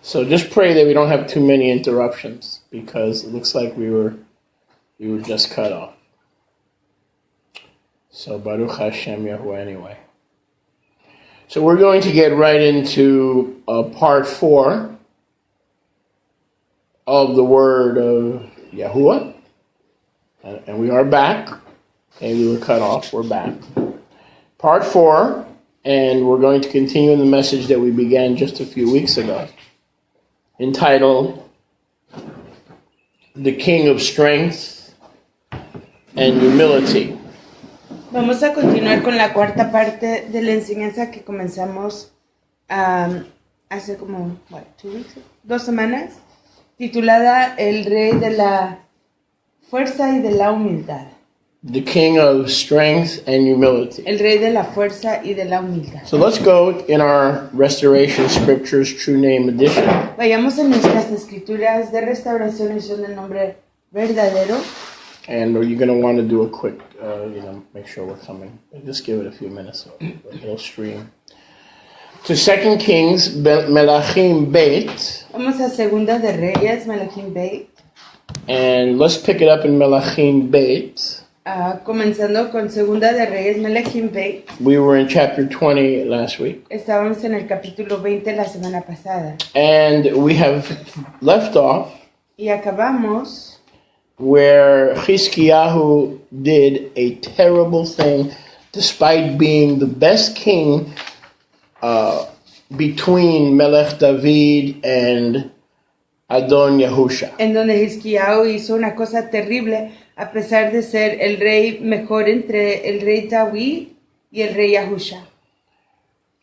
So just pray that we don't have too many interruptions, because it looks like we were just cut off. So Baruch Hashem Yahuwah anyway. So we're going to get right into part 4 of the word of Yahuwah. And we are back. Okay, we were cut off. We're back. Part 4, and we're going to continue in the message that we began just a few weeks ago, entitled The King of Strength and Humility. Vamos a continuar con la cuarta parte de la enseñanza que comenzamos hace como 2 semanas, titulada El Rey de la Fuerza y de la Humildad. The King of Strength and Humility. El Rey de la Fuerza y de la Humildad. So let's go in our Restoration Scriptures True Name Edition. Vayamos en nuestras escrituras de restauración edición del nombre verdadero. And you're going to want to do a quick, make sure we're coming. Just give it a few minutes, so it'll stream. To 2 Kings, Melachim Beit. Vamos a Segunda de Reyes, Melachim Beit. And let's pick it up in Melachim Beit. Comenzando con Segunda de Reyes, Melachim Beit. We were in chapter 20 last week. Estábamos en el capítulo 20 la semana pasada. And we have left off. Y acabamos where Chizkiyahu did a terrible thing despite being the best king between Melech David and Adon Yahusha. En donde Chizkiyahu hizo una cosa terrible a pesar de ser el rey mejor entre el rey David y el rey Yahusha.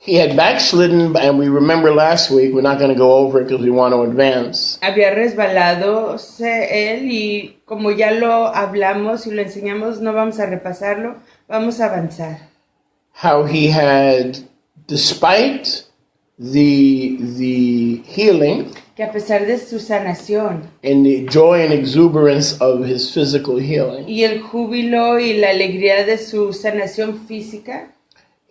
He had backslidden, and we remember last week, we're not going to go over it because we want to advance. Había resbalado él y como ya lo hablamos y lo enseñamos, no vamos a repasarlo, vamos a avanzar. How he had, despite the healing, que a pesar de su sanación and the joy and exuberance of his physical healing, y el júbilo y la alegría de su sanación física,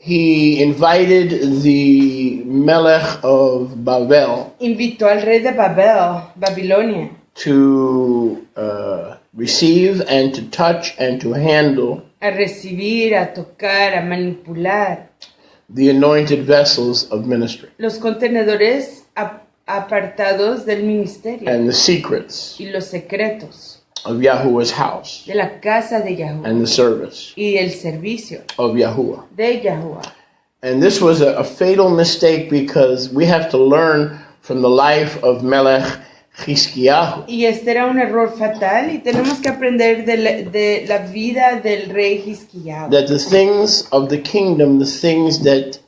he invited the Melech of Babel. Invitó al rey de Babilonia. To receive and to touch and to handle. A recibir, a tocar, a manipular. The anointed vessels of ministry. Los contenedores apartados del ministerio. And the secrets. Y los secretos. Of Yahuwah's house. De la casa de Yahuwah. And the service. Y el servicio. Of Yahuwah. De Yahuwah. And this was a fatal mistake because we have to learn from the life of Melech Chizkiyahu. Y este era un error fatal y tenemos que aprender de la vida del rey Chizkiyahu. That the things of the kingdom, the things that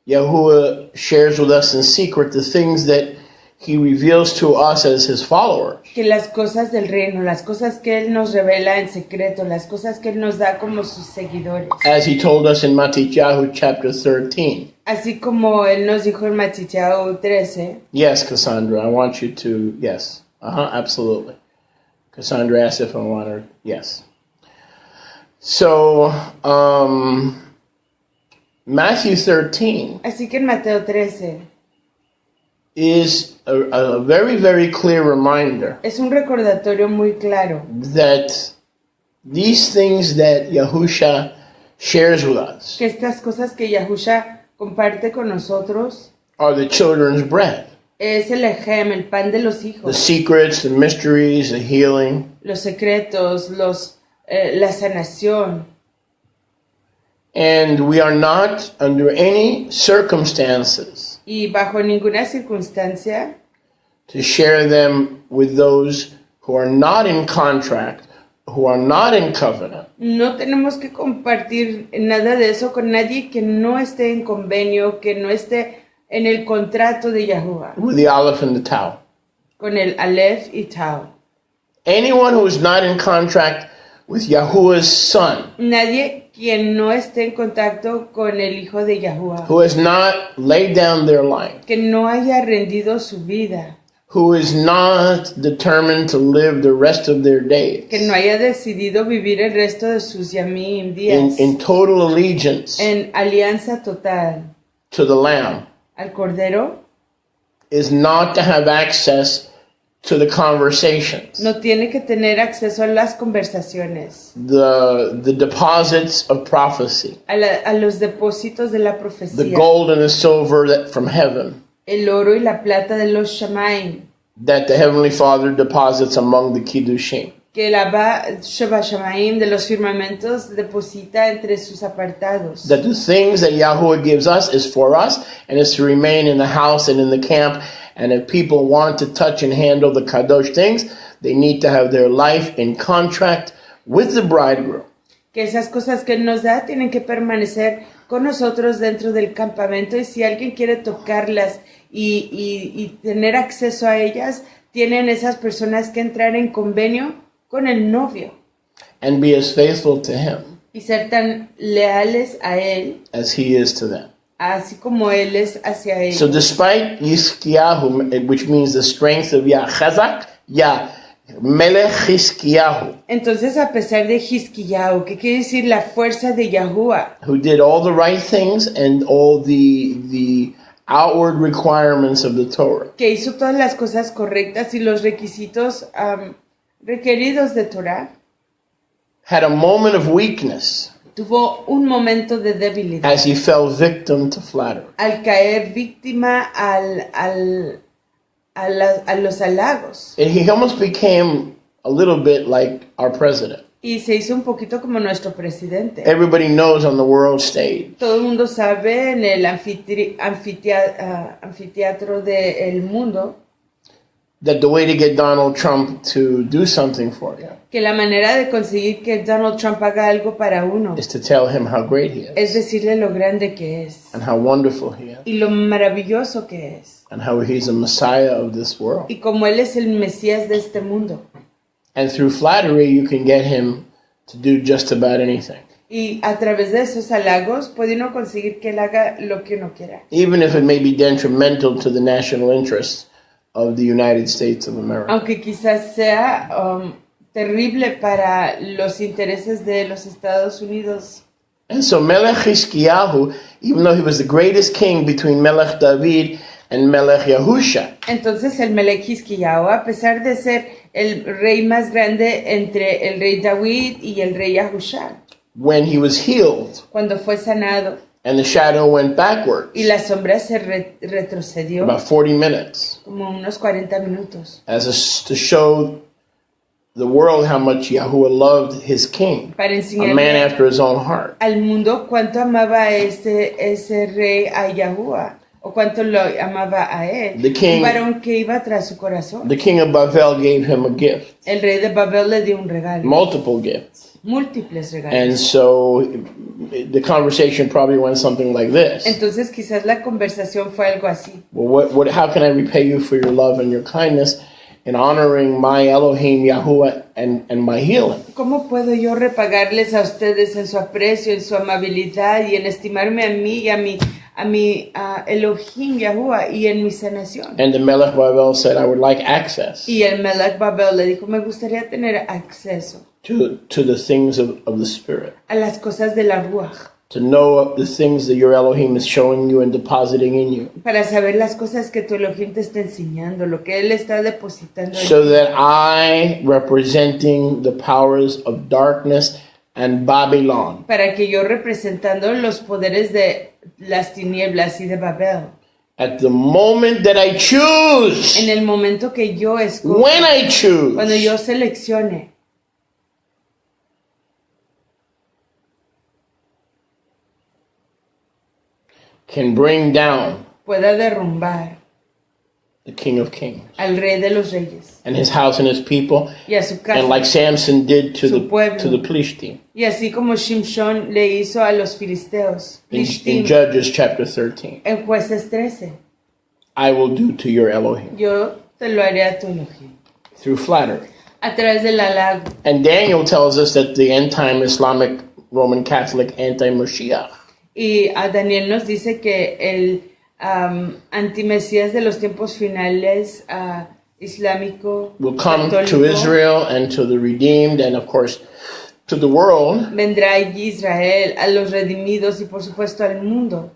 Yahuwah shares with us in secret, the things that he reveals to us as his followers. Que las cosas del reino, las cosas que él nos revela en secreto, las cosas que él nos da como sus seguidores. As he told us in Matityahu chapter 13. Así como él nos dijo en Matityahu 13. Yes, Cassandra, I want you to, yes. Absolutely. Cassandra asked if I want her, yes. So, Matthew 13. Así que en Mateo 13. Is a very, very clear reminder. Es un recordatorio muy claro. That these things that Yahusha shares with us. Que estas cosas que Yahusha comparte con nosotros. Are the children's bread. Es el ejem, el pan de los hijos. The secrets, the mysteries, the healing. Los secretos, la sanación. And we are not under any circumstances. Y bajo ninguna circunstancia to share them with those who are not in contract, who are not in covenant. No tenemos que compartir nada de eso con nadie que no esté en convenio, que no esté en el contrato de Yahuwah. With the Aleph and the Tau. Con el Aleph y Tau. Anyone who is not in contract with Yahuwah's son. Nadie quien no esté en contacto con el Hijo de Yahuwah. Who has not laid down their life. Que no haya rendido su vida. Who is not determined to live the rest of their days. Que no haya decidido vivir el resto de sus yamim días. In total allegiance. En alianza total. To the Lamb. Al Cordero. is not to have access to the conversations, No tiene que tener acceso a las conversaciones, the deposits of prophecy, a los depósitos de la the profecía, gold and the silver that from heaven el oro y la plata de los Shamaim, that the Heavenly Father deposits among the Kiddushim. que el Abba Shamaim de los firmamentos deposita entre sus apartados. That the things that Yahuwah gives us is for us and is to remain in the house and in the camp. And if people want to touch and handle the Kadosh things, they need to have their life in contract with the bridegroom. Que esas cosas que Él nos da tienen que permanecer con nosotros dentro del campamento, y si alguien quiere tocarlas y tener acceso a ellas, tienen esas personas que entrar en convenio con el novio And be as faithful to him y ser tan leales a Él, as he is to them. así como Él es hacia ellos. So despite Yizkiyahu, which means the strength of Yah Chazak, Yah Melech Hizkiyahu, Entonces, a pesar de Hizkiyahu, que quiere decir la fuerza de Yahuwah, who did all the right things and all the outward requirements of the Torah, que hizo todas las cosas correctas y los requisitos requeridos de Torah, had a moment of weakness tuvo un momento de debilidad as he fell victim to flattery. al caer víctima a los halagos, And he almost became a little bit like our president. y se hizo un poquito como nuestro presidente. Everybody knows on the world stage Todo el mundo sabe en el anfiteatro del mundo that the way to get Donald Trump to do something for you que la manera de conseguir que Donald Trump haga algo para uno is to tell him how great he is es decirle lo grande que es and how wonderful he is y lo maravilloso que es, and how he's a Messiah of this world. y como Él es el Mesías de este mundo. And through flattery, you can get him to do just about anything, Y a través de esos halagos puede uno conseguir que Él haga lo que uno quiera, even if it may be detrimental to the national interests of the United States of America. aunque quizás sea terrible para los intereses de los Estados Unidos. And so Melech Hizkiyahu, even though he was the greatest king between Melech David and Melech Yahusha, Entonces el Melech Hizkiyahu, a pesar de ser el rey más grande entre el rey David y el rey Yahusha, when he was healed cuando fue sanado and the shadow went backwards y la sombra se retrocedió about 40 minutes como unos 40 minutos to show the world how much Yahuwah loved his king, para a man enseñarle after his own heart. al mundo cuánto amaba a ese rey a Yahuwah, o cuánto lo amaba a él, The king- un varón que iba tras su corazón. The king of Bavel gave him a gift, El rey de Babel le dio un regalo, multiple gifts. múltiples And regalos. so the conversation probably went something like this. Entonces quizás la conversación fue algo así. Well, how can I repay you for your love and your kindness in honoring my Elohim Yahuwah and my healing? ¿Cómo puedo yo repagarles a ustedes en su aprecio, en su amabilidad y en estimarme a mí y a mi Elohim Yahuwah y en mi sanación? And the Melech Bavel said, I would like access Y el Melech Babel le dijo, me gustaría tener acceso to the things of the Spirit, a las cosas de la Ruach, to know the things that your Elohim is showing you and depositing in you, para saber las cosas que tu Elohim te está enseñando, lo que Él está depositando en so ti, that I, representing the powers of darkness and Babylon, para que yo, representando los poderes de las tinieblas y de Babel, at the moment that I choose, en el momento que yo escojo, when I cuando choose, yo seleccione, can bring down pueda derrumbar the King of Kings al Rey de los Reyes and his house and his people, y a su casa. and like Samson did to Su pueblo. the Plishtim Y así como Shimshon le hizo a los filisteos, in Plishtim, Judges chapter 13. en Jueces 13, I will do to your Elohim yo te lo haré a tu Elohim, through flattery. a través del halago. And Daniel tells us that the end time Islamic Roman Catholic anti-Mashiach Y a Daniel nos dice que el antimesías de los tiempos finales islámico will come to católico Israel and to the redeemed and of course to the world, vendrá a Israel, a los redimidos y por supuesto al mundo,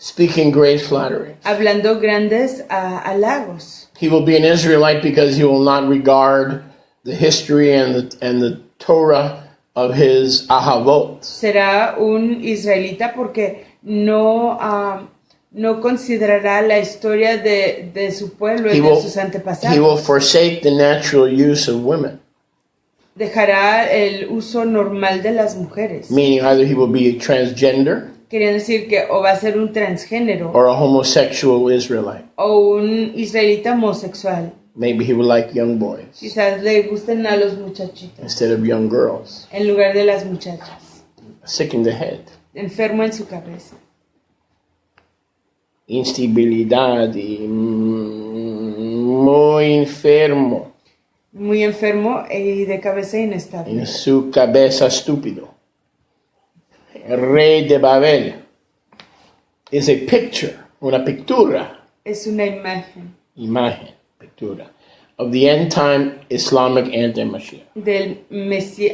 speaking great flattery. hablando grandes halagos. He will be an Israelite because he will not regard the history and the Torah of his ahavot. Será un israelita porque no considerará la historia de su pueblo y He de will, sus he will antepasados. forsake the natural use of women, Dejará el uso normal de las mujeres. meaning either he will be a transgender Quería decir que o va a ser un transgénero or a homosexual Israelite. o un israelita homosexual. Maybe he would like young boys Quizás le gusten a los muchachitos instead of young girls. en lugar de las muchachas. Sick in the head. Enfermo en su cabeza. Instabilidad y muy enfermo Muy enfermo y de cabeza inestable. en su cabeza estúpido. El rey de Babel is a picture, una pintura, Es una imagen imagen, pintura, of the end time Islamic anti-Mashiach. del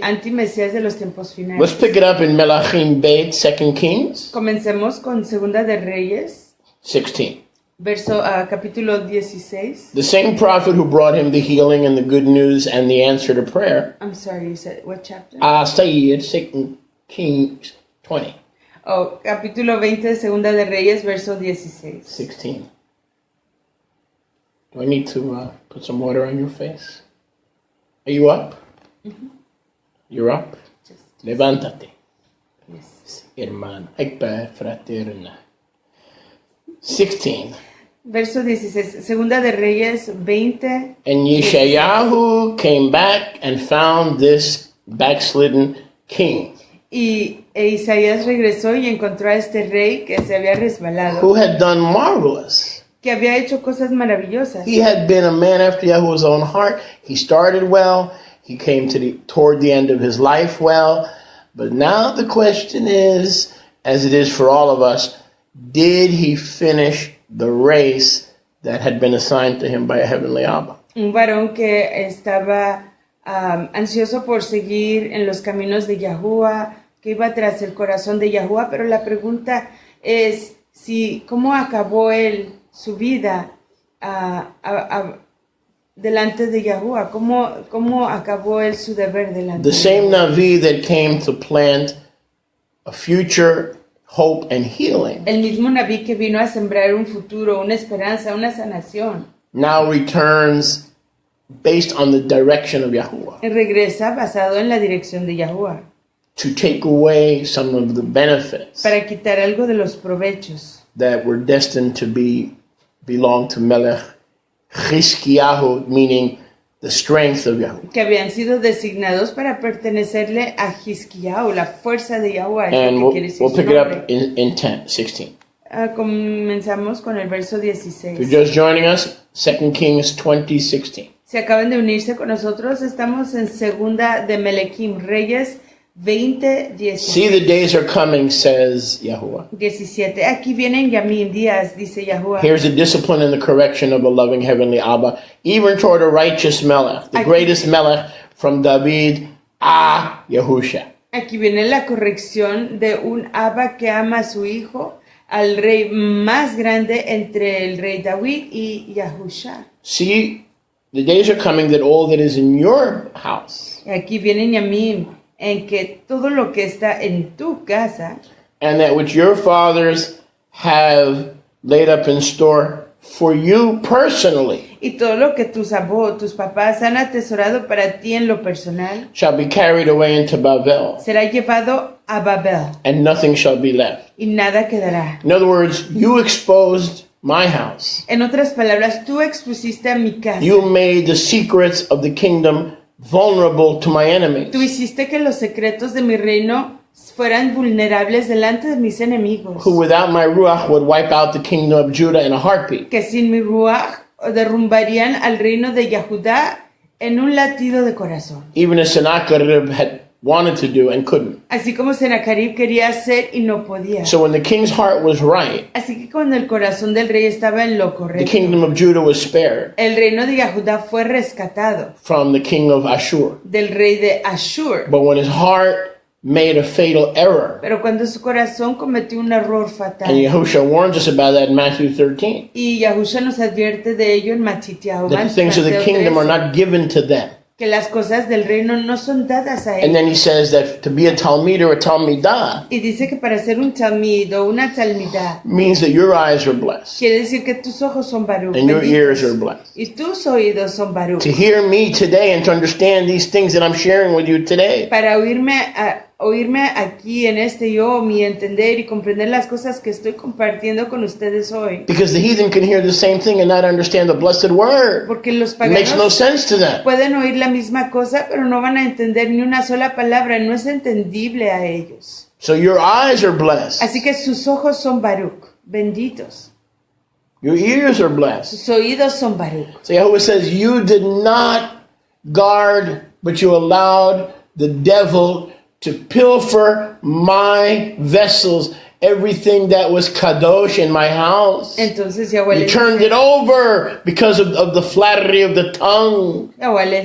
antimesías de los tiempos finales. Let's pick it up in Melachim Beit, 2 Kings Comencemos con Segunda de Reyes, 16. capítulo 16. The same prophet who brought him the healing and the good news and the answer to prayer. I'm sorry, you said what chapter? Sayyid, 2 Kings 20, Oh, capítulo 20 de Segunda de Reyes, verso 16. 16. Do I need to put some water on your face? Are you up? You're up? Levántate, Yes. hermano. Ekber fraterna. 16. Verso 16. Segunda de Reyes 20. And Yeshayahu came back and found this backslidden king E Isaías regresó y encontró a este rey que se había resbalado, who had done marvelous. que había hecho cosas maravillosas. He had been a man after Yahuwah's own heart. He started well. He came toward the end of his life well. But now the question is, as it is for all of us, did he finish the race that had been assigned to him by a heavenly Abba? Un varón que estaba ansioso por seguir en los caminos de Yahuwah, que iba tras el corazón de Yahuwah, pero la pregunta es cómo acabó él su vida delante de Yahuwah, cómo acabó él su deber delante The de same Yahuwah. Navi that came to plant a future hope and healing El mismo Naví que vino a sembrar un futuro, una esperanza, una sanación, now returns based on the direction of Yahuwah regresa basado en la dirección de Yahuwah to take away some of the benefits para quitar algo de los provechos that were destined to belong to Melech Chizkiyahu, meaning the strength of Yahuwah. que habían sido designados para pertenecerle a Hizkiyahu, la fuerza de Yahuwah, es lo And que we'll, quiere decir we'll su pick it nombre. up in 16. Comenzamos con el verso If you're 16. just joining us, 2 Kings 20:16. Si acaban de unirse con nosotros, estamos en Segunda de Melechim, Reyes 20, See, the 16. days are coming, says Yahuwah. 17. Aquí vienen Yamim días, dice Yahuwah. Here's the discipline and the correction of a loving heavenly Abba, even toward a righteous Melech, the greatest Melech from David, Yahusha. Aquí viene la corrección de un Abba que ama a su hijo, al rey más grande entre el rey David y Yahusha. See, the days are coming that all that is in your house Y aquí viene Yamim, en que todo lo que está en tu casa and that which your fathers have laid up in store for you personally y todo lo que tus papás han atesorado para ti en lo personal shall be carried away into Babel, será llevado a Babel and nothing shall be left. y nada quedará. In other words, you exposed my house. En otras palabras, tú expusiste a mi casa. You made the secrets of the kingdom vulnerable to my enemies. Tú hiciste que los secretos de mi reino fueran vulnerables delante de mis enemigos. Who without my ruach would wipe out the kingdom of Judah in a heartbeat. Que sin mi ruach derrumbarían al reino de Yahudá en un latido de corazón. Even as Sennacherib had wanted to do and couldn't. Así como Sennacherib quería hacer y no podía. So when the king's heart was right, Así que cuando el corazón del rey estaba en lo the correcto, kingdom of Judah was spared el reino de Yahudá fue rescatado from the king of Ashur. del rey de Ashur. But when his heart made a fatal error. Pero cuando su corazón cometió un error fatal. And Yahushua warns us about that in Matthew 13. Y Yahushua nos advierte de ello en Mateo That the things of the kingdom are 13, not given to them. que las cosas del reino no son dadas a And ellos. then he says that to be a Talmid or a Talmidah Y dice que para ser un talmid o una talmidá, means that your eyes are blessed quiere decir que tus ojos son Baruch, and your benditos, ears are blessed. y tus oídos son Baruch. To hear me today and to understand these things that I'm sharing with you today. Para oírme aquí en yo, mi entender y comprender las cosas que estoy compartiendo con ustedes hoy. Because the heathen can hear the same thing and not understand the blessed word. Porque los It makes no paganos sense to them. pueden oír la misma cosa, pero no van a entender ni una sola palabra, no es entendible a ellos. So your eyes are blessed. Así que sus ojos son Baruch, benditos. Your ears are blessed. Sus oídos son Baruch. So Yahweh says, you did not guard, but you allowed the devil to pilfer my vessels, everything that was kadosh in my house. Entonces Yahweh You le turned it over because of the flattery of the tongue.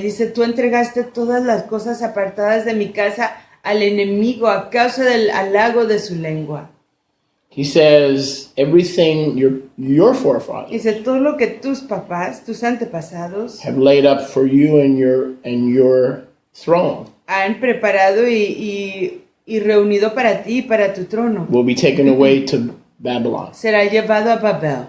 dice, tú entregaste todas las cosas apartadas de mi casa al enemigo a causa del halago de su lengua. He says, everything your forefathers Dice, todo lo que tus papás, tus antepasados, have laid up for you and your throne han preparado y reunido para ti y para tu trono, will be taken away to Babylon. será llevado a Babel.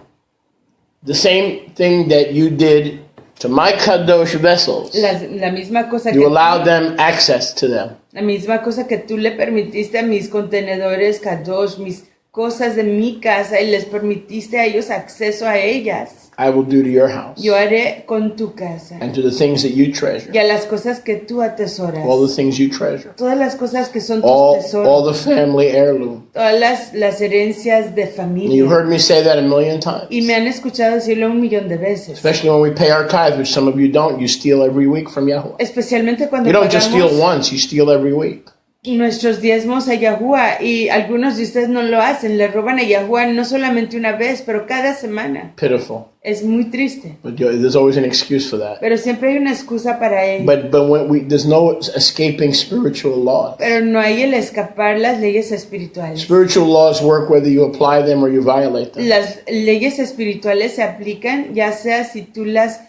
The same thing that you did to my kadosh vessels, La misma cosa que you allowed them access to them. la misma cosa que tú le permitiste a mis contenedores kadosh, mis cosas de mi casa, y les permitiste a ellos acceso a ellas. I will do to your house Yo haré con tu casa and to the things that you treasure, y a las cosas que tú atesoras. all the things you treasure, Todas las cosas que son tus all tesoros. the family heirloom. Todas las herencias de And familia. you've heard me say that a million times. Y me han escuchado decirlo 1,000,000 de veces. Especially when we pay our tithes, which some of you don't. You steal every week from Yahweh. Especialmente cuando You don't just steal pagamos once, you steal every week. nuestros diezmos a Yahuwah. Y algunos de ustedes no lo hacen. Le roban a Yahuwah no solamente una vez, pero cada semana. Pitiful. Es muy triste. But there's always an excuse for that. Pero siempre hay una excusa para ello. But when there's no escaping spiritual laws. Pero no hay el escapar las leyes espirituales. Spiritual laws work whether you apply them or you violate them. Las leyes espirituales se aplican ya sea si tú las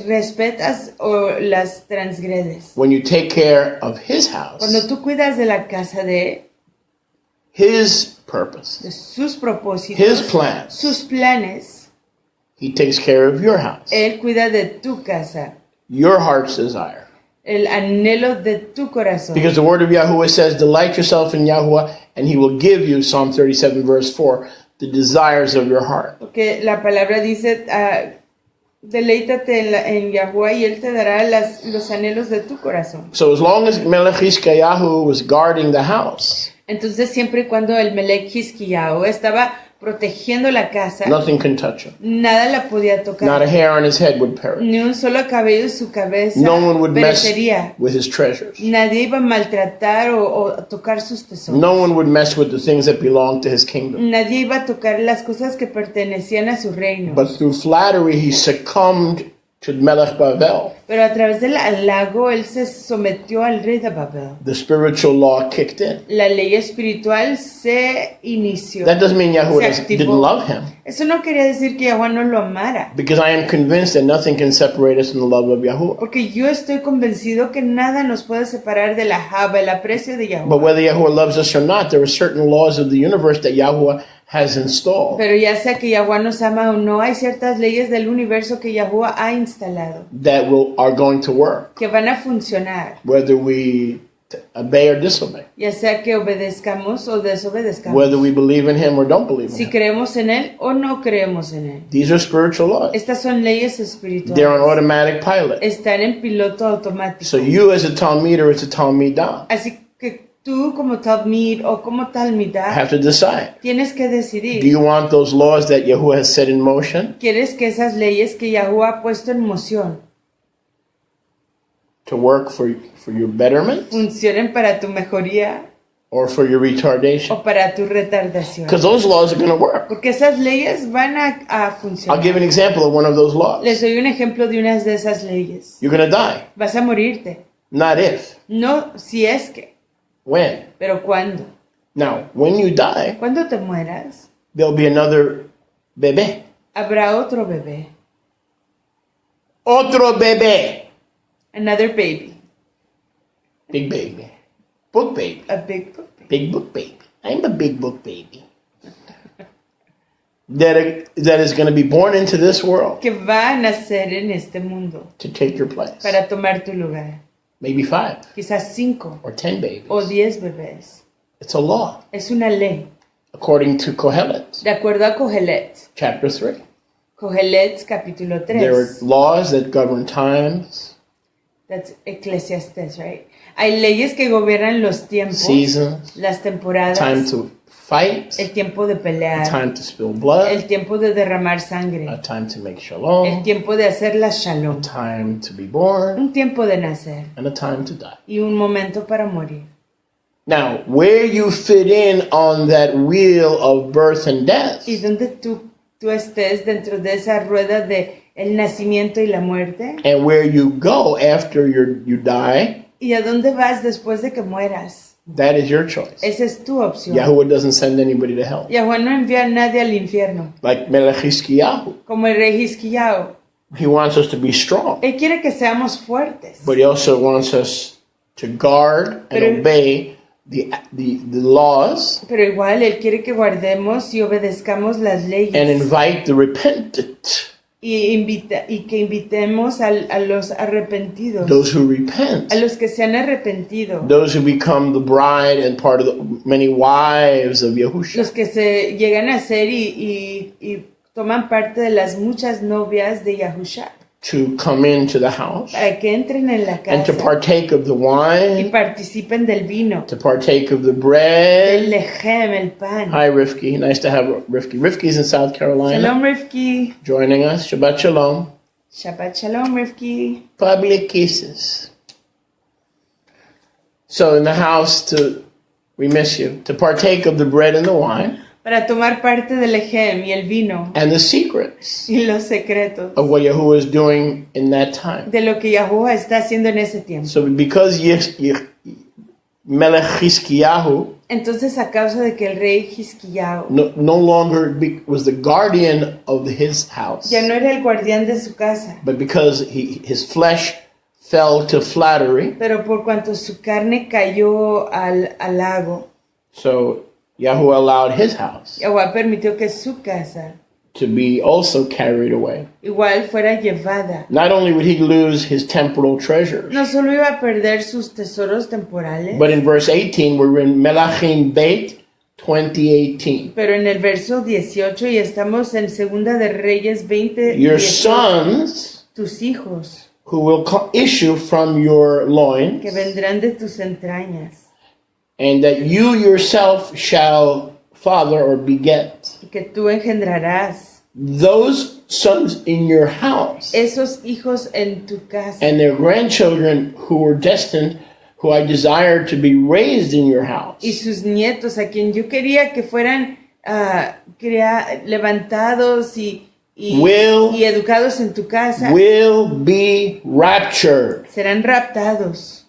respetas o las transgredes. When you take care of his house, Cuando tú cuidas de la casa de his purpose, sus propósitos, his plans, sus planes, he takes care of your house, Él cuida de tu casa, your heart's desire. el anhelo de tu corazón. Because the word of Yahuwah says, delight yourself in Yahuwah, and he will give you, Psalm 37 verse 4, the desires of your heart. Porque la palabra dice, deleítate en Yahuwah y Él te dará los anhelos de tu corazón. So as long as Melech Hizkiyahu was guarding the house, Entonces siempre y cuando el Melech Hizkiyahu estaba protegiendo la casa, nothing can touch him. nada la podía tocar. Not a hair on his head would perish. Ni un solo cabello de su cabeza No one would mess perecería. with his treasures. Nadie iba a maltratar o tocar sus tesoros. No one would mess with the things that belong to his kingdom. Nadie iba a tocar las cosas que pertenecían a su reino. But through flattery, he succumbed to Melech Bavel. Pero a través del halago, él se sometió al rey de Babel. The spiritual law kicked in. La ley espiritual se inició. That doesn't mean Yahuwah Se didn't activó. love him. Eso no quería decir que Yahuwah no lo amara. Because I am convinced that nothing can separate us from the love of Yahuwah. Porque yo estoy convencido que nada nos puede separar de la Java, el aprecio de But Yahuwah. whether Yahuwah loves us or not, there are certain laws of the universe that Yahuwah has installed Pero ya sea que Yahuwah nos ama o no, hay ciertas leyes del universo que Yahuwah ha instalado, that are going to work, que van a funcionar, whether we obey or disobey, ya sea que obedezcamos o desobedezcamos, whether we believe in him or don't believe in si him. creemos en Él o no creemos en Él. These are spiritual laws. Estas son leyes They're on espirituales. automatic pilot. Están en piloto automático. So you as a Talmud or as a Talmidah Así que tú como Talmid o como Talmidah have to decide. tienes que Do decidir. you want those laws that Yahuwah has set in motion ¿Quieres que esas leyes que Yahuwah ha puesto en moción to work for your betterment funcionen para tu mejoría or for your retardation? o para tu retardación? Because those laws are going to work. Porque esas leyes van a I'll funcionar. give an example of one of those laws. Les doy un ejemplo de unas de esas leyes. You're going to die. Vas a morirte. Not if. No si es que. When? Pero ¿cuándo? Now, when you die, Cuando te mueras, there'll be another bebé. habrá otro bebé. Otro bebé. Another baby. Big baby. Book baby. A big baby. Big book baby. I'm a big book baby. That is going to be born into this world Que va a nacer en este mundo to take your place. para tomar tu lugar. Maybe 5 Quizás 5 or 10 babies. o 10 bebés. It's a law, Es una ley. according to Kohelet, De acuerdo a Kohelet. chapter 3. Cogelet capítulo There are 3. laws that govern times, That's Eclesiastes, right? Hay leyes que gobiernan los tiempos, seasons, las temporadas, time to fight, el tiempo de a pelear, time to spill blood, el tiempo de derramar a sangre, time to make el shalom, tiempo de hacer la a shalom, time to be born, un tiempo de nacer and a time to die. y un momento para morir. Now, where you fit in on that wheel of birth and death Y donde tú estés dentro de esa rueda de el nacimiento y la muerte, and where you go after you die, y a dónde vas después de que mueras, that is your choice. esa es tu opción. Yahuwah doesn't send anybody to hell. Yahweh no envía a nadie al infierno, Like Melech Hizkiyahu, como el rey Hizquiyao. he wants us to be strong, Él quiere que seamos fuertes, but he also wants us to guard and Pero- obey the laws pero igual Él quiere que guardemos y obedezcamos las and leyes invite the repentant, y que invitemos a los arrepentidos, those who repent, a los que se han arrepentido, those who become the bride and part of the many wives of Yahusha, los que se llegan a ser y toman parte de las muchas novias de Yahusha, to come into the house para que entren en la and to casa partake of the y wine, participen del vino, to partake of the del bread. lejem, el pan. Hi, Rifki. Nice to have Rifki. Rifki's in South Carolina Shalom Rifki, joining us. Shabbat Shalom. Shabbat Shalom Rifki. Public kisses. So in the house, we miss you, to partake of the bread and the wine Para tomar parte del lejem y el vino and the secrets y los secretos of what Yahuwah is doing in that time. de lo que Yahuwah está haciendo en ese tiempo. So because Melech Hizkiyahu Entonces, a causa de que el rey Hizquiyao no longer was the guardian of his house, ya no era el guardián de su casa, but because his flesh fell to flattery, pero por cuanto su carne cayó al lago, so Yahuwah allowed his house Yahuwah permitió que su casa to be also carried away. igual fuera llevada. Not only would he lose his temporal treasures, No solo iba a perder sus tesoros temporales, but in verse 18, we're in Melachim Beit 20:18. pero en el verso 18, y estamos en Segunda de Reyes 20, Your 18, sons tus hijos who will issue from your loins, que vendrán de tus entrañas, and that you yourself shall father or beget. y que tú engendrarás Those sons in your house esos hijos en tu casa and their grandchildren who were destined, who I desire to be raised in your house, y sus nietos, a quien yo quería que fueran levantados y educados en tu casa, will be raptured. serán raptados.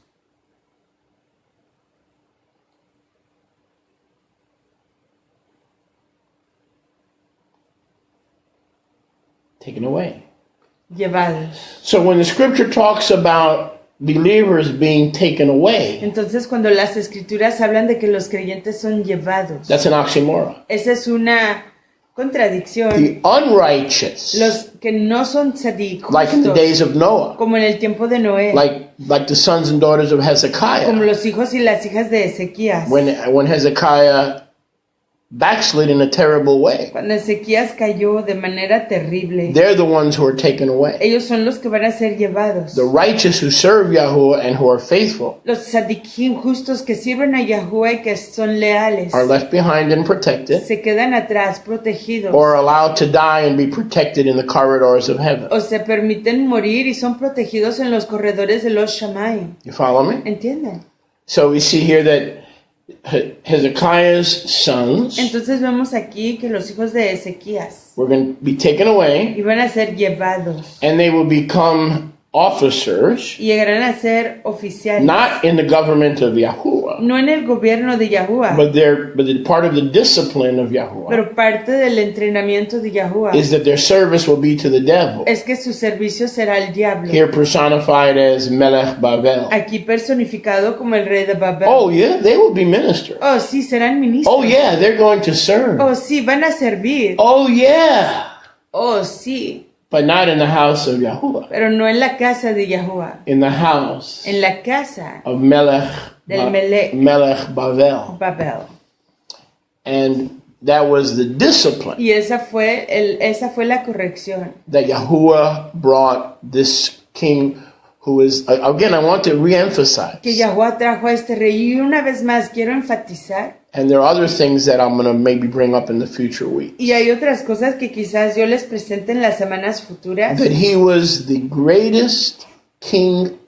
Taken away. Llevados. So when the scripture talks about believers being taken away, Entonces, cuando las escrituras hablan de que los creyentes son llevados, that's an oxymoron. esa es una contradicción. The unrighteous, Los que no son tzadik, like in the days justos, of Noah, como en el tiempo de Noé, like the sons and daughters of como Hezekiah, los hijos y las hijas de Ezequías. when Hezekiah backslid in a terrible way, Cuando Ezequías cayó de manera terrible, they're the ones who are taken away. ellos son los que van a ser llevados. The righteous who serve Yahuwah and who are faithful Los tzadikim justos que sirven a Yahuwah y que son leales are left behind and protected, se quedan atrás protegidos or allowed to die and be protected in the corridors of heaven. o se permiten morir y son protegidos en los corredores de los Shamayim. You follow me? ¿Entienden? So we see here that Hezekiah's sons Entonces vemos aquí que los hijos de Ezequías were going to be taken away, iban a ser llevados and they will become officers, y llegarán a ser oficiales. not in the government of Yahuwah, No en el gobierno de Yahuwah, but they're part of the discipline of Yahuwah pero parte del entrenamiento de Yahuwah is that their service will be to the devil. es que su servicio será al diablo. Here personified as Melech Bavel. Aquí personificado como el rey de Babel. Oh yeah, they will be ministers. Oh, sí, serán ministros. Oh yeah, they're going to serve. Oh, sí, van a servir. Oh yeah, Oh, sí, but not in the house of Yahuwah. pero no en la casa de Yahuwah. In the house En la casa of Melech del Melech Bavel. Babel. And that was the discipline Y esa fue la corrección. that Yahuwah brought this king who is, again, I want to re-emphasize. Que Yahuwah trajo a este rey. Y una vez más quiero enfatizar. And there are other things that I'm going to maybe bring up in the future week. Y hay otras cosas que quizás yo les presente en las semanas futuras. That he was the greatest king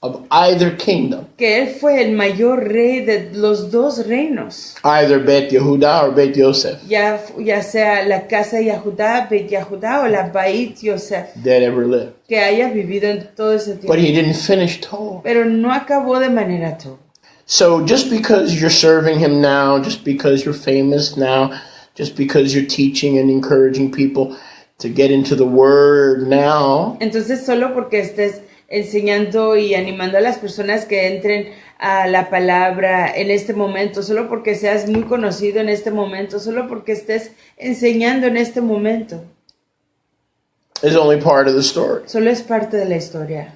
of either kingdom. Que él fue el mayor rey de los dos reinos. Either Bet Yehuda or Bet Yosef. Ya sea la casa de Yahudá, Bet Yahudá o la Beit Yosef. That ever lived. Que haya vivido en todo ese tiempo. But he didn't finish tall. Pero no acabó de manera todo. So just because you're serving him now, just because you're famous now, just because you're teaching and encouraging people to get into the word now, Entonces solo porque estés enseñando y animando a las personas que entren a la palabra en este momento, solo porque seas muy conocido en este momento, solo porque estés enseñando en este momento, is only part of the story. solo es parte de la historia.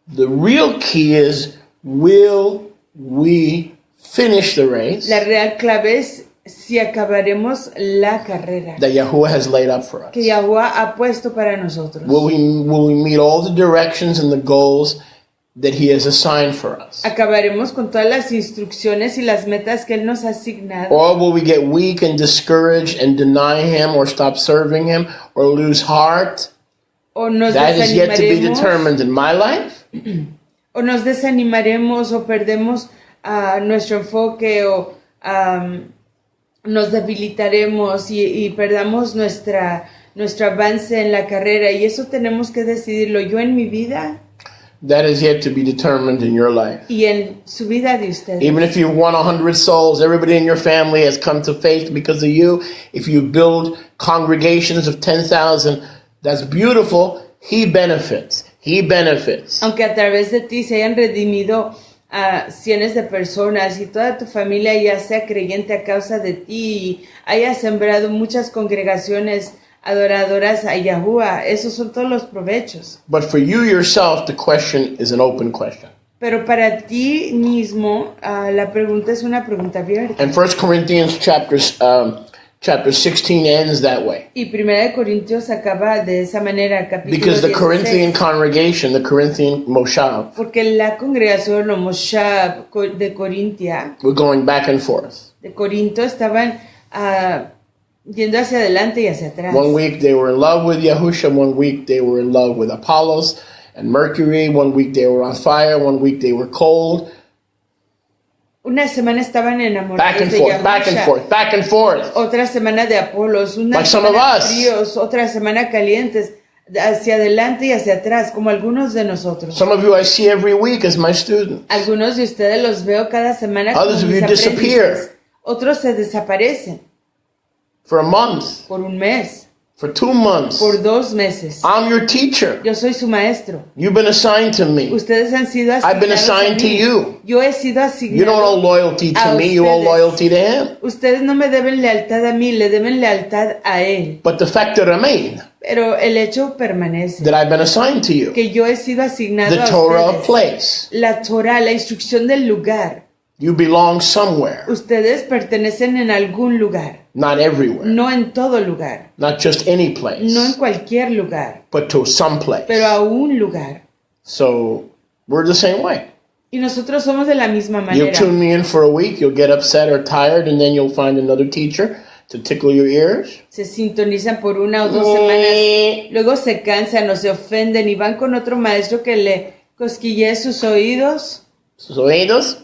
The real key is, will we finish the race La real clave es si acabaremos la carrera that Yahuwah has laid up for us? que Yahuwah ha puesto para nosotros. Will we meet all the directions and the goals that he has assigned for us? Acabaremos con todas las instrucciones y las metas que Él nos ha asignado. Or will we get weak and discouraged and deny him or stop serving him or lose heart? O nos That is yet to be desanimaremos, determined in my life o nos desanimaremos o perdemos nuestro enfoque o nos debilitaremos y perdamos nuestro avance en la carrera. Y eso tenemos que decidirlo yo en mi vida that is yet to be determined in your life. y en su vida de ustedes. Even if you've won 100 souls, everybody in your family has come to faith because of you. If you build congregations of 10,000, that's beautiful. He benefits. He benefits. Aunque a través de ti se hayan redimido a cientos de personas y toda tu familia ya sea creyente a causa de ti y haya sembrado muchas congregaciones adoradoras a Yahuwah, esos son todos los provechos. But for you yourself, the question is an open question. Pero para ti mismo, la pregunta es una pregunta abierta. And 1 Corinthians chapter 16 ends that way. Y 1 Corintios acaba de esa manera, capítulo Because the 16. Corinthian congregation, the Corinthian Moshav, Porque la congregación, los Moshab de Corintia, were going back and forth. de Corinto, estaban yendo hacia adelante y hacia atrás. One week they were in love with Yahusha, one week they were in love with Apollos and Mercury, one week they were on fire, one week they were cold. Una semana estaban enamorados Back and de forth, Yahusha, back and forth, back and forth. otra semana de Apolos, una Like some of semana us. fríos, otra semana calientes, hacia adelante y hacia atrás, como algunos de nosotros. Some of you I see every week as my students. Algunos de ustedes los veo cada semana como Others of mis you disappear. aprendices. Otros se desaparecen For a month, por un mes, for 2 months. por 2 meses. I'm your teacher. Yo soy su maestro. You've been assigned to me. Ustedes han sido I've been asignados a assigned to mí. you. Yo he sido You don't owe asignado. loyalty to a me, you owe ustedes. loyalty to him. Ustedes no me deben lealtad a mí, le deben lealtad a él. But the fact that remain Pero el hecho permanece. that I've been assigned to you, Que yo he sido asignado the a Torah of ustedes. place. La Torah, la instrucción del lugar. You belong somewhere, Ustedes pertenecen en algún lugar. not everywhere, No en todo lugar. not just any place, No en cualquier lugar. but to some place. Pero a un lugar. So we're the same way. Y nosotros somos de la misma You'll manera. tune me in for a week, you'll get upset or tired, and then you'll find another teacher to tickle your ears. Se sintonizan por 1 o 2 semanas. Luego se cansan o se ofenden y van con otro maestro que le cosquille sus oídos. Sus oídos.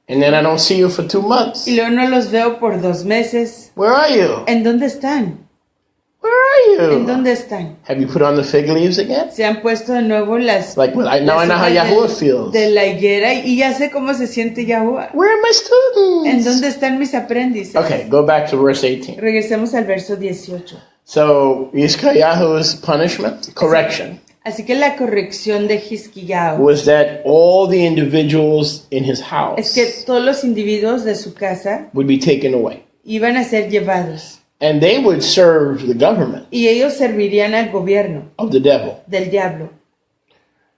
And then I don't see you for 2 months. Y luego no los veo por 2 meses. Where are you? ¿En dónde están? Where are ¿En you? dónde están? Have you put on the fig leaves again? Se han puesto de nuevo las, Like, well, now I know how las Yahuwah hojas feels. de la higuera y ya sé cómo se siente Yahuwah. Where are my ¿En students? dónde están mis aprendices? Okay, go back to verse 18. Regresemos al verso 18. So, Yizkayahu's punishment, correction, Así que la corrección de Hizkiyahu was that all the individuals in his es house que todos los individuos de su casa would be taken away. iban a ser llevados And they would serve the government y ellos servirían al gobierno of the devil. del diablo.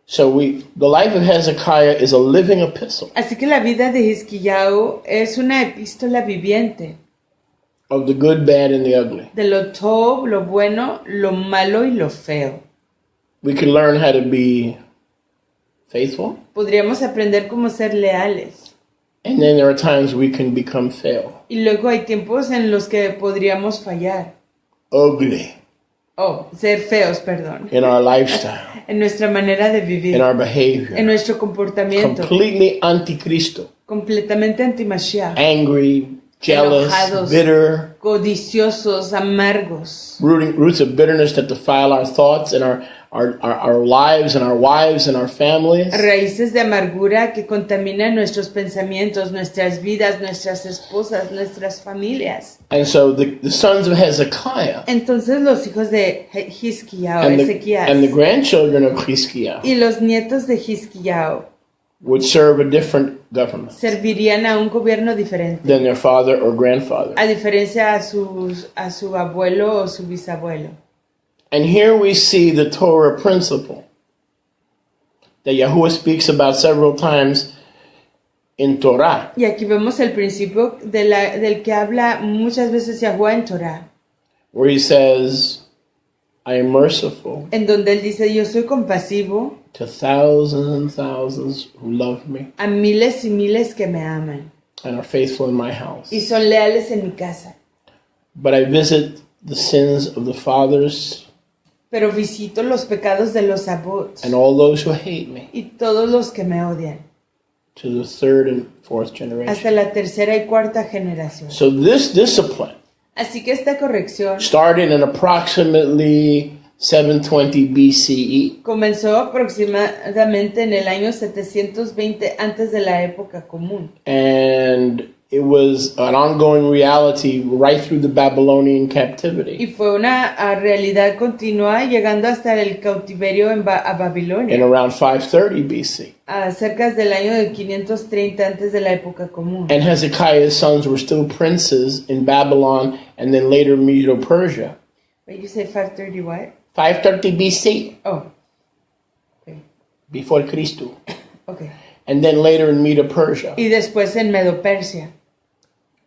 So the life of Hezekiah is a living epistle Así que la vida de Hizkiyahu es una epístola viviente of the good, bad, and the ugly. de lo todo, lo bueno, lo malo y lo feo. We can learn how to be faithful, Podríamos aprender cómo ser leales. and then there are times we can become fail, Y luego hay tiempos en los que podríamos fallar. ugly Ser feos, perdón. in our lifestyle, En nuestra manera de vivir. in our En behavior, nuestro comportamiento. completely anticristo, Completamente anti-Mashiach. angry, jealous, Enojados. bitter, Codiciosos, amargos. roots of bitterness that defile our thoughts and our lives and our wives and our families. Raíces de amargura que contaminan nuestros pensamientos, nuestras vidas, nuestras esposas, nuestras familias. And so the sons of Hezekiah Entonces los hijos de Hizkiyahu, and Ezequías, the grandchildren of Hizkiah y los nietos de Hizkiyahu would serve a different government servirían a un gobierno diferente, than their father or grandfather. a diferencia a su abuelo o su bisabuelo. And here we see the Torah principle that Yahuwah speaks about several times in Torah, Y aquí vemos el principio del que habla muchas veces Yahuwah en Torah, where he says, I am merciful en donde él dice, yo soy compasivo to thousands and thousands who love me a miles y miles que me aman and are faithful in my house. y son leales en mi casa, But I visit the sins of the fathers pero visito los pecados de los abots and all those who hate me y todos los que me odian, to the third and fourth hasta generation. la tercera y cuarta generación. So this discipline Así que esta corrección started in approximately 720 BCE. comenzó aproximadamente en el año 720 antes de la época común. And it was an ongoing reality right through the Babylonian Y captivity fue una realidad continua llegando hasta el cautiverio a in Babilonia, around 530 BC. cerca del año de 530 antes de la época común. And Hezekiah's sons were still princes in Babylon and then later Medo-Persia. Wait, you say 530 what? 530 BC, Oh, okay. before Cristo. Okay. And then later in Medo-Persia. Y después en Medo-Persia.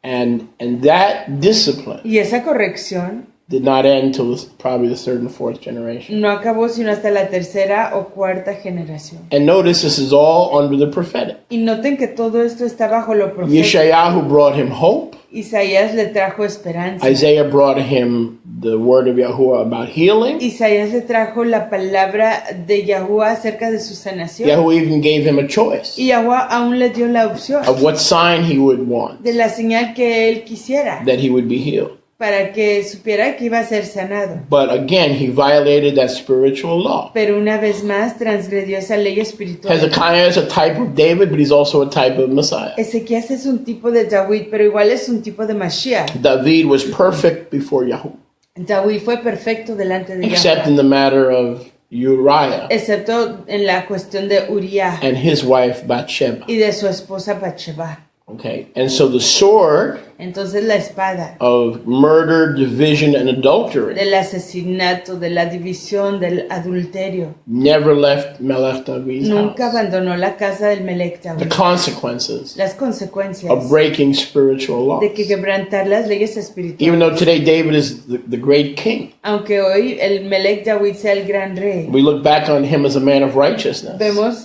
And that discipline Y esa corrección did not end till probably the third and fourth generation. no acabó sino hasta la tercera o cuarta generación. And notice this is all under the prophetic. Y noten que todo esto está bajo lo profético. Yeshayahu brought him hope. Isaías le trajo esperanza. Isaiah brought him the word of Yahuwah about healing. Isaías le trajo la palabra de Yahuwah acerca de su sanación. Yahuwah even gave him a choice Y Yahuwah aún le dio la opción of what sign he would want de la señal que él quisiera that he would be healed. para que supiera que iba a ser sanado. But again, he violated that spiritual law. Pero una vez más transgredió esa ley espiritual. Hezekiah is a type of David, but he's also a type of Messiah. Ezequías es un tipo de David, pero igual es un tipo de Mashiach. David was perfect before Yahuwah, David fue perfecto delante de except Yahuwah, in the matter of Uriah excepto en la cuestión de Uriah and his wife Bathsheba. y de su esposa Bathsheba. Okay, and so the sword Entonces la espada of murder, division, and adultery del asesinato, de la división, del adulterio, never left Melech David's nunca house. abandonó la casa del Melech The David. consequences Las consecuencias of breaking spiritual laws. de que quebrantar las leyes Even espirituales. though today David is the great king, Aunque hoy el Melech David sea el gran rey, we look back on him as a man of righteousness.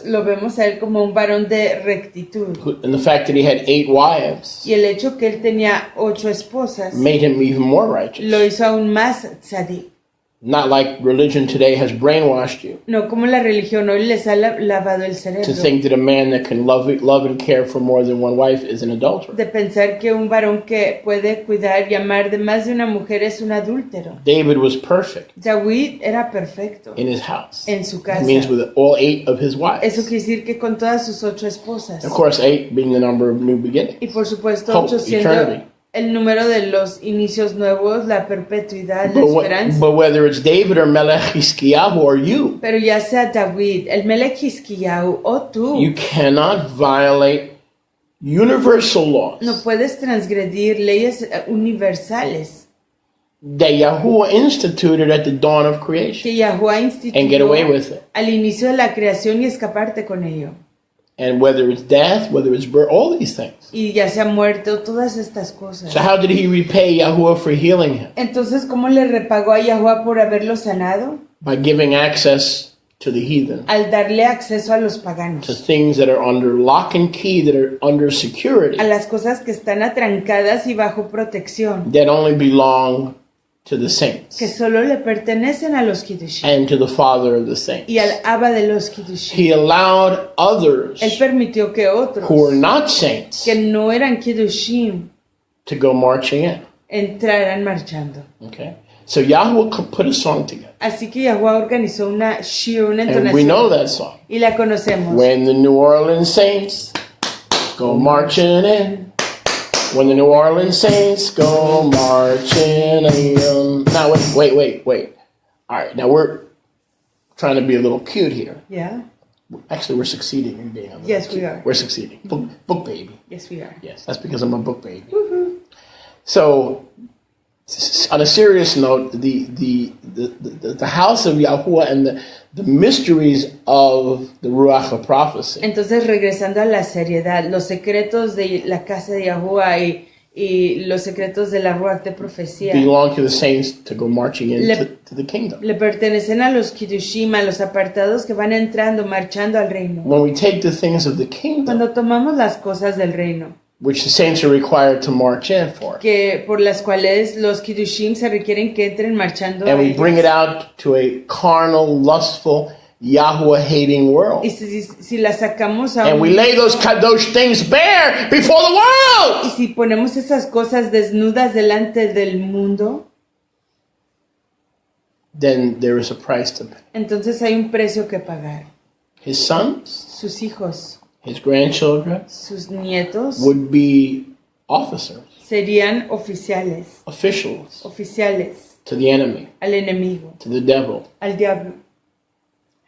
lo vemos a él como un varón de rectitud. And the fact that he had 8 wives Y el hecho que él tenía 8 esposas made him even more righteous. lo hizo aún más tzadik. Not like religion today has brainwashed you No como la religión hoy les ha lavado el to cerebro. think that a man that can love and care for more than one wife is an adulterer. De pensar que un varón que puede cuidar y amar de más de una mujer es un adúltero. David was perfect David era perfecto in his house. en su casa. It means with all 8 of his wives. Eso quiere decir que con todas sus 8 esposas. Of course, 8 being the number of new beginnings. Y por supuesto, Hope, 8 siendo eternity. el número de los inicios nuevos, la perpetuidad, la But, esperanza. but whether it's David or Melech Hiskiyahu or you, Pero ya sea David, el Melech Hiskiyahu o tú, you cannot violate universal laws no puedes transgredir leyes universales that Yahuwah instituted at the dawn of que creation Yahuwah and get away instituyó with it. al inicio de la creación y escaparte con ello. And whether it's death, whether it's birth, all these things. Y ya sea muerte o todas estas cosas. So how did he repay Yahuwah for healing him? Entonces, ¿cómo le repagó a Yahuwah por haberlo sanado? By giving access to the heathen, Al darle acceso a los to paganos, things that are under lock and key, that are under security, a las cosas que están atrancadas y bajo protección, that only belong to the saints que solo le pertenecen a los Kiddushim and to the Father of the saints. y al Abba de los Kiddushim. He allowed others Él permitió que otros who were not saints que no eran Kiddushim to go marching in. entraran marchando. Okay? So Yahweh could put a song together. Así que Yahuwah organizó una shir, una And we know entonación, that song. y la conocemos. When the New Orleans Saints go marching in. When the New Orleans Saints go marching in. Now, wait. All right, now we're trying to be a little cute here. Yeah? Actually, we're succeeding in being a little Yes, cute. we are. We're succeeding. Book baby. Yes, we are. Yes, that's because I'm a book baby. So, on a serious note, the house of Yahuwah and the mysteries of the Ruach of prophecy Entonces, regresando a la seriedad, los secretos de la casa de Yahuwah y los secretos de la Ruach de profecía belong to the saints to go marching into Le- to the kingdom. le pertenecen a los Kiddushim, a los apartados que van entrando, marchando al reino. When we take the things of the kingdom, Cuando tomamos las cosas del reino, which the saints are required to march in for, que por las cuales los Kiddushim se requieren que entren marchando and a we bring it ellas. out to a carnal, lustful, Yahweh-hating world, Y si las sacamos a and we lay those kadosh things bare before the y world, si ponemos esas cosas desnudas delante del mundo, then there is a price to pay. entonces hay un precio que pagar. His sons, Sus hijos, his grandchildren sus nietos would be officers, serían oficiales to the enemy, al enemigo, to the devil. al diablo.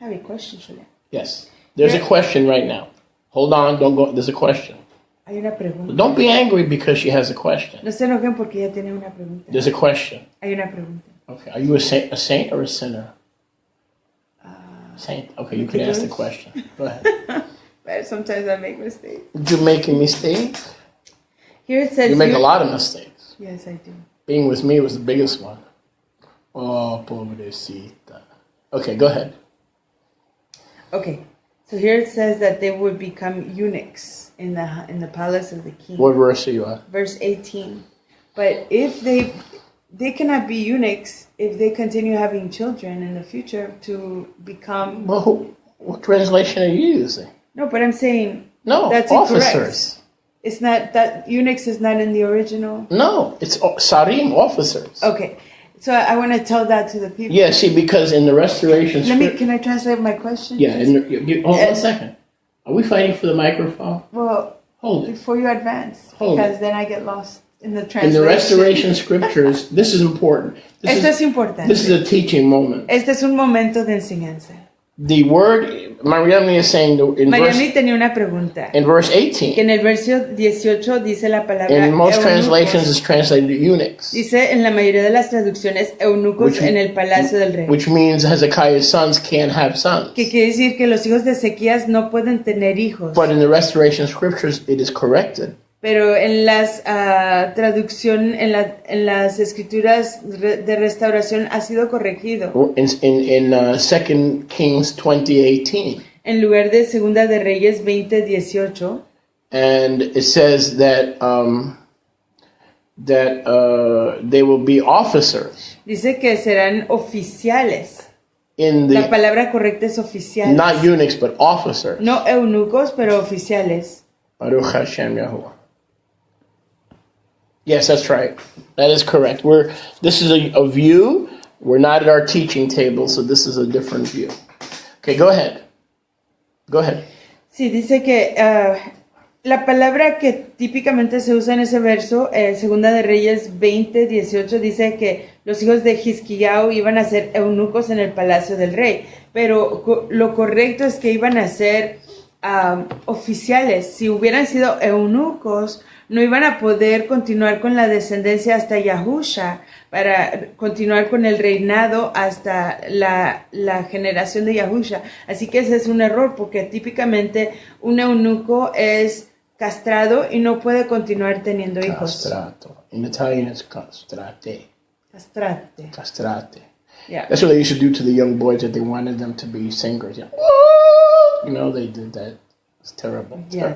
I have a question, Julia. Yes. There's a question right now. Hold on, don't go. There's a question. Hay una pregunta. Don't be angry because she has a question. No se enojen porque ella tiene una pregunta. There's a question. Hay una pregunta. Okay. Are you a saint or a sinner? Saint. Okay, you can ask the question. Go ahead. But sometimes I make mistakes. Did you make a mistake? Here it says You make a lot of mistakes. Yes, I do. Being with me was the biggest one. Oh, pobrecita. Okay, go ahead. Okay. So here it says that they would become eunuchs in the palace of the king. What verse are you at? Verse 18. But if they cannot be eunuchs if they continue having children in the future to become. Well, what translation are you using? No, but I'm saying No, that's officers. incorrect. It's not that eunuchs is not in the original. No, it's sarim, officers. Okay, so I want to tell that to the people. Yeah, see, because in the restoration script... Can I translate my question? Yeah, hold on a second. Are we fighting for the microphone? Well, Hold it. before you advance, Hold it. because then I get lost in the In translation. the restoration scriptures, this is important. Esto es importante. This is a teaching moment. Este es un momento de enseñanza. The word, Mariamni is saying Mariamni tenía una pregunta. in verse Que 18, en el verso 18 dice la palabra in most translations eunucos. it's translated eunuchs, Dice en la mayoría de las traducciones eunucos Which- en el palacio del rey. which means Hezekiah's sons can't have sons. Que quiere decir que los hijos de Ezequías no pueden tener hijos. But in the restoration scriptures, it is corrected. Pero en las traducción, en las escrituras de restauración ha sido corregido. In 2 Kings 20:18. En lugar de Segunda de Reyes 20:18, And it says that they will be officers. Dice que serán oficiales. in La the, palabra correcta es oficiales. not eunuchs, but officers. No eunucos, pero oficiales. Baruch Hashem Yahuwah. Yes, that's right. That is correct. This is a view. We're not at our teaching table, so this is a different view. Okay, go ahead. Go ahead. Sí, dice que la palabra que típicamente se usa en ese verso, Segunda de Reyes 20:18, dice que los hijos de Hizquiyau iban a ser eunucos en el palacio del rey, pero lo correcto es que iban a ser oficiales. Si hubieran sido eunucos, no iban a poder continuar con la descendencia hasta Yahusha, para continuar con el reinado hasta la generación de Yahusha. Así que ese es un error, porque típicamente un eunuco es castrado y no puede continuar teniendo hijos. Castrato. In Italian, it's castrate. Castrate. Castrate. Yeah. That's what they used to do to the young boys that they wanted them to be singers. Yeah. You know, they did that. It's terrible. Yeah,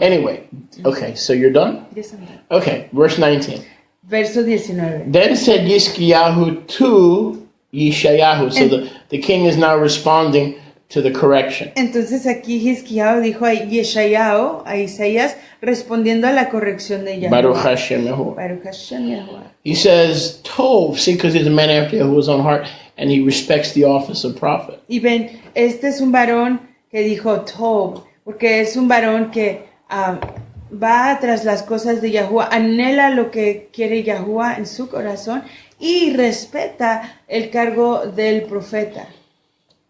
Anyway, okay, so you're done? Yes, I'm done. Okay, verse 19. Verso 19. Then said Yizkiyahu to Yeshayahu. So the king is now responding to the correction. Entonces aquí Hizquiyau dijo a Yeshayahu, a Isaías, respondiendo a la corrección de Yahweh. Baruch Hashem Yahuwah. Baruch Hashem Yahuwah. He says, Tov, see, because he's a man after Yahuwah's own heart, and he respects the office of prophet. Y ven, este es un varón que dijo Tob, porque es un varón que va tras las cosas de Yahuwah, anhela lo que quiere Yahuwah en su corazón y respeta el cargo del profeta.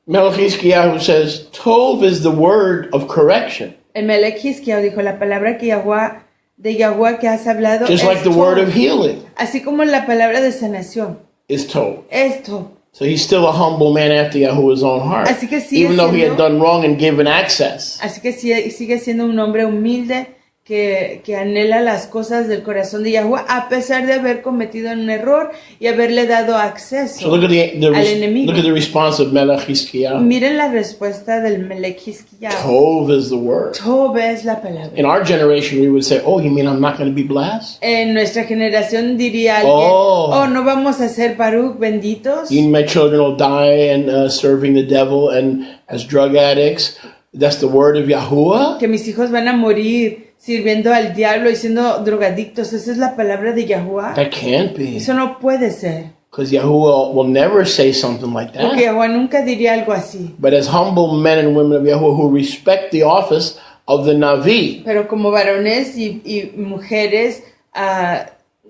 Melech Hizkiyahu says, Tov is the word of correction. El Melech Hizkiyahu dijo, la palabra que Yahuwah que has hablado Just es like the Tov, word of healing así como la palabra de sanación is Tov. es Tov. So he's still a humble man after Yahuwah's own heart. Así que sigue Even though he had siendo- done wrong and given access. Así que sigue siendo un hombre humilde que anhela las cosas del corazón de Yahuwah, a pesar de haber cometido un error y haberle dado acceso So look at al enemigo. look at the response of Melech Hizkiyahu. Miren la respuesta del Melech Hizkiyahu. Tov is the word. Tob es la palabra. In our generation, we would say, "Oh, you mean I'm not going to be blessed? En nuestra generación diría alguien, Oh. no vamos a ser Baruch benditos. You mean my children will die and serving the devil and as drug addicts? That's the word of Yahuwah." Que mis hijos van a morir sirviendo al diablo y siendo drogadictos. Esa es la palabra de Yahuwah. That can't be, Eso no puede ser. because Yahuwah will never say something like Porque that. Yahuwah nunca diría algo así. But as humble men and women of Yahuwah who respect the office of the Navi, Pero como varones y mujeres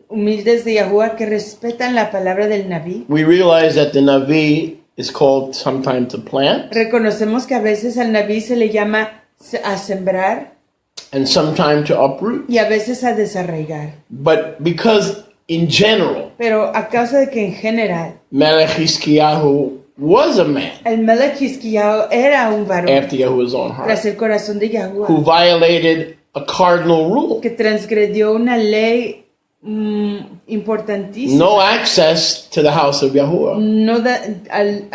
humildes de Yahuwah que respetan la palabra del Naví, we realize that the Navi is called sometime to plant reconocemos que a veces al Naví se le llama a sembrar and sometime to uproot. y a veces a desarraigar. But because in general, Pero a causa de que en general Melech Hizkiyahu was a man el Melech Hizkiyahu era un varón after Yahuwah's own heart, tras el corazón de who Yahuwah, violated a cardinal rule. que transgredió una ley importantísima. No access to the house of Yahuwah. No da, al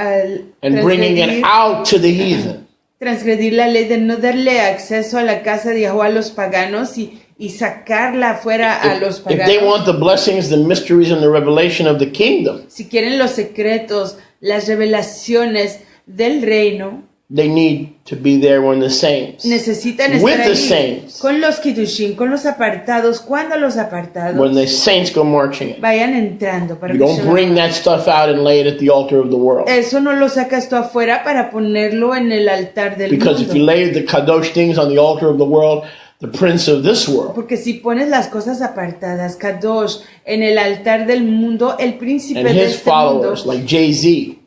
And bringing it out to the heathen. transgredir la ley de no darle acceso a la casa de Yahuwah a los paganos y sacarla fuera a los If they paganos. want the blessings, the mysteries, and the revelation of the kingdom, Si quieren los secretos, las revelaciones del reino, they need to be there when the saints, necesitan with estar the ahí saints, con los kiddushim, con los apartados, cuando los apartados when the saints go marching in. vayan entrando. Para You que don't se bring that stuff out and lay it at the altar of the world. Eso no lo sacas tú afuera para ponerlo en el altar del Because if you mundo. lay the kadosh things on the altar of the world, the prince of this world, Porque si pones las cosas apartadas, Kadosh, en el altar del mundo, el príncipe and de his este mundo, followers, like Jay-Z,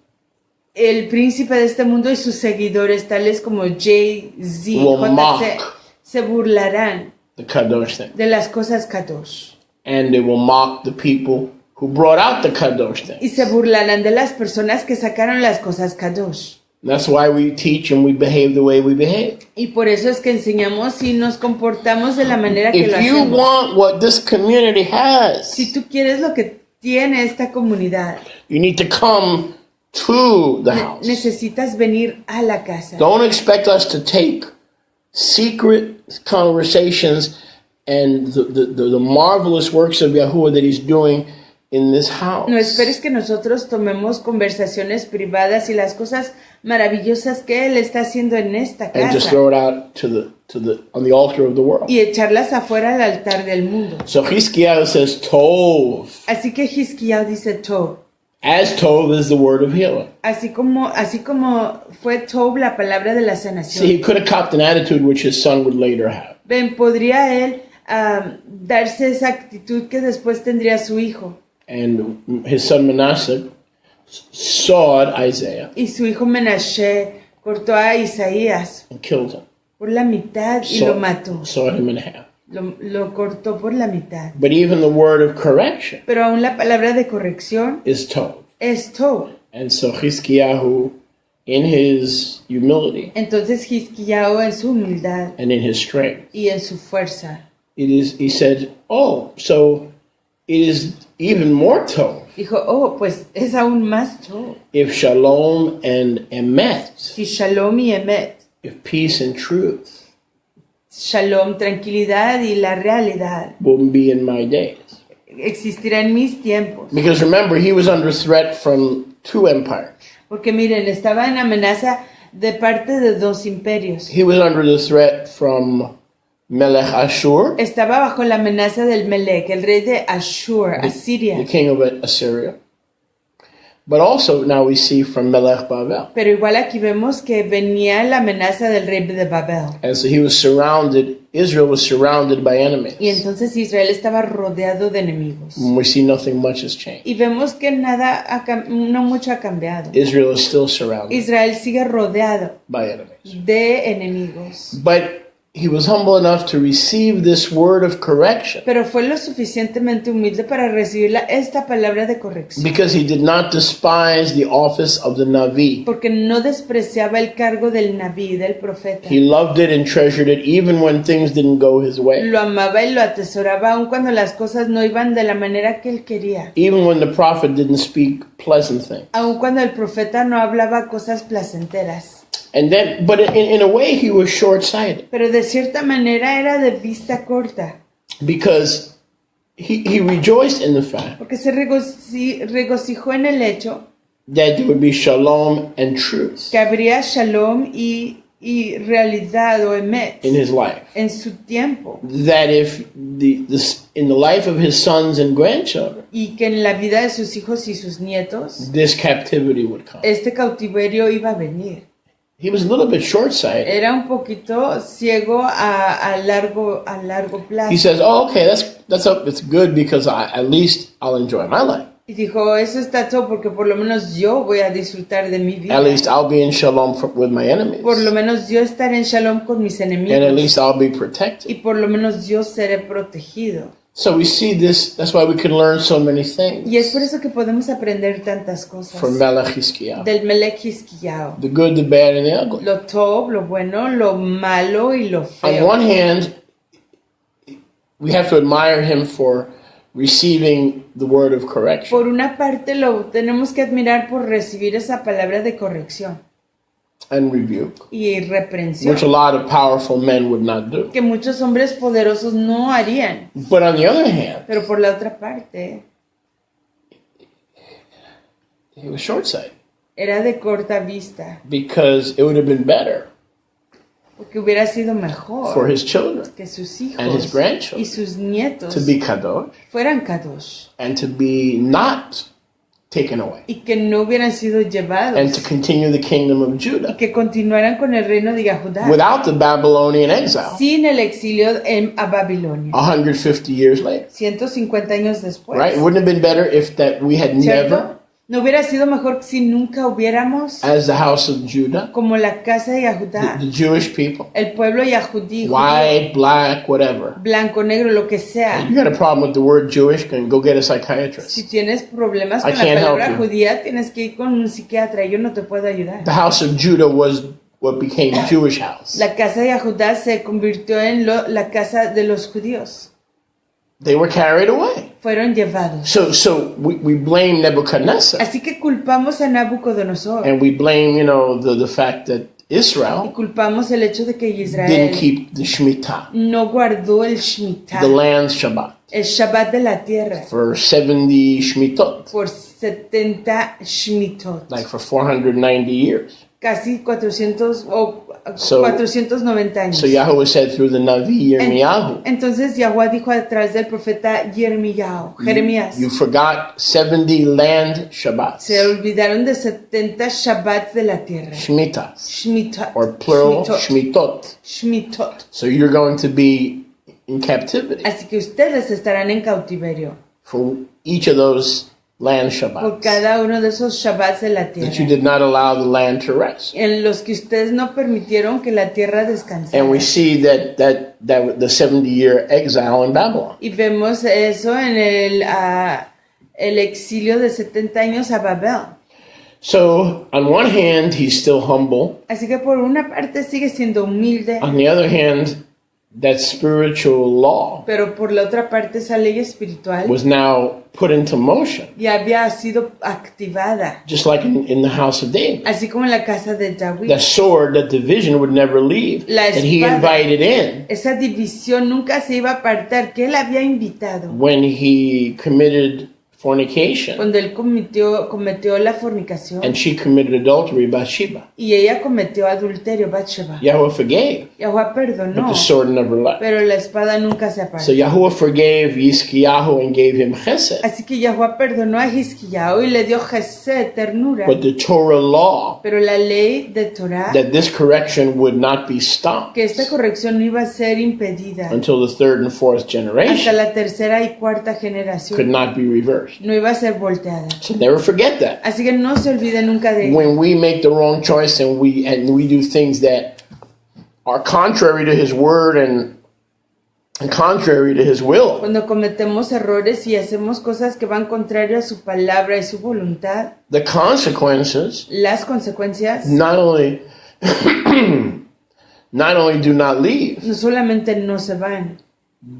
el príncipe de este mundo y sus seguidores, tales como Jay-Z, Will JC, mock se burlarán the kadosh thing. de las cosas Kadosh. And they will mock the people who brought out the kadosh thing. Y se burlarán de las personas que sacaron las cosas Kadosh. That's why we teach and we behave the way we behave. Y por eso es que enseñamos y nos comportamos de la manera que lo If you hacemos. want what this community has, Si tú quieres lo que tiene esta comunidad, you need to come to the house. necesitas venir a la casa. Don't expect us to take secret conversations and the marvelous works of Yahuwah that he's doing in this house No esperes que nosotros tomemos conversaciones privadas y las cosas maravillosas que Él está haciendo en esta and just casa throw it out on the altar of the world. y echarlas afuera al altar del mundo. So Chizkiah says, Tov. Así que Hizkiah dice Tov. As Tov is the word of healing. Así como fue Tov la palabra de la See, sanación. he could have copped an attitude which his son would later have. Ven, podría él darse esa actitud que después tendría su hijo. And his son Manasseh sawed Isaiah Y su hijo Menashe cortó a Isaías and killed him. por la mitad y lo mató. Sawed him in half. Lo cortó por la mitad. But even the word of correction Pero aún la palabra de corrección is Tov. es Tov. And so Chizkiyahu, in his humility Entonces Hizkiah en su humildad and in his strength, y en su fuerza he said, oh, so it is even more Tov dijo, oh, pues es aún más Tov. if Shalom and Emet, Si Shalom y Emet, if peace and truth Shalom, tranquilidad y la realidad will be in my days. existirá en mis tiempos. Because remember, he was under threat from two empires. Porque miren, estaba en amenaza de parte de dos imperios. He was under the threat from Melech Ashur, Estaba bajo la amenaza del Melech, el rey de Ashur, the Asiria. king of Assyria. But also now we see from Melech Bavel. Pero igual aquí vemos que venía la amenaza del rey de Babel. And so he was surrounded, Israel was surrounded by enemies. Y entonces Israel estaba rodeado de enemigos. And we see nothing much has changed. Y vemos que no mucho ha cambiado. Israel is still surrounded Israel sigue rodeado by enemies. de enemigos. But he was humble enough to receive this word of correction Pero fue lo suficientemente humilde para recibir esta palabra de corrección. because he did not despise the office of the Navi. Porque no despreciaba el cargo del Naví, del profeta. He loved it and treasured it even when things didn't go his way. Lo amaba y lo atesoraba aun cuando las cosas no iban de la manera que él quería. Even when the prophet didn't speak pleasant things. Aun cuando el profeta no hablaba cosas placenteras. And then, but in a way, he was short-sighted Pero de cierta manera era de vista corta. because he rejoiced in the fact Porque se regocijó en el hecho that there would be shalom and truth que habría shalom y realidad o emet in his life. en su tiempo. That if in the life of his sons and grandchildren, Y que en la vida de sus hijos y sus nietos, this captivity would come. este cautiverio iba a venir. He was a little bit short-sighted. Era un poquito ciego a largo plazo. He says, "Oh, okay, that's good because at least I'll enjoy my life. Y dijo, eso está todo porque por lo menos yo voy a disfrutar de mi vida. At least I'll be in shalom with my enemies, Por lo menos yo estaré en shalom con mis and at enemigos. least I'll be Y protected." por lo menos yo seré protegido. So we see this. That's why we can learn so many things Y es por eso que podemos aprender tantas cosas. from Melech Hizkiah. Del Melech Hizkiah. The good, the bad, and the ugly. Lo top, lo bueno, lo malo y lo On feo. one hand, we have to admire him for receiving the word of correction. Por una parte lo tenemos que admirar por recibir esa palabra de corrección And rebuke, y reprensión. which a lot of powerful men would not do. Que muchos hombres poderosos no harían. But on the other hand, Pero por la otra parte, he was short-sighted era de corta vista. because it would have been better Porque hubiera sido for mejor his children que sus and his hijos grandchildren y sus nietos to be kadosh fueran kadosh and to be not taken away y que no hubieran sido and to llevados continue the kingdom of y Judah que continuaran con el reino de Yahudá without the Babylonian exile sin el exilio a Babilonia 150 years later. 150 años después. Right? It wouldn't have been better if that we had ¿Cierto? never, ¿No hubiera sido mejor si nunca hubiéramos, as the house of Judah, como la casa de Yahudá, the Jewish people, el pueblo yahudí, judío, white, black, whatever. blanco, negro, lo que sea? You got a problem with the word Jewish, can go get a Si psychiatrist. tienes problemas I con la can't help palabra you. judía, tienes que ir con un psiquiatra. Yo no te puedo ayudar. The house of Judah was what became Jewish house. La casa de Yahudá se convirtió en la casa de los judíos. They were carried away. Fueron llevados. So we blame Nebuchadnezzar Así que culpamos a Nabucodonosor and we blame, the fact that y Israel culpamos el hecho de que didn't Israel keep the Shemitah, no guardó el Shemitah, the land Shabbat. el Shabbat de la tierra, for 70 Shmitot, por 70 Shmitot, like for 490 years. casi 400 o So- 490 años. So Yahweh said through the Navi Yirmiyahu, Entonces Yahweh dijo a través del profeta Jeremías, you forgot 70 land Shabbats, se olvidaron de 70 Shabbats de la tierra. Shmitas, Shmitot. or plural, Shmitot. Shmitot. Shmitot. So you're going to be in captivity Así que ustedes estarán en cautiverio for each of those land por Shabbats cada uno de esos Shabbats de la that you tierra, did not allow the land to rest. en los que ustedes no permitieron que la tierra descansara. And we see that the 70-year exile in Babylon. Y vemos eso en el exilio de 70 años a Babel. So on one hand, he's still humble. Así que por una parte sigue siendo humilde, On the other hand, that spiritual law pero por la otra parte esa ley espiritual was now put into motion, ya había sido activada, just like in the house of David. así como en la casa de David. The sword that the vision would never leave, La that he espada. invited in Esa división nunca se iba a apartar, que él había invitado when he committed fornication cuando él cometió la fornicación and she committed adultery, Bathsheba. y ella cometió adulterio, Bathsheba. Yahweh forgave, Yahweh but perdonó, the sword never left. pero la espada nunca se So apartó. Yahweh forgave Yizkiyahu and gave him chesed, Así que Yahweh perdonó a Hizkiyahu y le dio Jesé, ternura. but the Torah law Pero la ley de Torah, that this correction would not be stopped que esta corrección no iba a ser impedida until the third and fourth hasta generation la tercera y cuarta could generación, not be reversed. no iba a ser volteada. So never forget that. Así que no se olvide nunca de ello. When we make the wrong choice and we do things that are contrary to his word and contrary to his will, Cuando cometemos errores y hacemos cosas que van contrario a su palabra y su voluntad, the consequences las consecuencias not only do not leave, no solamente no se van,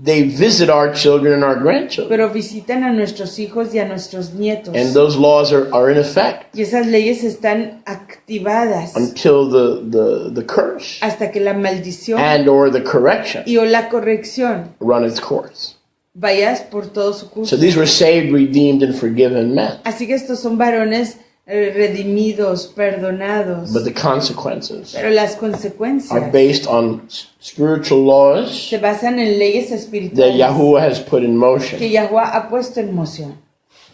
they visit our children and our grandchildren. pero visitan a nuestros hijos y a nuestros nietos. And those laws are in effect Y esas leyes están activadas until the curse hasta que la maldición and or the correction y o la corrección run its course. vayas por todo su curso. So these were saved, redeemed, and forgiven men. Así que estos son varones redimidos, perdonados, But the consequences pero las are consecuencias based on spiritual laws se basan en leyes that espirituales Yahuwah has put in motion. que Yahweh ha puesto en moción.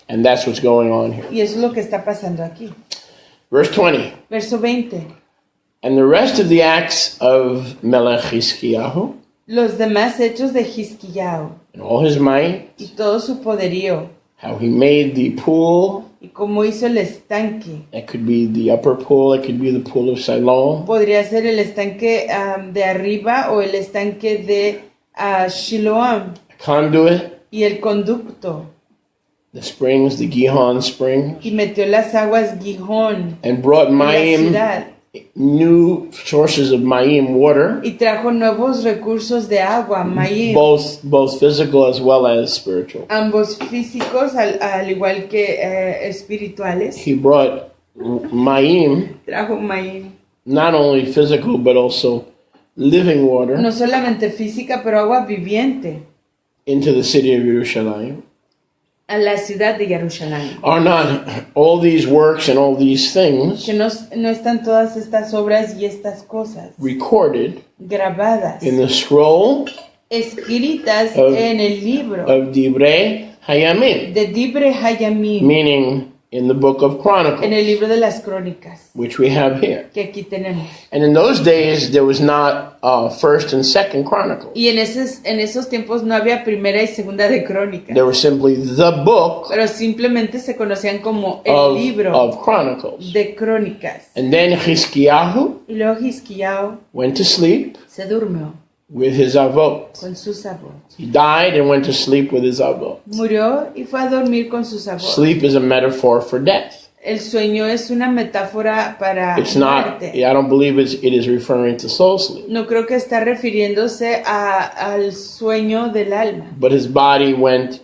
And that's what's going on here. Y eso es lo que está pasando aquí. Verse 20. Verso 20. And the rest of the acts of Melech Hizkiyahu, Los demás hechos de Hizkiyahu and all his might, y todo su poderío how he made the pool, y cómo hizo el estanque. it could be the upper pool, it could be the pool of Siloam, Podría ser el estanque de arriba o el estanque de Shiloam conduit, y el conducto. the springs, the Gihon springs, Y metió las aguas Gihón and brought en la Mayim, ciudad. new sources of Mayim water, Y trajo nuevos recursos de agua, Mayim, both physical as well as spiritual. ambos físicos al igual que espirituales. He brought Mayim, Trajo Mayim, not only physical but also living water, no solamente física, pero agua viviente into the city of Yerushalayim. a la ciudad de Jerusalén. Are not all these works and all these things Que no están todas estas obras y estas cosas recorded grabadas, in the scroll escritas of- en el libro of Divrei Hayamim, de Dibre Hayamim, meaning in the book of en Chronicles, el libro de las crónicas which we have here. que aquí tenemos. And in those days, there was not First and Second Chronicles. Y en esos tiempos no había primera y segunda de crónicas, There was simply the book pero simplemente se conocían como el libro of Chronicles. de crónicas. And then Hizkiyahu Y luego Hizkiyahu went to sleep se durmió with his avot. con sus abuelos. He died and went to sleep with his avot. Murió y fue a dormir con sus abuelos. Sleep is a metaphor for death. El sueño es una metáfora para It's not, muerte. I don't believe it is referring to soul sleep. No creo que está refiriéndose al sueño del alma. But his body went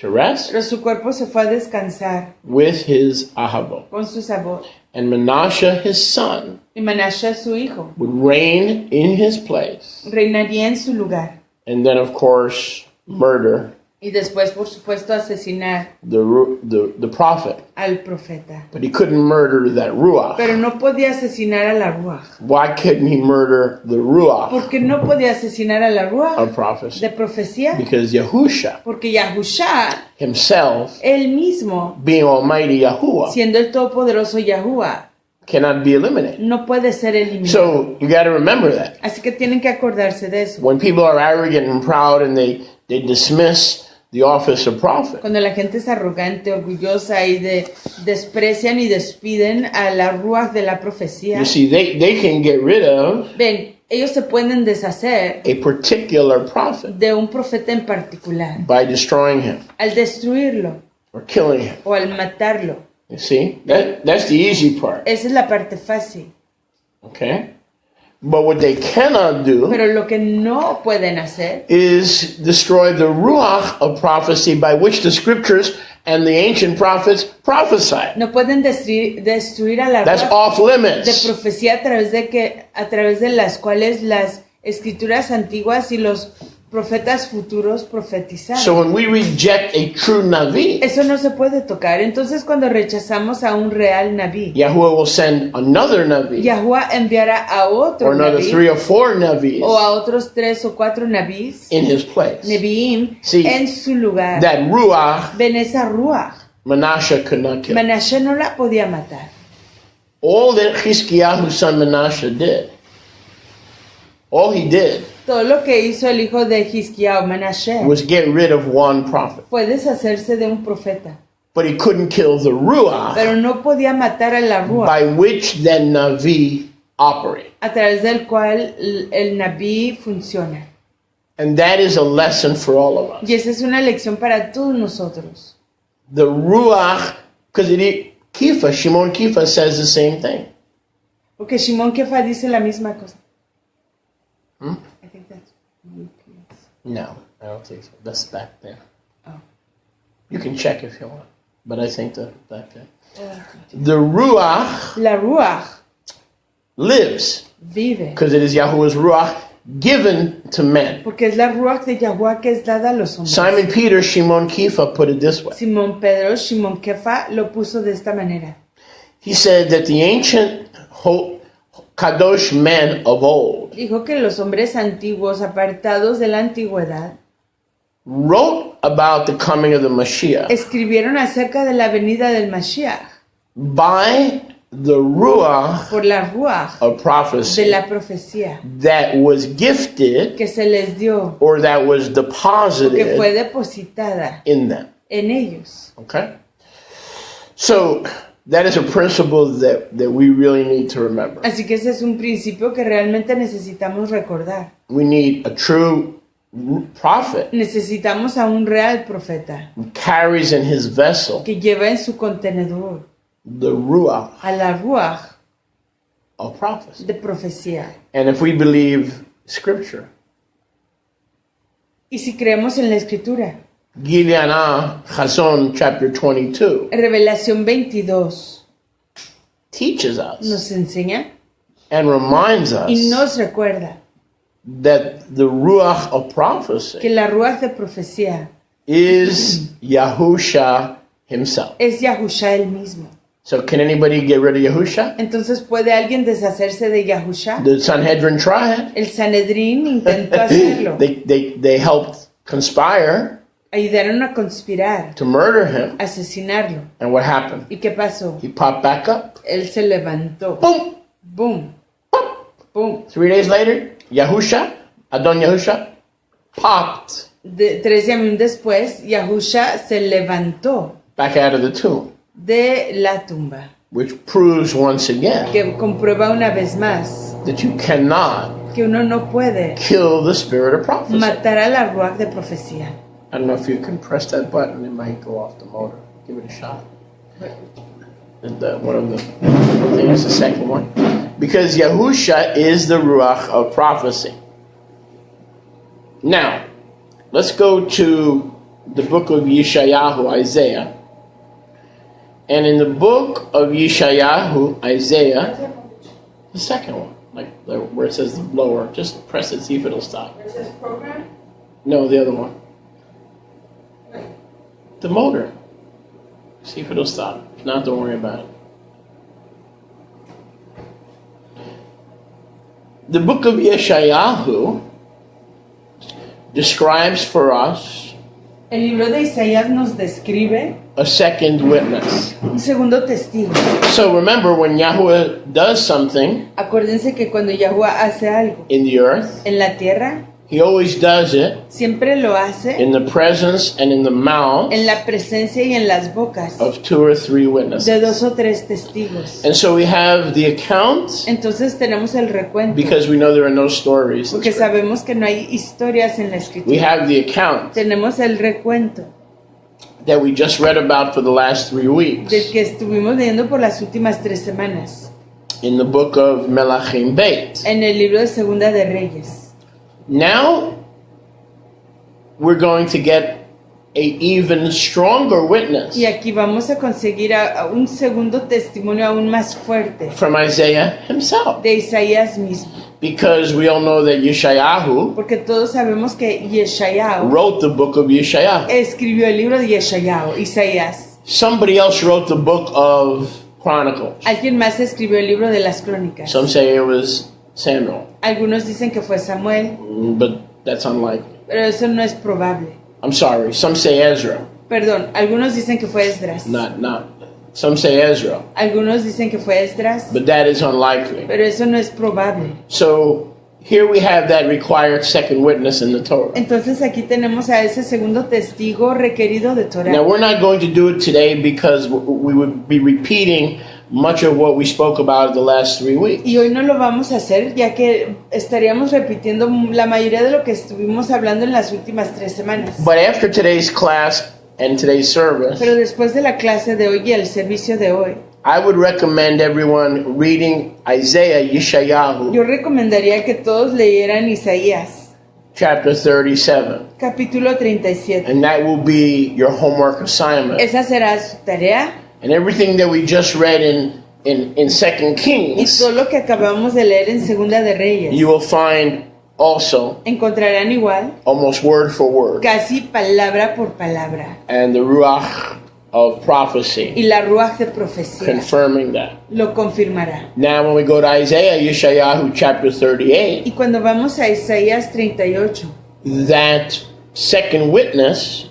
to rest Pero su cuerpo se fue a descansar with his ahavot. con sus abuelos. And Menashe, his son, Y Manasha, su hijo, would reign in his place. reinaría en su lugar. And then, of course, murder Y después, por supuesto, asesinar the prophet. al profeta. But he couldn't murder that ruach. Pero no podía asesinar a la ruach. Why couldn't he murder the ruach Porque no podía asesinar a la ruach of prophecy? de profecía. Because Yahusha Porque Yahushua, himself, él mismo, being Almighty Yahuwah, siendo el todopoderoso Yahuwah, cannot be eliminated. no puede ser eliminado. So you got to remember that. Así que tienen que acordarse de eso. When people are arrogant and proud and they dismiss the office of prophet, Cuando la gente es arrogante, orgullosa y desprecian y despiden a la ruach de la profecía. you see, they can get rid of Ven, ellos se pueden deshacer a particular prophet de un profeta en particular by destroying him al destruirlo or killing him. o al matarlo. You see, that's the easy part. Esa es la parte fácil. Okay? But what they cannot do Pero lo que no pueden hacer is destroy the ruach of prophecy by which the scriptures and the ancient prophets prophesied. no pueden destruir a la That's ruach off de limits. profecía a través de las cuales las escrituras antiguas y los profetas futuros profetizaron. So when we reject a true Navi, Eso no se puede tocar. Entonces, cuando rechazamos a un real Naví, Yahuwah will send another Navi Yahuwah enviará a otro or another Naví 3 or 4 o Navis a otros 3 o 4 Navís, in his place. Neviim, Sí. en su lugar. That ruach, Ven, esa ruach, Manasseh could not kill. Menashe no la podía matar. All that Chizkiyahu's son Manasseh did, all he did Todo lo que hizo el hijo de Hizkiah, Menashe, was get rid of one prophet. fue deshacerse de un profeta. But he couldn't kill the ruach Pero no podía matar a la ruach, by which that Navi operate. a través del cual el Naví funciona. And that is a lesson for all of us. Y esa es una lección para todos nosotros. The ruach, because Shimon Kifa says the same thing. Porque Shimon Kefa dice la misma cosa. I think that's UPS. No, I don't think so. That's back there. Oh. You can check if you want, but I think that's back there. Oh. The ruach La ruach lives vive. because it is Yahuwah's ruach given to men. Porque es la ruach de Yahuwah que es dada a los hombres. Simon Peter, Shimon Kifa put it this way. Simón Pedro, Shimon Kefa, lo puso de esta manera. He said that the ancient Kadosh men of old Dijo que los hombres antiguos, apartados de la antigüedad, wrote about the coming of the Mashiach escribieron acerca de la venida del Mashiach by the ruach por la ruach of de prophecy la profecía that was gifted que se les dio, or that was que fue deposited depositada in them. en ellos. Okay? So that is a principle that we really need to remember. Así que ese es un principio que realmente necesitamos recordar. We need a true prophet Necesitamos a un real profeta who carries in his vessel que lleva en su contenedor the ruach a la ruach of prophecy. de profecía. And if we believe scripture, Y si creemos en la escritura, Gileanah Chazon chapter 22 Revelación 22 teaches us nos enseña and reminds y us nos recuerda that the ruach of que prophecy la ruach de profecía is Yahusha himself. es Yahushua el mismo. So can anybody get rid of Yahusha? Entonces, ¿puede alguien deshacerse de Yahushua? The Sanhedrin tried. El Sanedrín intentó hacerlo. They helped conspire Ayudaron a conspirar, to murder him. a asesinarlo. And what happened? ¿Y qué pasó? He popped back up. Él se levantó. Boom! Boom, Pop! boom. 3 days later, Yahusha, Adon Yahusha, popped 3 días después, Yahushua se levantó back out of the tomb, de la tumba, which proves once again que comprueba una vez más that you cannot que uno no puede kill the spirit of prophecy. matar a la ruach de profecía. I don't know if you can press that button, it might go off the motor. Give it a shot. One of the, I think it's the second one. Because Yahusha is the Ruach of prophecy. Now, let's go to the book of Yeshayahu, Isaiah. And in the book of Yeshayahu, Isaiah, the second one, like where it says the blower, just press it, see if it'll stop. program? No, the other one. the motor. See if it'll stop. If not, don't worry about it. The book of Yeshayahu describes for us El libro de Isaías nos describe a second witness. un segundo testigo. So remember, when Yahweh does something Acuérdense que cuando Yahuwah hace algo in the earth, en la tierra, he always does it siempre lo hace in the presence and in the mouth en la presencia y en las bocas of 2 or 3 witnesses. de 2 o 3 testigos. And so we have the account Entonces tenemos el recuento, because we know there are no stories. porque sabemos que no hay historias en la We escritura. have the account Tenemos el recuento that we just read about for the last 3 weeks del que estuvimos leyendo por las últimas 3 semanas in the book of Melachim Beit. en el libro de Segunda de Reyes. Now we're going to get a even stronger witness Y aquí vamos a conseguir a un segundo testimonio aún más fuerte from Isaiah himself, de Isaías mismo, because we all know that Yeshayahu porque todos sabemos que Yeshayahu wrote the book of Yeshayahu. escribió el libro de Yeshayahu, Isaías. Somebody else wrote the book of Chronicles. Alguien más escribió el libro de las crónicas. Some say it was Samuel, Algunos dicen que fue Samuel, but that's unlikely. pero eso no es probable. I'm sorry. Some say Ezra. Perdón, algunos dicen que fue Esdras. Not. Some say Ezra, Algunos dicen que fue Esdras, but that is unlikely. pero eso no es probable. So here we have that required second witness in the Torah. Entonces aquí tenemos a ese segundo testigo requerido de Torah. Now we're not going to do it today because we would be repeating much of what we spoke about the last 3 weeks. Y hoy no lo vamos a hacer, ya que estaríamos repitiendo la mayoría de lo que estuvimos hablando en las últimas 3 semanas. But after today's class and today's service, Pero después de la clase de hoy y el servicio de hoy, I would recommend everyone reading Isaiah Yeshayahu yo recomendaría que todos leyeran Isaías, chapter 37, capítulo 37. and that will be your homework assignment. Esa será su tarea, And everything that we just read in 2 y Kings, todo lo que acabamos de leer en Segunda de Reyes you will find also encontrarán igual, almost word for word, casi palabra por palabra, and the Ruach of prophecy y la ruaj de profecía confirming that. lo confirmará. Now when we go to Isaiah Yeshayahu chapter 38, Y cuando vamos a Isaías 38, that second witness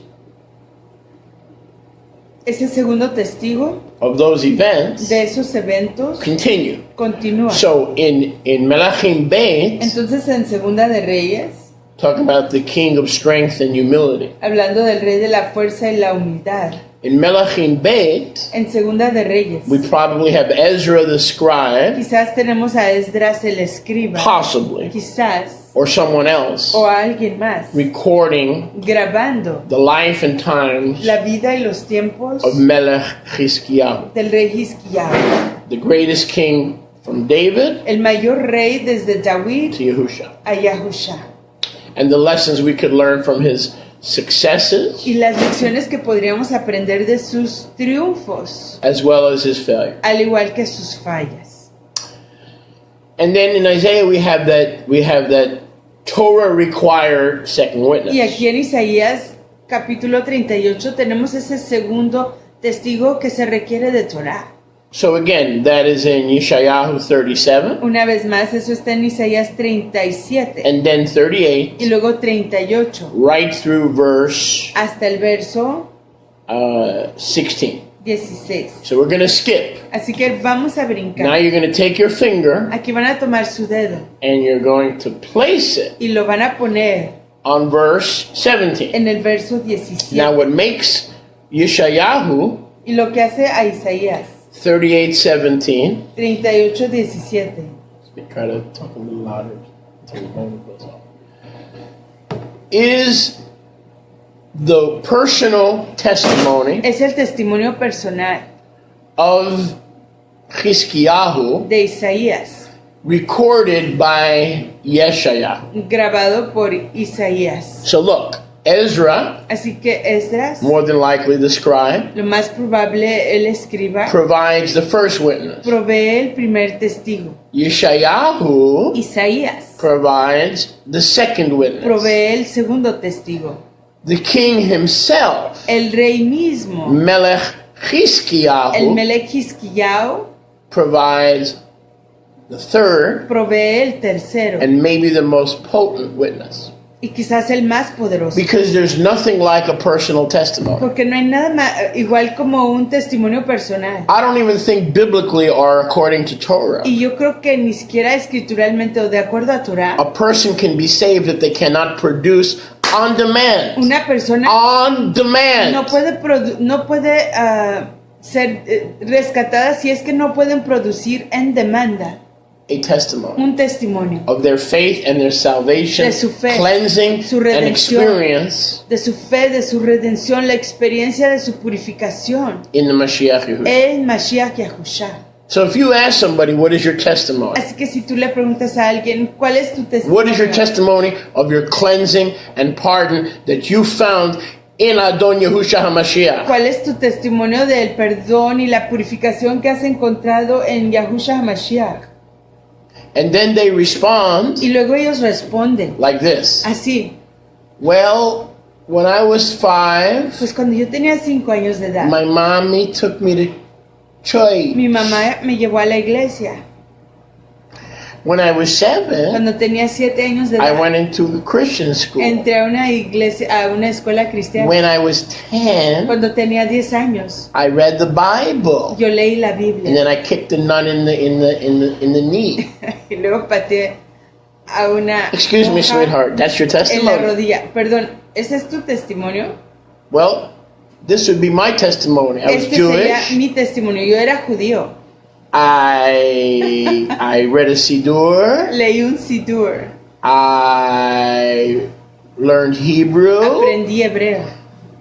ese segundo testigo of those events de esos eventos continue. continúa. So in Melachim Beit, Entonces en Segunda de Reyes, talking about the king of strength and humility. hablando del rey de la fuerza y la humildad, In Melachim Beit, en Segunda de Reyes, we probably have Ezra the scribe, quizás tenemos a Esdras el escriba, possibly, quizás, or someone else, o a alguien más, recording grabando the life and times la vida y los tiempos of Melech Chizkiyahu, del rey Hizkiyahu, the greatest king from David el mayor rey desde David to Yahusha, a Yahusha, and the lessons we could learn from his successes y las lecciones que podríamos aprender de sus triunfos, as well as his failure. al igual que sus fallas. And then in Isaiah we have that Torah required second Y witness. aquí en Isaías capítulo 38 tenemos ese segundo testigo que se requiere de Torah. So again, that is in Yeshayahu 37 Una vez más, eso está en Isaías 37 and then 38 y luego 38 right through verse hasta el verso 16. 16. So we're going to skip. Así que vamos a Now brincar. you're going to take your finger Aquí van a tomar su dedo and you're going to place it y lo van a poner on verse 17. en el verso 17. Now what makes Yeshayahu Y lo que hace a Isaías 38:17. 38, 17 Let me try to talk a little louder until the moment goes off. Is the personal testimony es el testimonio personal of Chizkiyahu de Isaías, recorded by Yeshayahu. grabado por Isaías. So look, Ezra, Así que Esdras, more than likely the scribe, lo más probable el escriba, provides the first witness. provee el primer testigo. Yeshayahu Isaías provides the second witness. provee el segundo testigo. the king himself, el rey mismo, Melech el Chizkiyahu, Melech Hizkiyahu, provides the third provee el tercero and maybe the most potent witness. y quizás el más poderoso. Because there's nothing like a personal testimony. Porque no hay nada más, igual como un testimonio personal. I don't even think biblically or according to Torah, Y yo creo que ni siquiera escrituralmente o de acuerdo a Torah, a person can be saved that they cannot produce on demand. una persona On demand. no puede ser rescatada si es que no pueden producir en demanda A testimony un testimonio of their faith and their salvation, de su fe, cleansing su and redención, experience de su fe, de su redención, la experiencia de su purificación in the Mashiach Yahushua. en Mashiach Yahushua. So if you ask somebody, what is your testimony? Así que si tú le preguntas a alguien, ¿cuál es tu What is your testimonio? testimony of your cleansing and pardon that you found in Adon Yahushua HaMashiach? ¿Cuál es tu testimonio del perdón y la purificación que has encontrado en Yahushua HaMashiach? And then they respond Y luego ellos responden like this. así: Well, when I was 5, pues cuando yo tenía 5 años de edad, my mommy took me to church. mi mamá me llevó a la iglesia. When I was 7, Cuando tenía 7 años de I edad, went into the Christian school. entré a una iglesia, a una escuela cristiana. When I was 10, Cuando tenía 10 años, I read the Bible. yo leí la And Biblia then I kicked a nun in the knee. y luego pateé a una Excuse me, monja sweetheart, that's your en la testimony. rodilla. Perdón, ¿ese es tu testimonio? Well, this would be my testimony. I was Este sería Jewish. mi testimonio. Yo era judío. I read a Siddur. Leí un Sidur. I learned Hebrew. Aprendí hebreo.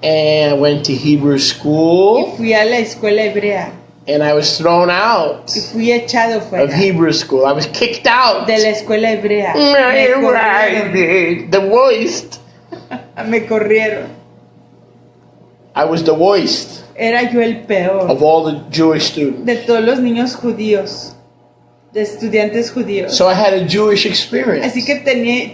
And I went to Hebrew Y school. fui a la escuela hebrea. And I was thrown out Y fui echado of fuera Hebrew school. I was kicked out. de la escuela hebrea. Me The worst. corrieron. Me corrieron. I was the worst Era yo el peor of all the Jewish students. de todos los niños judíos, de estudiantes judíos. So I had a Jewish experience. Así que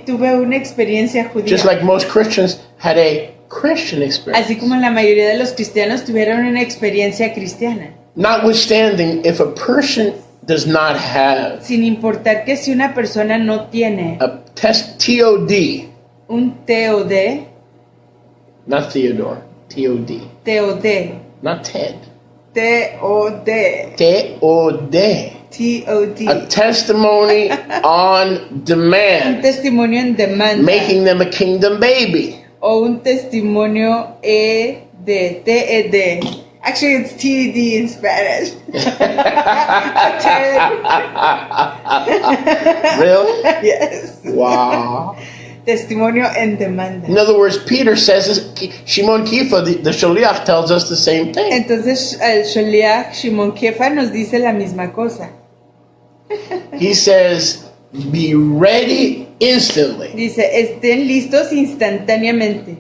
tuve una experiencia judía. Just like most Christians had a Christian experience. Así como la mayoría de los cristianos tuvieron una experiencia cristiana. Notwithstanding, if a person does not have Sin importar que si una persona no tiene a test TOD, un TOD, not Theodore, TOD, TOD, not Ted, TOD, TOD, TOD, a testimony on un demand, testimonio en demanda, making them a kingdom baby. o un testimonio TED. Actually, it's TED in Spanish. Really? Yes. Wow. Testimonio en demanda. In other words, Peter says, Shimon Kifa, the Shaliach, tells us the same thing. Entonces el Sholiach Shimon Kefa nos dice la misma cosa. He says, be ready instantly. Dice, estén listos instantáneamente.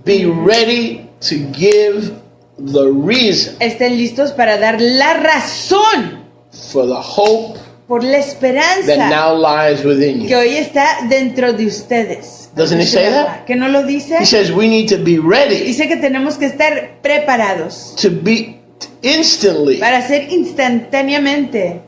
Be ready to give the reason Estén listos para dar la razón for the hope por la that esperanza now lies within que you. hoy está dentro de ustedes. Doesn't he say that? ¿Que no lo dice? He says we need to be ready Dice que tenemos que estar preparados to be instantly para hacer instantáneamente,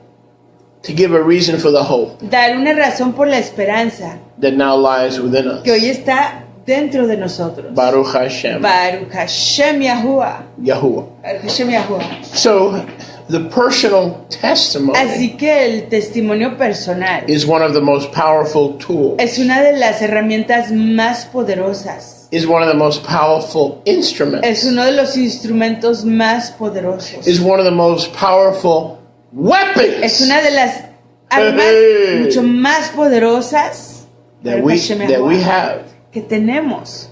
to give a reason for the hope dar una razón por la esperanza that now lies within us. que hoy está dentro de nosotros. Baruch Hashem, Baruch Hashem Yahuwah. Yahuwah. Baruch Hashem Yahuwah. So the personal testimony Así que el testimonio personal is one of the most powerful tools. es una de las herramientas más poderosas. Is one of the most powerful instruments. Es uno de los instrumentos más poderosos. Is one of the most powerful weapons Es una de las armas mucho más poderosas that we have que tenemos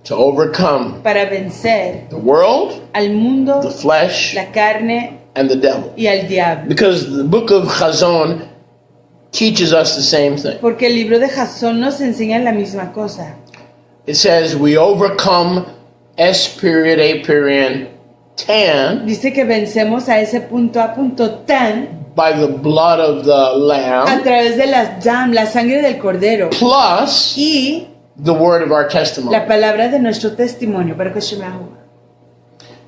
to overcome para vencer the world, al mundo, the flesh, la carne and the devil. y al diablo. Because the book of Chazon teaches us the same thing. Porque el libro de Jasón nos enseña la misma cosa. It says we overcome S period, A period, tan Dice que vencemos a ese punto A punto tan by the blood of the a lamb través de la sangre del cordero plus y the word of our testimony. La palabra de nuestro testimonio. Baruch Hashem Yahuwah.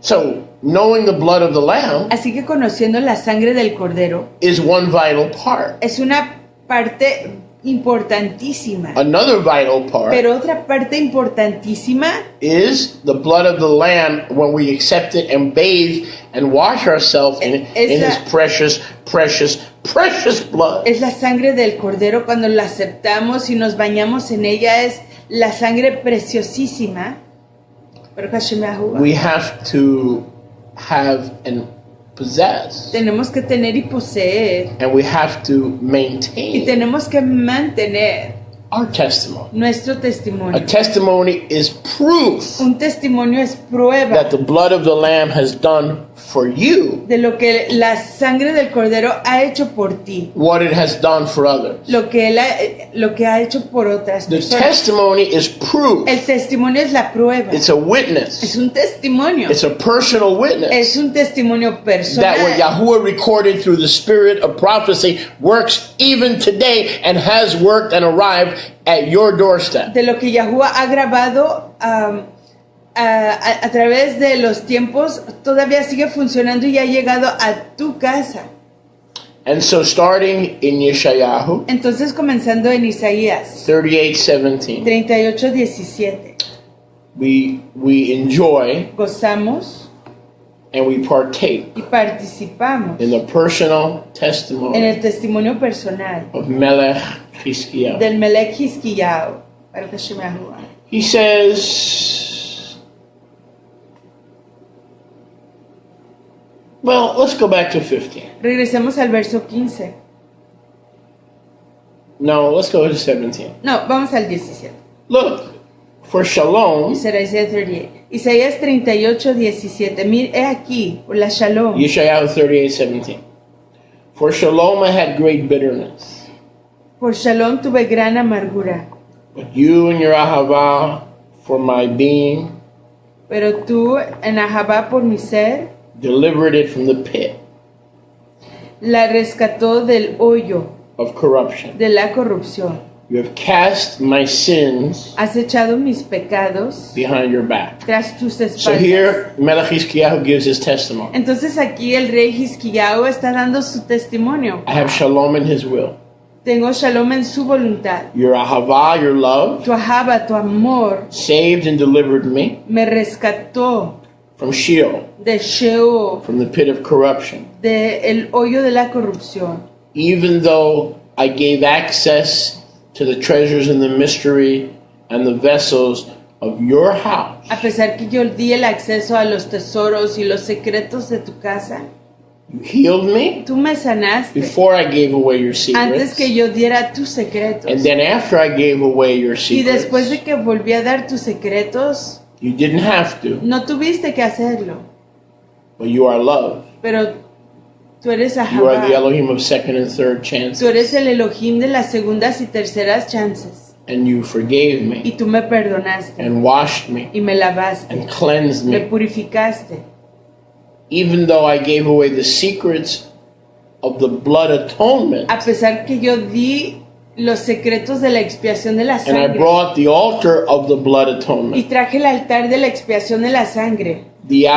So, knowing the blood of the Lamb Así que conociendo la sangre del Cordero is one vital part. es una parte importantísima. Another vital part Pero otra parte importantísima is the blood of the Lamb when we accept it and bathe and wash ourselves in His precious, precious, precious blood. es la sangre del Cordero. Cuando la aceptamos y nos bañamos en ella, es la sangre preciosísima. Baruch Hashem Yahuwah. We have to have and possess, Tenemos que tener y poseer, and we have to y maintain tenemos que mantener our testimony. nuestro A testimonio. testimony is proof Un testimonio es prueba that the blood of the Lamb has done for you de lo que la sangre del Cordero ha hecho por ti, what it has done for others. lo que ha hecho por otras The personas. testimony is proof. El testimonio es la prueba. It's a Es witness. un testimonio. It's a personal witness Es un testimonio that what personal. Yahuwah recorded through the spirit of prophecy works even today and has worked and arrived at your doorstep. De lo que Yahuwah ha grabado a través de los tiempos, todavía sigue funcionando y ha llegado a tu casa. And so starting in Yeshayahu Entonces, comenzando en Isaías 38:17, 38:17, we enjoy gozamos and we partake y participamos in the personal en testimony el testimonio personal of Melech Chizkiah. del Melech Hizkiyahu. Baruch Hashem Yahuwah. He says, well, let's go back to 15. Regresemos al verso 15. No, let's go to 17. No, vamos al 17. Look, for shalom, Será Isaías 38. Isaías 38:17. Mire aquí, por la shalom. Yeshayahu 38:17. For shalom I had great bitterness, Por shalom tuve gran amargura, but you and your ahava for my being pero tú, en Ahabá por mi ser, delivered it from the pit la rescató del hoyo of corruption. de la corrupción. You have cast my sins Has echado mis pecados behind your back. tras tus So espaldas. here, Melech Chizkiyahu gives his testimony. Entonces aquí el rey Hizkiyahu está dando su testimonio. I have shalom in his will. Tengo shalom en su voluntad. Your ahava, your love, Tu Ahaba, tu amor, saved and delivered me me rescató from Sheol, de Sheol, from the pit of corruption. de el hoyo de la corrupción. Even though I gave access to the treasures and the mystery and the vessels of your house, A pesar que yo di el acceso a los tesoros y los secretos de tu casa, you healed me tú me sanaste before I gave away your antes secrets. que yo diera tus secretos. And then after I gave away your Y después de secrets, que volví a dar tus secretos, you didn't have to, no tuviste que hacerlo. but you are love. Pero tú eres You are the Ahabá. Elohim of second and third Tú chances. eres el Elohim de las segundas y terceras chances. And you forgave Y me tú me perdonaste. and washed me Y me lavaste. and cleansed Me me. purificaste. Even though I gave away the secrets of the blood atonement, A pesar que yo di los secretos de la expiación de la and I sangre. brought the altar of the blood Y atonement, traje el altar de la expiación de la sangre. the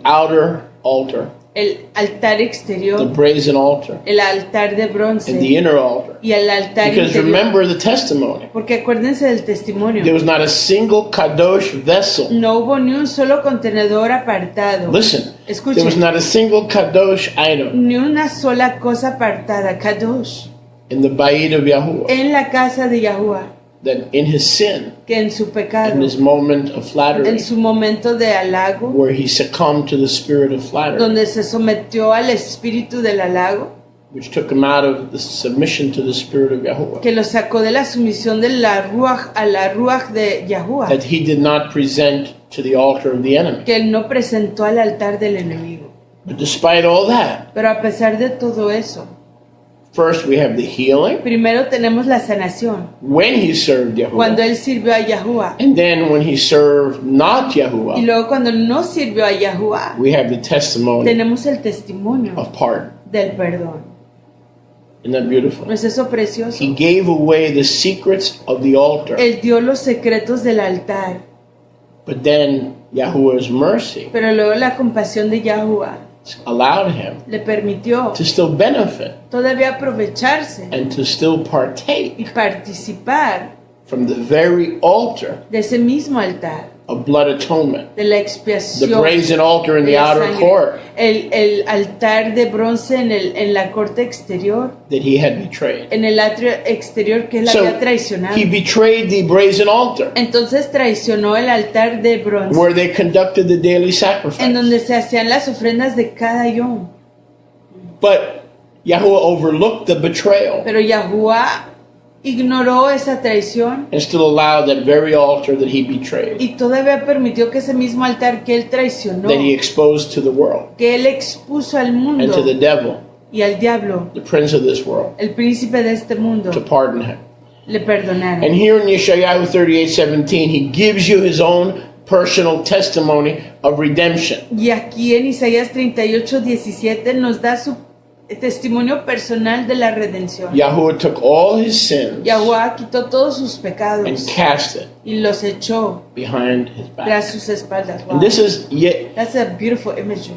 outer altar, El altar the exterior. brazen altar, El altar de and the bronce. inner altar. Y el altar Because interior. remember the testimony. Porque acuérdense del testimonio. There was not a single kadosh vessel. No hubo ni un solo contenedor apartado. Listen, Escuchen. there was not a single kadosh item Ni una sola cosa apartada, Kadosh, in the Bayit of Yahuwah en la casa de Yahuwah, that in his sin, que en su pecado, in his moment of flattery, en su momento de halago, where he succumbed to the spirit of flattery, donde se sometió al espíritu del halago, which took him out of the submission to the spirit of Yahuwah, que lo sacó de la sumisión de la ruach a la ruach de Yahuwah, that he did not present to the altar of the enemy. que él no presentó al altar del enemigo. But despite all that, Pero a pesar de todo eso, first we have the healing primero tenemos la sanación, when he served cuando Yahuwah, él sirvió a Yahuwah, and then when he served not y Yahuwah, luego cuando no sirvió a Yahuwah, we have the testimony tenemos el testimonio of pardon. del perdón. Isn't that beautiful? ¿No es eso precioso? He gave away the secrets of the altar. Él dio los secretos del altar, But then Yahuwah's mercy pero luego la compasión de Yahuwah allowed him le permitió to still benefit todavía aprovecharse and to still partake y participar from the very altar de ese mismo altar, of blood atonement. de la The expiación, brazen altar in de the la outer sangre. court El altar de bronce en la corte exterior, that he had betrayed. en el atrio exterior que él So había traicionado. he betrayed the brazen altar Entonces traicionó el altar de bronce, where they conducted the daily en sacrifice. donde se hacían las ofrendas de cada yom. But Yahuwah overlooked the betrayal Pero Yahuwah ignoró esa traición and still allowed that very altar that he betrayed, y todavía permitió que ese mismo altar que él traicionó, that he exposed to the world que él expuso al mundo and to the devil, y al diablo, the prince of this world, el príncipe de este mundo, to pardon him. le perdonaron. And here in Yeshayahu 38:17, he gives you his own personal testimony of redemption. Y aquí en Isaías 38:17 nos da su testimonio personal de la redención. Yahuwah took all his sins Yahuwah quitó todos sus and pecados cast it y los echó behind his back. tras sus espaldas. Wow. And this is That's a beautiful imagery.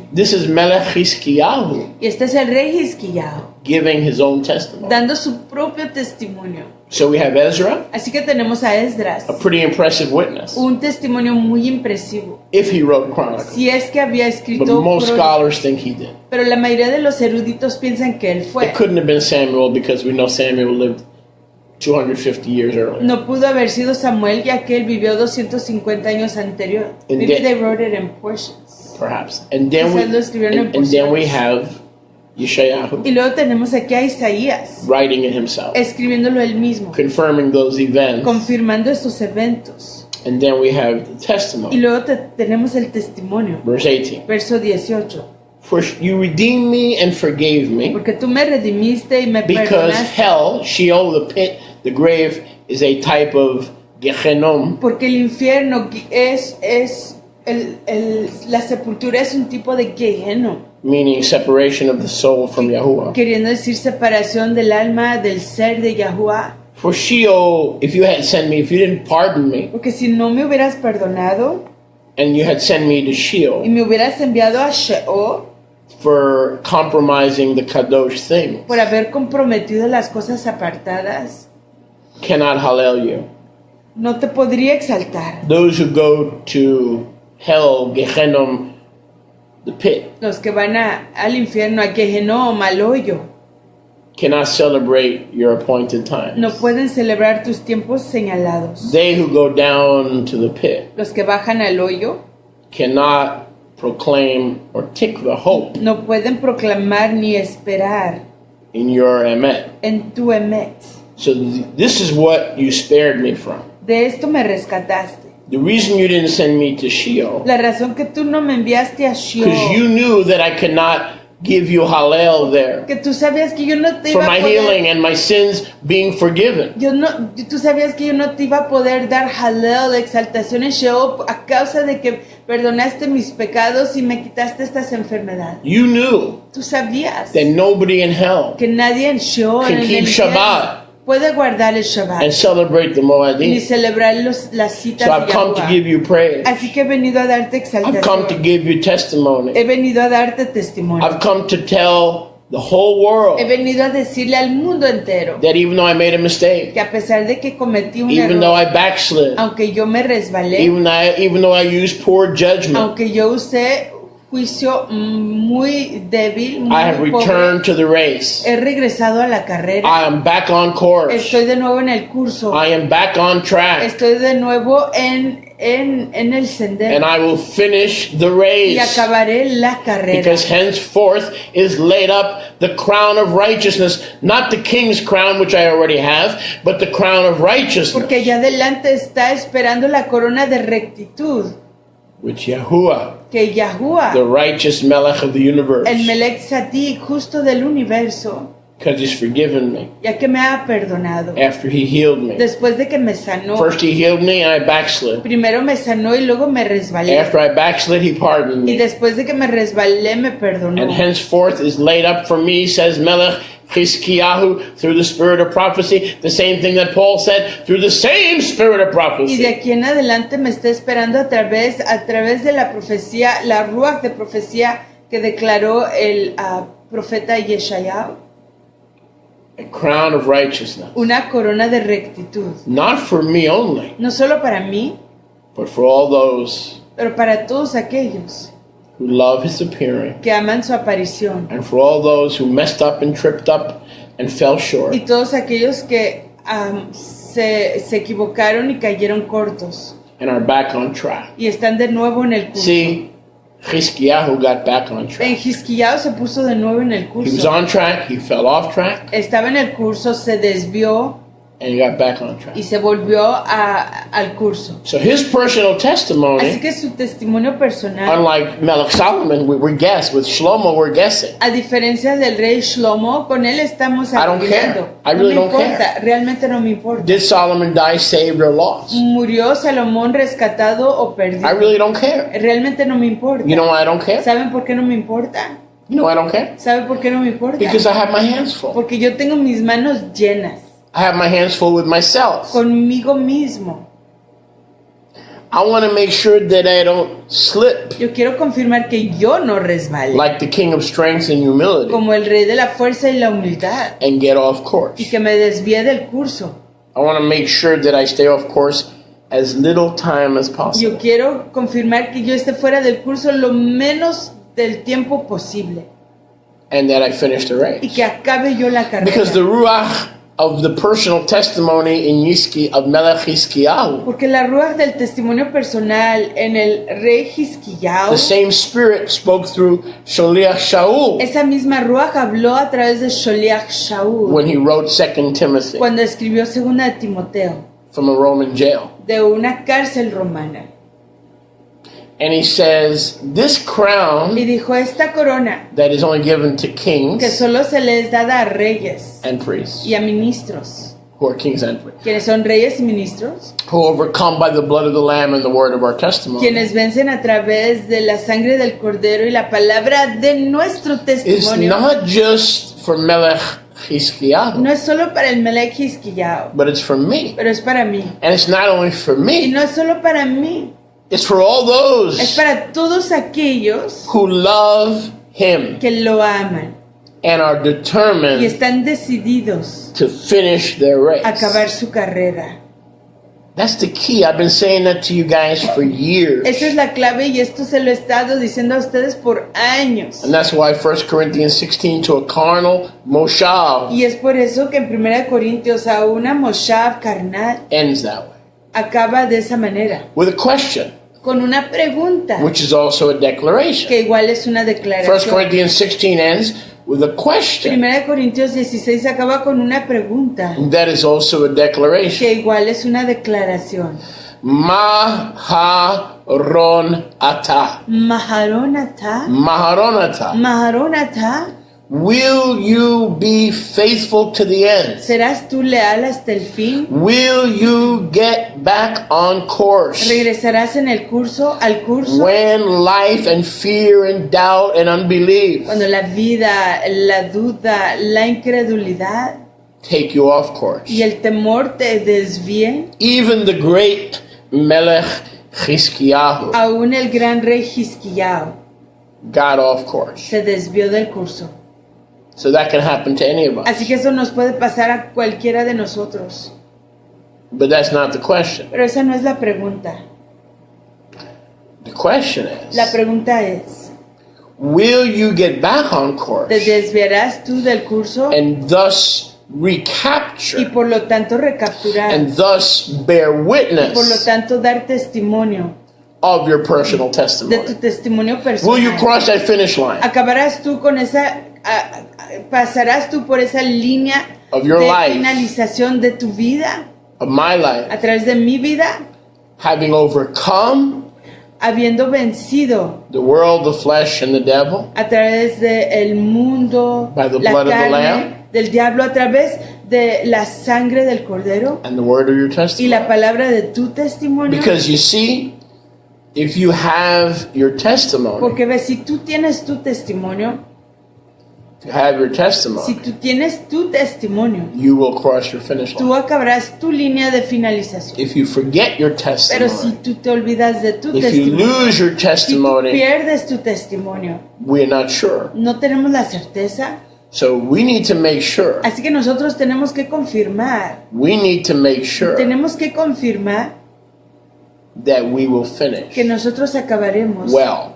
Melech Hizkiyahu Y este es el rey Hizquiyahu giving his own testimony. dando su propio testimonio. So we have Ezra, Así que tenemos a Esdras, a pretty impressive witness, un testimonio muy impresivo. if he wrote Chronicles. Si es que había But escrito, most crónicas, scholars think he did. pero la mayoría de los eruditos piensan que él fue. It couldn't have been Samuel because we know Samuel lived 250 years earlier. No pudo haber sido Samuel, ya que él vivió 250 años anterior. And Maybe then- they wrote it in portions. Perhaps. And then we, Quizás lo escribieron en and then we porciones. have Yeshayahu Y luego tenemos aquí a Isaías, writing it himself, escribiéndolo él mismo, confirming those events. confirmando estos eventos. And then we have the Y testimony, luego tenemos el testimonio, verse 18. verso 18. For you redeemed me and forgave me, Porque tú me redimiste y me because perdonaste. hell, Sheol, the pit, the grave, is a type of Gehenom, Porque el infierno la sepultura es un tipo de Gehenna, meaning separation of the soul from Yahuwah. queriendo decir separación del alma del ser de Yahuwah. For Sheol, if you had sent me, if you didn't pardon me, Porque si no me hubieras perdonado and you had sent me to y Sheol me hubieras enviado a Sheol for compromising the Kadosh thing, por haber comprometido las cosas apartadas, cannot hallel you. no te podría exaltar. Those who go to hell, Gehenom, the pit, Los que van al infierno, a Gehenom, al hoyo, cannot celebrate your appointed times. no pueden celebrar tus tiempos señalados. They who go down to the pit Los que bajan al hoyo cannot proclaim or tick the hope no pueden proclamar ni esperar in your emet. en tu emet. So this is what you spared me from. De esto me rescataste. The reason you didn't send me to Sheol, La razón que tú no me enviaste a because you Sheol, knew that I could not give you hallel there que tú sabías que yo no te for iba my a poder, healing and my sins being forgiven. tú sabías que yo no te iba a poder dar halel, exaltación en Sheol a causa de que perdonaste mis pecados y me quitaste estas enfermedades. You knew Tú sabías that nobody in hell que nadie en Sheol can en el keep infierno, Shabbat puede guardar el and Shabbat celebrate the ni Moedim. celebrar las citas So de I've come to Yahuwah. give you praise. Así que he venido a darte I've come to exaltación. give you testimony. He venido a darte testimonio. I've come to tell the whole world He venido a decirle al mundo entero that even though I made a mistake, que a pesar de que cometí un even though error, I backslid, aunque yo me resbalé, even though I used poor judgment, aunque yo usé juicio muy débil, muy I have pobre, returned to the race. he regresado a la carrera. I am back on course. Estoy de nuevo en el curso. I am back on track. Estoy de nuevo en el sendero. And I will finish the Y race. acabaré la carrera. Because henceforth is laid up the crown of righteousness, not the king's crown, which I already have, but the crown of righteousness, Porque allá adelante está esperando la corona de rectitud which Yahuwah, que Yahuwah, the righteous Melech of the universe, el Melech Tzadik, justo del universo, because he's forgiven me ya que me ha perdonado. after he healed me. Después de que me sanó, First he healed me and I backslid. primero me sanó y luego me resbalé. After I backslid, he pardoned Y me. después de que me resbalé, me perdonó. And henceforth is laid up for me, says Melech, Chizkiyahu through the spirit of prophecy, the same thing that Paul said through the same spirit of Y de prophecy. aquí en adelante me está esperando a través de la profecía, la ruach de profecía que declaró el profeta Yeshayahu, A crown of righteousness. una corona de rectitud. Not for me only, No solo para mí, but for all those pero para todos aquellos who love his appearing, que aman su aparición. and for all those who messed up and tripped up and fell short. Y todos aquellos que se equivocaron y cayeron cortos. And are back on track. Y están de nuevo en el curso. See, Chizkiyahu got back on En track. Hizquiyao se puso de nuevo en el He was curso. on track, he fell off track, Estaba en el curso, se desvió and he got back on track. y se volvió al curso. So his personal Así testimony, que su testimonio personal, unlike Melech Solomon, we're guessing. With Shlomo, we're guessing. a diferencia del rey Shlomo, con él estamos I don't adivinando. care. I really No me don't importa, realmente no me importa. Did Solomon die saved or lost? ¿Murió Salomón rescatado o perdido? I really don't care. Realmente no me importa. You know why I don't care? ¿Saben por qué no me importa? You know why I don't care? ¿Saben por qué no me importa? Because I have my hands full. Porque yo tengo mis manos llenas, I have my hands full with myself. conmigo mismo. I want to make sure that I don't slip Yo quiero confirmar que yo no resbale, like the king of strength and humility como el rey de la fuerza y la humildad, and get off course. y que me desvíe del curso. I want to make sure that I stay off course as little time as Yo possible. quiero confirmar que yo esté fuera del curso lo menos del tiempo posible And that I finish the y race. que acabe yo la carrera. Because the ruach of the personal testimony in Yizki of Melech Hizkiyahu, Porque la ruach del testimonio personal en el rey Hizquiyao, the same spirit spoke through Sholiach Shaul esa misma ruach habló a través de Sholiach Shaul when he wrote 2 Timothy cuando escribió segunda de Timoteo from a Roman jail. de una cárcel romana. And he says, this Y crown dijo, esta corona that is only given to que kings solo se le es dada a reyes and priests, y a ministros, who are kings and priests, quienes son reyes y ministros, who overcome by the blood of the Lamb and the word of our testimony, quienes vencen a través de la sangre del cordero y la palabra de nuestro is testimonio. not just for Melech Hizkiyahu, No es solo para el Melech Hizquiyao, but it's for me. pero es para mí. And it's not only for Y me, no es solo para mí, it's for all es those para todos aquellos who love him que lo aman and are y determined están decididos to finish their a acabar race. su carrera. That's the key. I've been saying that to you guys for years. Esa es la clave y esto se lo he estado diciendo a ustedes por años. And that's why 1 Corinthians 16 to a carnal moshav Y es por eso que en 1 Corintios a una moshav carnal ends that way. acaba de esa manera, With a question, con una pregunta, which is also a declaration. que igual es una 1 declaración. Corinthians 16 ends with a question. 1 Corintios 16 acaba con una pregunta, That is also a declaration. que igual es una declaración. Maharon ata. Maharonata, Maharon ata. Maharonata, Will you be faithful to the end? ¿serás tú leal hasta el fin? Will you get back on course ¿Regresarás en el curso, al curso? when life and fear and doubt and unbelief Cuando la vida, la duda, la incredulidad take you off course? y el temor te desvíen, Even the great Melech Chizkiyahu aún el gran rey Hizquiyao got off course. se desvió del curso. So that can happen to any of us. Así que eso nos puede pasar a cualquiera de nosotros. But that's not the question. Pero esa no es la pregunta. The question La is, pregunta es, will you get back on ¿te course desviarás tú del curso and thus y recapture por lo tanto recapturar and thus bear y por lo witness tanto dar testimonio of your personal de tu testimony? testimonio Will you personal? cross that finish line Acabarás tú con esa, pasarás tú por esa línea of your de life, finalización de tu vida, of my life, a través de mi vida, having overcome habiendo vencido the world, the flesh, and the devil a través del mundo, by the la blood of the carne, Lamb del diablo, a través de la sangre del cordero and the word of your y testimony? la palabra de tu testimonio? Because you see, if you have your testimony, Porque ves, si tú tienes tu testimonio, If you have your si testimony, tú tienes tu testimonio, you will cross your finish tú line. acabarás tu línea de finalización. If you forget your Pero si testimony, tú te olvidas de tu if you testimonio, lose your si tú testimony, pierdes tu testimonio, we're not sure. no tenemos la certeza. So we need to make sure. Así que nosotros tenemos que confirmar, We need to make sure tenemos que confirmar that we will finish que nosotros acabaremos well.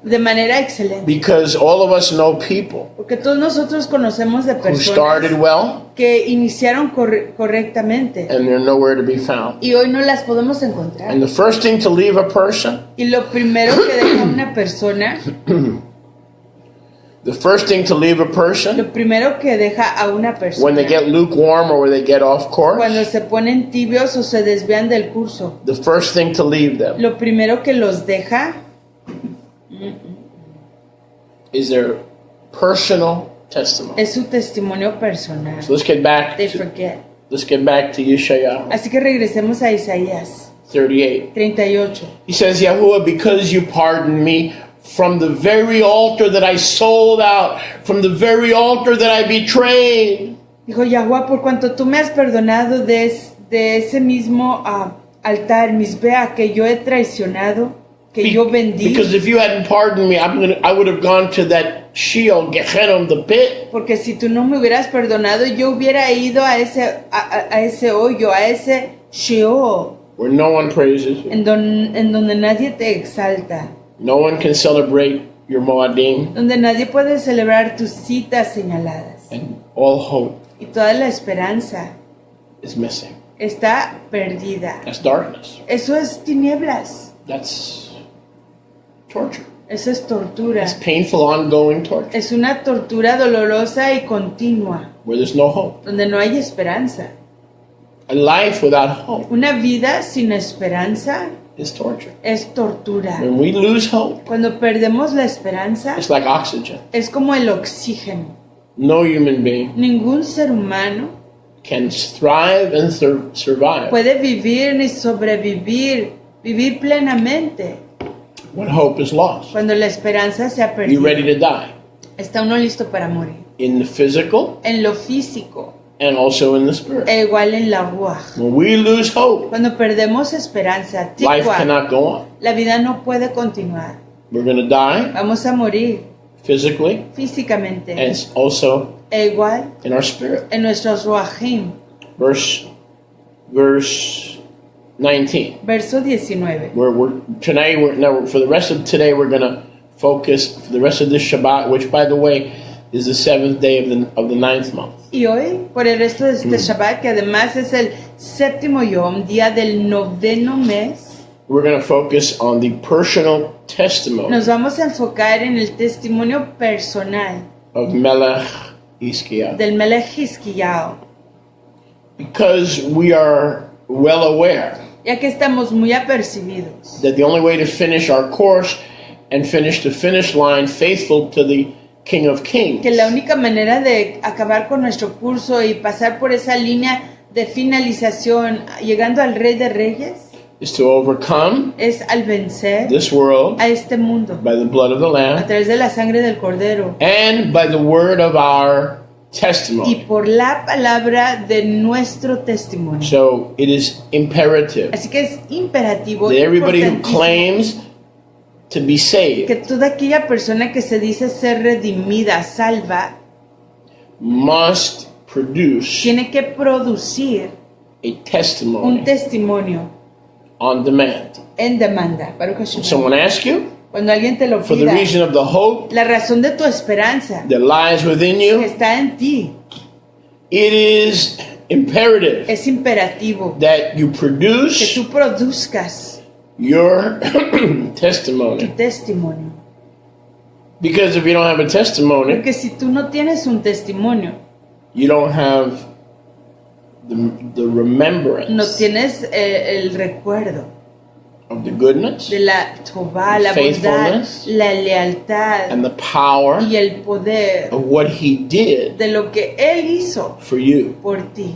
de manera excelente. Because all of us know people Porque todos nosotros conocemos de who started personas well que iniciaron correctamente and they're nowhere to be found. y hoy no las podemos encontrar. And the first thing to leave a person, Y lo primero que deja una persona, the first thing to leave a person lo primero que deja a una when they persona get lukewarm or when they get off course, cuando se ponen tibios o se desvían del curso, the first thing to leave them lo primero que los deja is their personal testimony. es su testimonio personal. So let's get back They to, forget. let's get back to Yeshayahu Así que regresemos a Isaías 38. 38. He says, Yahuwah, because you pardoned me from the very altar that I sold out, from the very altar that I betrayed. Dijo Yahuwah, por cuanto tú me has perdonado de ese mismo altar, misbea, que yo he traicionado, que yo vendí. Because if you hadn't pardoned me, I would have gone to that Sheol, Gehenna, the pit. Porque si tú no me hubieras perdonado, yo hubiera ido a ese hoyo, a ese Sheol, Where no one praises you. en donde nadie te exalta, No one can celebrate your Moadim, donde nadie puede celebrar tus citas señaladas. and all hope Y toda la esperanza is missing. está perdida. That's darkness. Eso es tinieblas, That's torture. eso es tortura. That's painful, ongoing torture, Es una tortura dolorosa y continua, where there's no hope. donde no hay esperanza. A life without hope Una vida sin esperanza is torture. es tortura. When we lose hope, Cuando perdemos la esperanza, it's like oxygen. es como el oxígeno. No human being Ningún ser humano can thrive and survive puede vivir ni sobrevivir, vivir plenamente, when hope is lost. cuando la esperanza se ha You ready perdido. to die Está uno listo para morir. in the physical En lo físico, and also in the spirit. e igual en la ruaj. When we lose hope, Cuando perdemos esperanza, life tikwa, cannot go on. la vida no puede continuar. We're going to die Vamos a morir physically físicamente, and also e igual in our spirit. en nuestros ruajim. Verse 19. Verso 19. For the rest of today, we're going to focus for the rest of this Shabbat, which, by the way, is the 7th day of the 9th month. Y hoy, por el resto de este Shabbat, que además es el séptimo Yom, día del 9º mes, We're going to focus on the personal testimony nos vamos a enfocar en el testimonio personal of Melech Hiskiah. del Melech Hizkiyahu, Because we are well aware ya que estamos muy apercibidos that the only way to finish our course and finish the finish line faithful to the King of Kings que la única manera de acabar con nuestro curso y pasar por esa línea de finalización, llegando al Rey de Reyes, is to overcome es al vencer this world a este mundo by the blood of the a Lamb través de la sangre del Cordero and by the word of our y testimony. por la palabra de nuestro testimonio. So it is imperative Así que es imperativo, that everybody who importantísimo, claims to be que saved toda aquella persona que se dice ser redimida, salva, must produce tiene que producir a un testimony testimonio on demand. en demanda. Baruch Hashem. If someone asks you Cuando alguien te lo for the pida, reason of the hope la razón de tu esperanza that lies within que you, está en ti, it is imperative es imperativo that you que produce tú produzcas your tu testimony. testimonio. Because if you don't have a testimony, Porque si tú no tienes un testimonio, you don't have the remembrance no tienes el recuerdo of the goodness de la tová, la bondad, Faithfulness. la lealtad and the power y el poder of what he did de lo que Él hizo for you. por ti.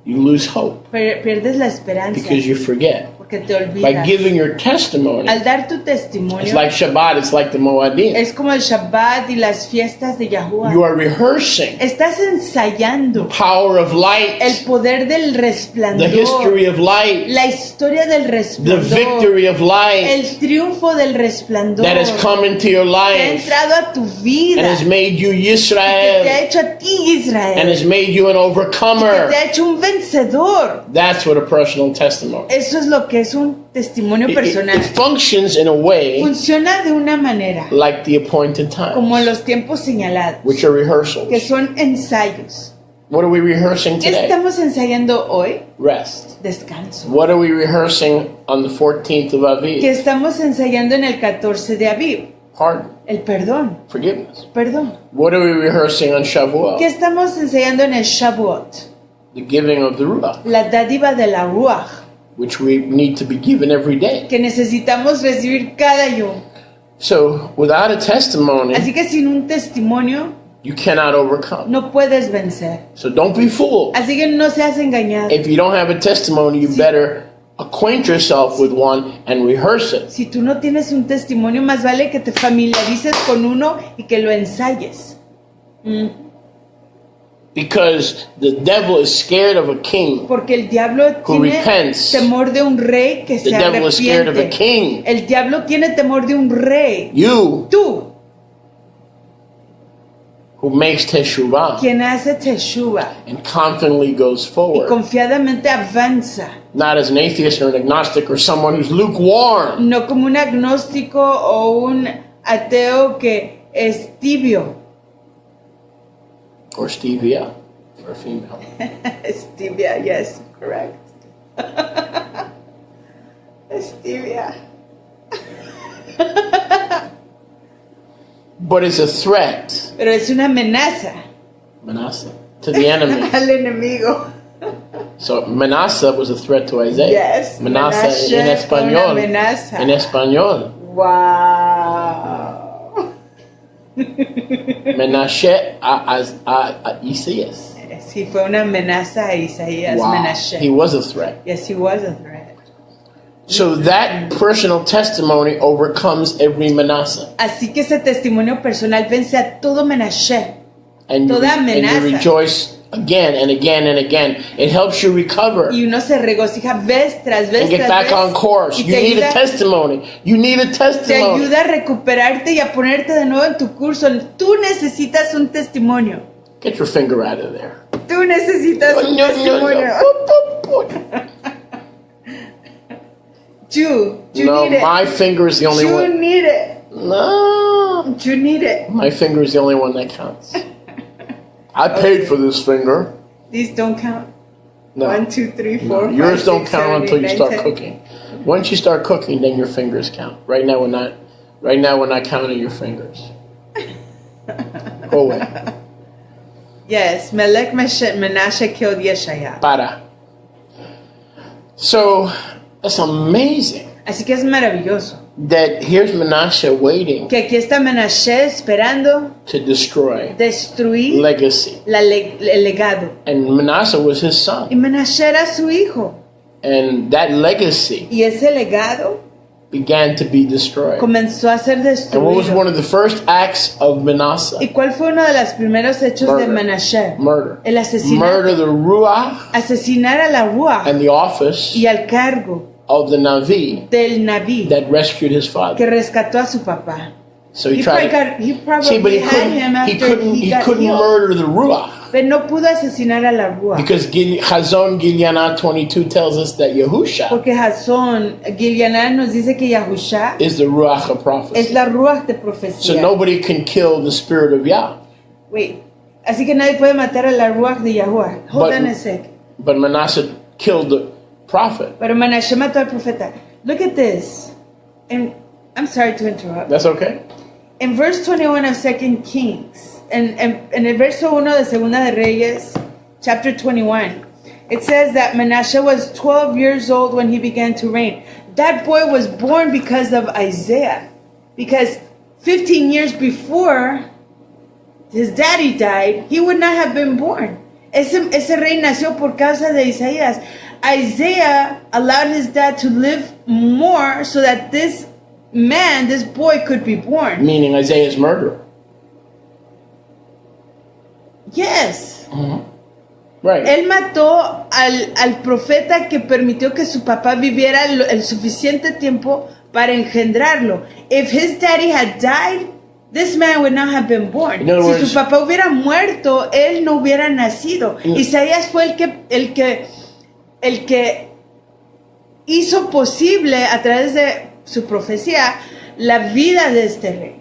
You lose hope Pierdes la esperanza because you forget porque te By olvidas. giving your testimony, Al dar tu it's testimonio, like Shabbat, it's like the Moadim. es como el Shabbat y las fiestas de Yahuwah. You are rehearsing Estás ensayando power of el light, poder del the resplandor, history of light, la historia del the resplandor, victory of light el triunfo del resplandor that has come into your que ha life entrado a tu and vida, has made you que te ha Yisrael hecho a ti Israel, and has made you an que overcomer. te ha hecho un vencedor. That's what a personal testimony. Eso es lo que es un testimonio It personal. functions in a way Funciona de una manera like the appointed como times, los tiempos señalados, which are rehearsals. que son ensayos. What are we rehearsing ¿Qué today? estamos ensayando hoy? Rest. Descanso. What are we rehearsing on the 14th of ¿Qué Aviv? estamos ensayando en el 14 de Aviv? Pardon, El perdón. forgiveness. Perdón. What are we rehearsing on ¿Qué Shavuot? estamos ensayando en el Shavuot? The giving of the Ruach, La dádiva de la Ruach, which we need to be given every day. que necesitamos recibir cada yom. So, without a testimony, Así que sin un testimonio you cannot overcome. no puedes vencer. So, don't be fooled. Así que no seas engañado. If you don't have a testimony, you better acquaint yourself with one and rehearse it. Si tú no tienes un testimonio, más vale que te familiarices con uno y que lo ensayes. Because the devil is scared of a king. Porque el diablo Who tiene repents. temor de un rey que The se devil is scared of a arrepiente. king. El diablo tiene temor de un rey. You, Tú, who makes teshuvah quien hace teshuva and confidently goes y forward, confiadamente avanza, not as an atheist or an agnostic or someone who's lukewarm. no como un agnóstico o un ateo que es tibio. Or stevia for a female. Stevia, yes, correct. Stevia. But it's a threat, Pero es una amenaza Manasseh, to the enemy. al enemigo. So Manasseh was a threat to Isaiah. Yes, Manasseh en Menashe fue una español. amenaza. En español. Wow. Menashe a Isaías. Sí, fue una amenaza a Isaías, Wow. Menashe. He was a threat. Yes, he was a threat. So that personal testimony overcomes every Manasseh. Así que ese testimonio personal vence a todo Menashe. And you, Toda and you amenaza. rejoice again and again and again. It helps you recover Y uno se regocija vez tras vez and get tras back vez, on course. y You te need a ayuda, testimony. You need a te testimony. ayuda a recuperarte y a ponerte de nuevo en tu curso. Tú necesitas un testimonio. Get your finger out of there. Tú necesitas un testimonio. You No, need it. my finger is the only You one. need it. No, You need it. my finger is the only one that counts. I paid for this finger. These don't count. No, 1, 2, 3, 4, no, 5, yours don't 6, count 7, until 8, you 9, start 10. cooking. Once you start cooking, then your fingers count. Right now, we're not. Right now, we're not counting your fingers. Go away. Yes, Melech Menashe killed Yeshaya. Para. So that's amazing. Así que es maravilloso That here's Manasseh waiting que aquí está Menashe esperando to destroy destruir legacy, el legado. and Manasseh was his son, Y Menashe era su hijo. and that legacy Y ese legado began to be destroyed. comenzó a ser And what was destruido. one of the first acts of Manasseh? ¿Y cuál fue uno de los primeros hechos de Murder. Menashe? Murder. El asesinato. Murder the Ruach Asesinar a la Ruach and the office y al cargo of the Navi del Naví that rescued his que father. rescató a su papá. So he He tried. probably See, but he had him after he got couldn't healed. murder the Ruach Pero no pudo asesinar a la Ruach. because Chazon Gilyana 22 tells us that Yahusha Porque Jasón Gilyaná nos dice que Yahusha is the Ruach of es prophecy. la Ruach de So profecía. nobody can kill the spirit of Yah. Wait. Así que nadie puede matar a la Ruach de Yahuwah. Hold on a sec. But Manasseh killed the prophet. Pero Menashe mató al profeta. Look at this. And I'm sorry to interrupt. That's okay? En verse 21 of 2 Kings, en el verso 1 de Segunda de Reyes, chapter 21, it says that Menashe was 12 years old when he began to reign. That boy was born because of Isaiah. Because 15 years before his daddy died, he would not have been born. ese rey nació por causa de Isaías. Isaiah allowed his dad to live more so that this boy could be born. Meaning Isaiah's murderer. Yes. Right. Él mató al profeta que permitió que su papá viviera el suficiente tiempo para engendrarlo. If his daddy had died, this man would not have been born. In other Si words, su papá hubiera muerto, él no hubiera nacido. Isaías fue el que hizo posible a través de su profecía la vida de este rey.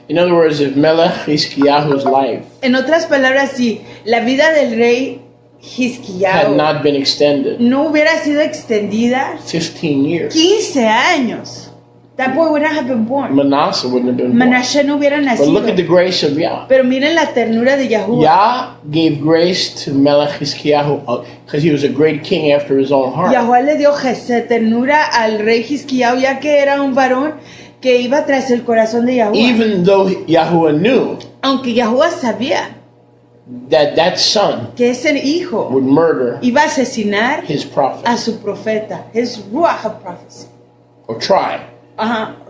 In other words, if Melech Hizkiyahu's life En otras palabras, si la vida del rey had Hizkiyahu not been extended no hubiera sido extendida 15 years, 15 años, that boy would not have been born. Manasseh wouldn't have been born. Manashe no hubiera But nacido. look at the grace of Yah. Pero miren la ternura de Yahuwah. Yah gave grace to Melech Hizkiyahu because he was a great king after his own heart. Yahuwah le dio ternura al rey Hizkiyahu, ya que era un varón que iba tras el corazón de Yahuwah. Even though Yahuwah knew Aunque Yahuwah sabía that son que ese hijo would murder iba a asesinar his prophet a su profeta, his ruach of prophecy. or try.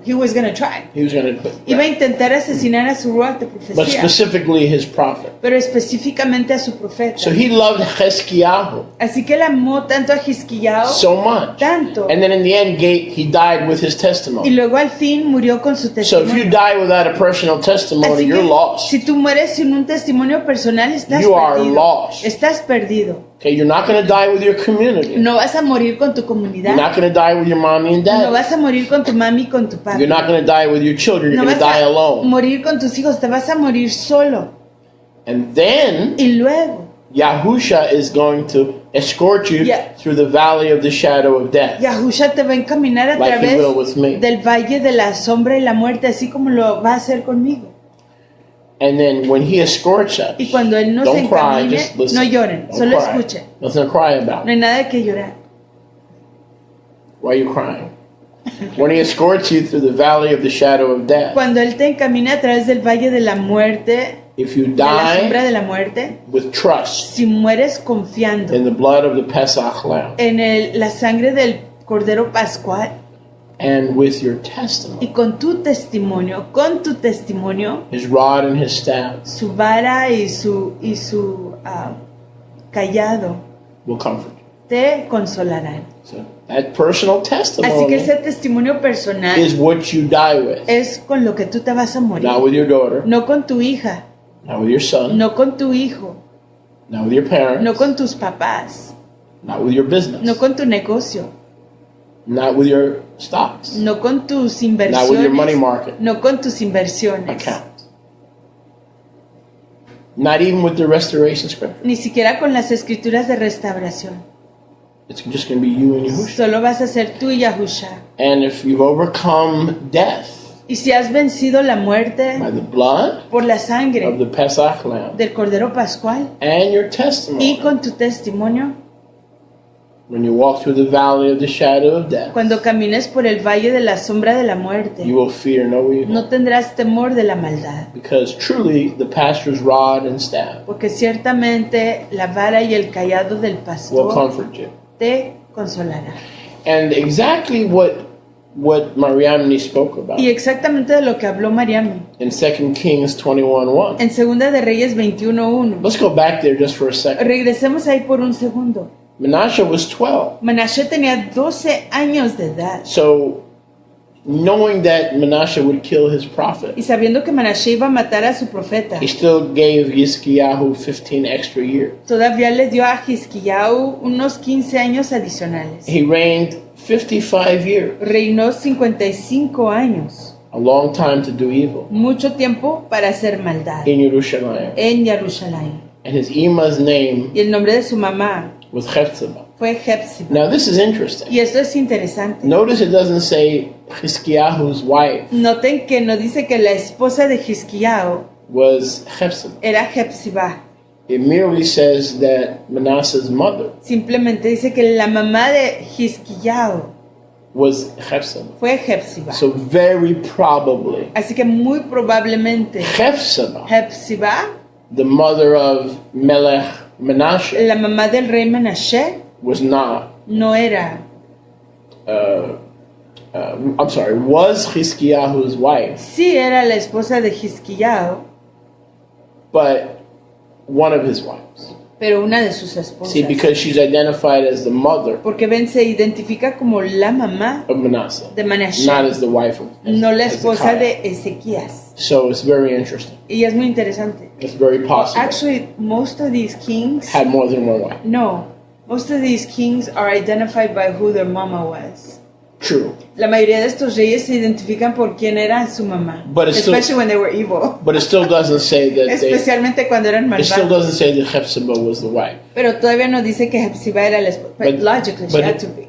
He was going to try. He was going to, Iba a intentar asesinar a su ruach de but profecía, specifically his prophet. pero específicamente a su profeta. So he loved Hizkiyahu Así que él amó tanto a Hizkiyahu, so much. tanto, And then in the end, he died with his y testimony. luego al fin murió con su So if you testimonio. die without a personal testimony, Así you're que lost. si tú mueres sin un testimonio personal, estás You are perdido. lost. Estás perdido. Okay, you're not going to die with your community. No vas a morir con tu You're comunidad. not going to die with your mommy and No dad. vas a morir con tu mami y con tu You're papi. not going to die with your children. You're No going to vas die a alone. morir con tus hijos, te vas a morir solo. And then Y luego, Yahusha is going to escort you Yeah. through the valley of the shadow of death, Yahusha te va a encaminar a like he través will with me. del valle de la sombra y la muerte, así como lo va a hacer conmigo. And then when he escorts us, Y cuando Él nos don't cry, encamine, just listen. no lloren, Don't solo cry. escuchen. Nothing to cry about. No hay nada que llorar. Why are you crying? When he escorts you through the valley of the shadow of death, Cuando Él te encamina a través del valle de la muerte, if you de la sombra die de la muerte, with trust si mueres confiando in the blood of the Pesach lamb en la sangre del Cordero Pascual and with your y testimony, con tu testimonio, his rod and his staff su vara y su callado will comfort you. te consolarán. So that personal Así que testimony ese testimonio personal is what you die with. es con lo que tú te vas a morir. Not with your daughter, No con tu hija, not with your son, no con tu hijo, not with your parents, no con tus papás, not with your business, no con tu negocio, not with your stocks, no con tus not with your money inversiones, market no con tus inversiones, account, not even with the restoration scripture. ni siquiera con las escrituras de restauración. It's just going to be you and Yahushua. Solo vas a ser tú y Yahusha. And if you've overcome death Y si has vencido la muerte by the blood por la of sangre the Pesach lamb del Cordero Pascual and your y testimony, con tu testimonio, when you walk through the valley of the shadow of death, cuando camines por el valle de la sombra de la muerte, you will fear no evil. no tendrás temor de la maldad, Because truly the pastor's rod and staff porque ciertamente la vara y el callado del will pastor comfort you. te consolará. And exactly what Mariamne spoke about Y exactamente de lo que habló Mariam in 2 Kings 21:1. en Segunda de Reyes 21:1. Let's go back there just for a second. Regresemos ahí por un segundo. Manasseh was 12. Manashe tenía 12 años de edad. So knowing that Manasseh would kill his prophet, Y sabiendo que Manashe iba a matar a su profeta, he still gave Yizkiyahu 15 extra years. todavía le dio a Hizkiyahu unos 15 años adicionales. He reigned 55 years, Reinó 55 años, a long time to do evil, mucho tiempo para hacer maldad in Yerushalayim. en Jerusalén. And his Ima's name Y el nombre de su mamá was Hephzibah. fue Hepzibah. Now this is interesting. Y esto es interesante. Notice it doesn't say Hizkiyahu's wife Noten que no dice que la esposa de Hizkiyahu was Hephzibah. era Hepzibah. It merely says that Manasseh's mother Simplemente dice que la mamá de Hizkiyahu was Hephzibah. fue Hepzibah. So very probably Así que muy probablemente Hephzibah, Hepzibah, the mother of Melech Menashe La mamá del rey Menashe was not, no era, was Chizkiyahu's wife, sí era la esposa de Hizquiyao, but one of his wives. pero una de sus esposas. See, because she's identified as the mother Porque ven, se identifica como la mamá of Manasseh, de Menashe, not as the wife of no la esposa Hezekiah. de Ezequías. So it's very interesting. Y es muy interesante. It's very possible Actually, most of these kings, had more than one wife. no, most of these kings are identified by who their mama was. True. La mayoría de estos reyes se identifican por quién era su mamá, But it's still- especially when they were evil, But it still doesn't say that especialmente cuando eran it still malvados. doesn't say that Hephzibah was the wife. Pero todavía no dice que Hepzibah era la esposa. But But- logically, she but had it- to be.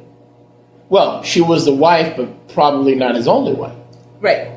Well, she was the wife, but probably not his only wife, Right.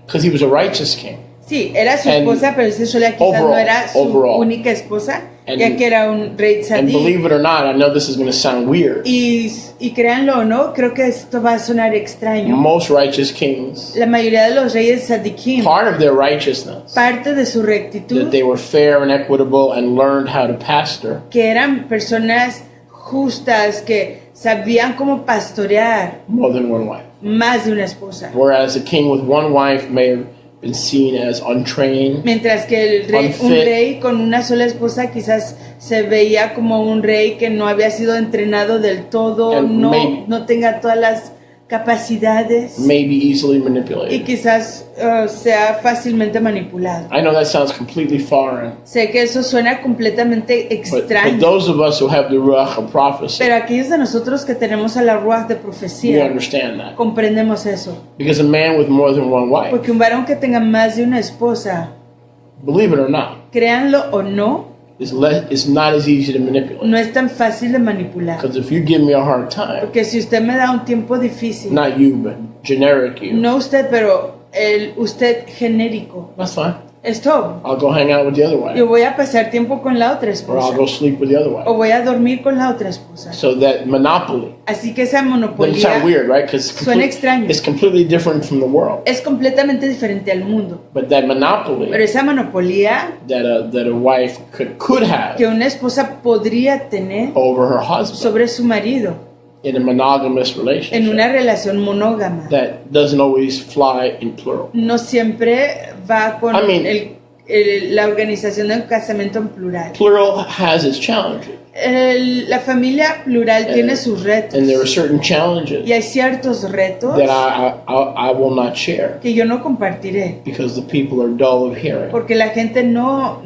because he was a righteous king. Sí, era su And esposa, pero ese quizás no overall- era su overall. única esposa, And- ya que era un rey And tzaddik. believe it or not, I know this is going to sound weird. Y créanlo o no, creo que esto va a sonar extraño. Most righteous kings, La mayoría de los reyes tzaddikim, part of their righteousness, parte de su that rectitud, they were fair and equitable and learned how to pastor, que eran personas justas, que sabían cómo pastorear more than one wife. más de una esposa. Whereas a king with one wife may have been seen as untrained, Mientras que un Unfit. rey con una sola esposa quizás se veía como un rey que no había sido entrenado del todo, And maybe- no tenga todas las capacidades maybe easily y manipulated. quizás sea fácilmente manipulado. I know that sounds completely foreign, Sé que eso suena completamente but extraño, those of us who have the Ruach of prophecy, pero aquellos de nosotros que tenemos a la ruach de we profecía, understand that. comprendemos eso. Because a man with more than one wife, Porque un varón que tenga más de una esposa, believe it or not, créanlo o no, is not as easy to manipulate. no es tan fácil de manipular. Because if you give me a hard time, Porque si usted me da un tiempo difícil, not you, but generic you, no usted, pero usted genérico, that's fine. es todo. I'll go hang out with the other Yo wife, voy a pasar tiempo con la otra or I'll esposa, go sleep with the other o wife. voy a dormir con la otra esposa. So that monopoly Así que esa doesn't sound monopolio weird, right? Because suena extraño. it's completely different from the world. Es completamente diferente al mundo. But that Pero monopoly esa monopolio that a wife could have que una esposa podría tener over her husband sobre su marido in a monogamous en una relationship relación monógama that doesn't always fly in plural. no siempre va con I mean- la organización de un casamiento en plural. Plural has its challenges, La familia plural tiene sus retos and there are certain challenges y hay ciertos retos that I will not share que yo no compartiré because the people are dull of hearing porque la gente no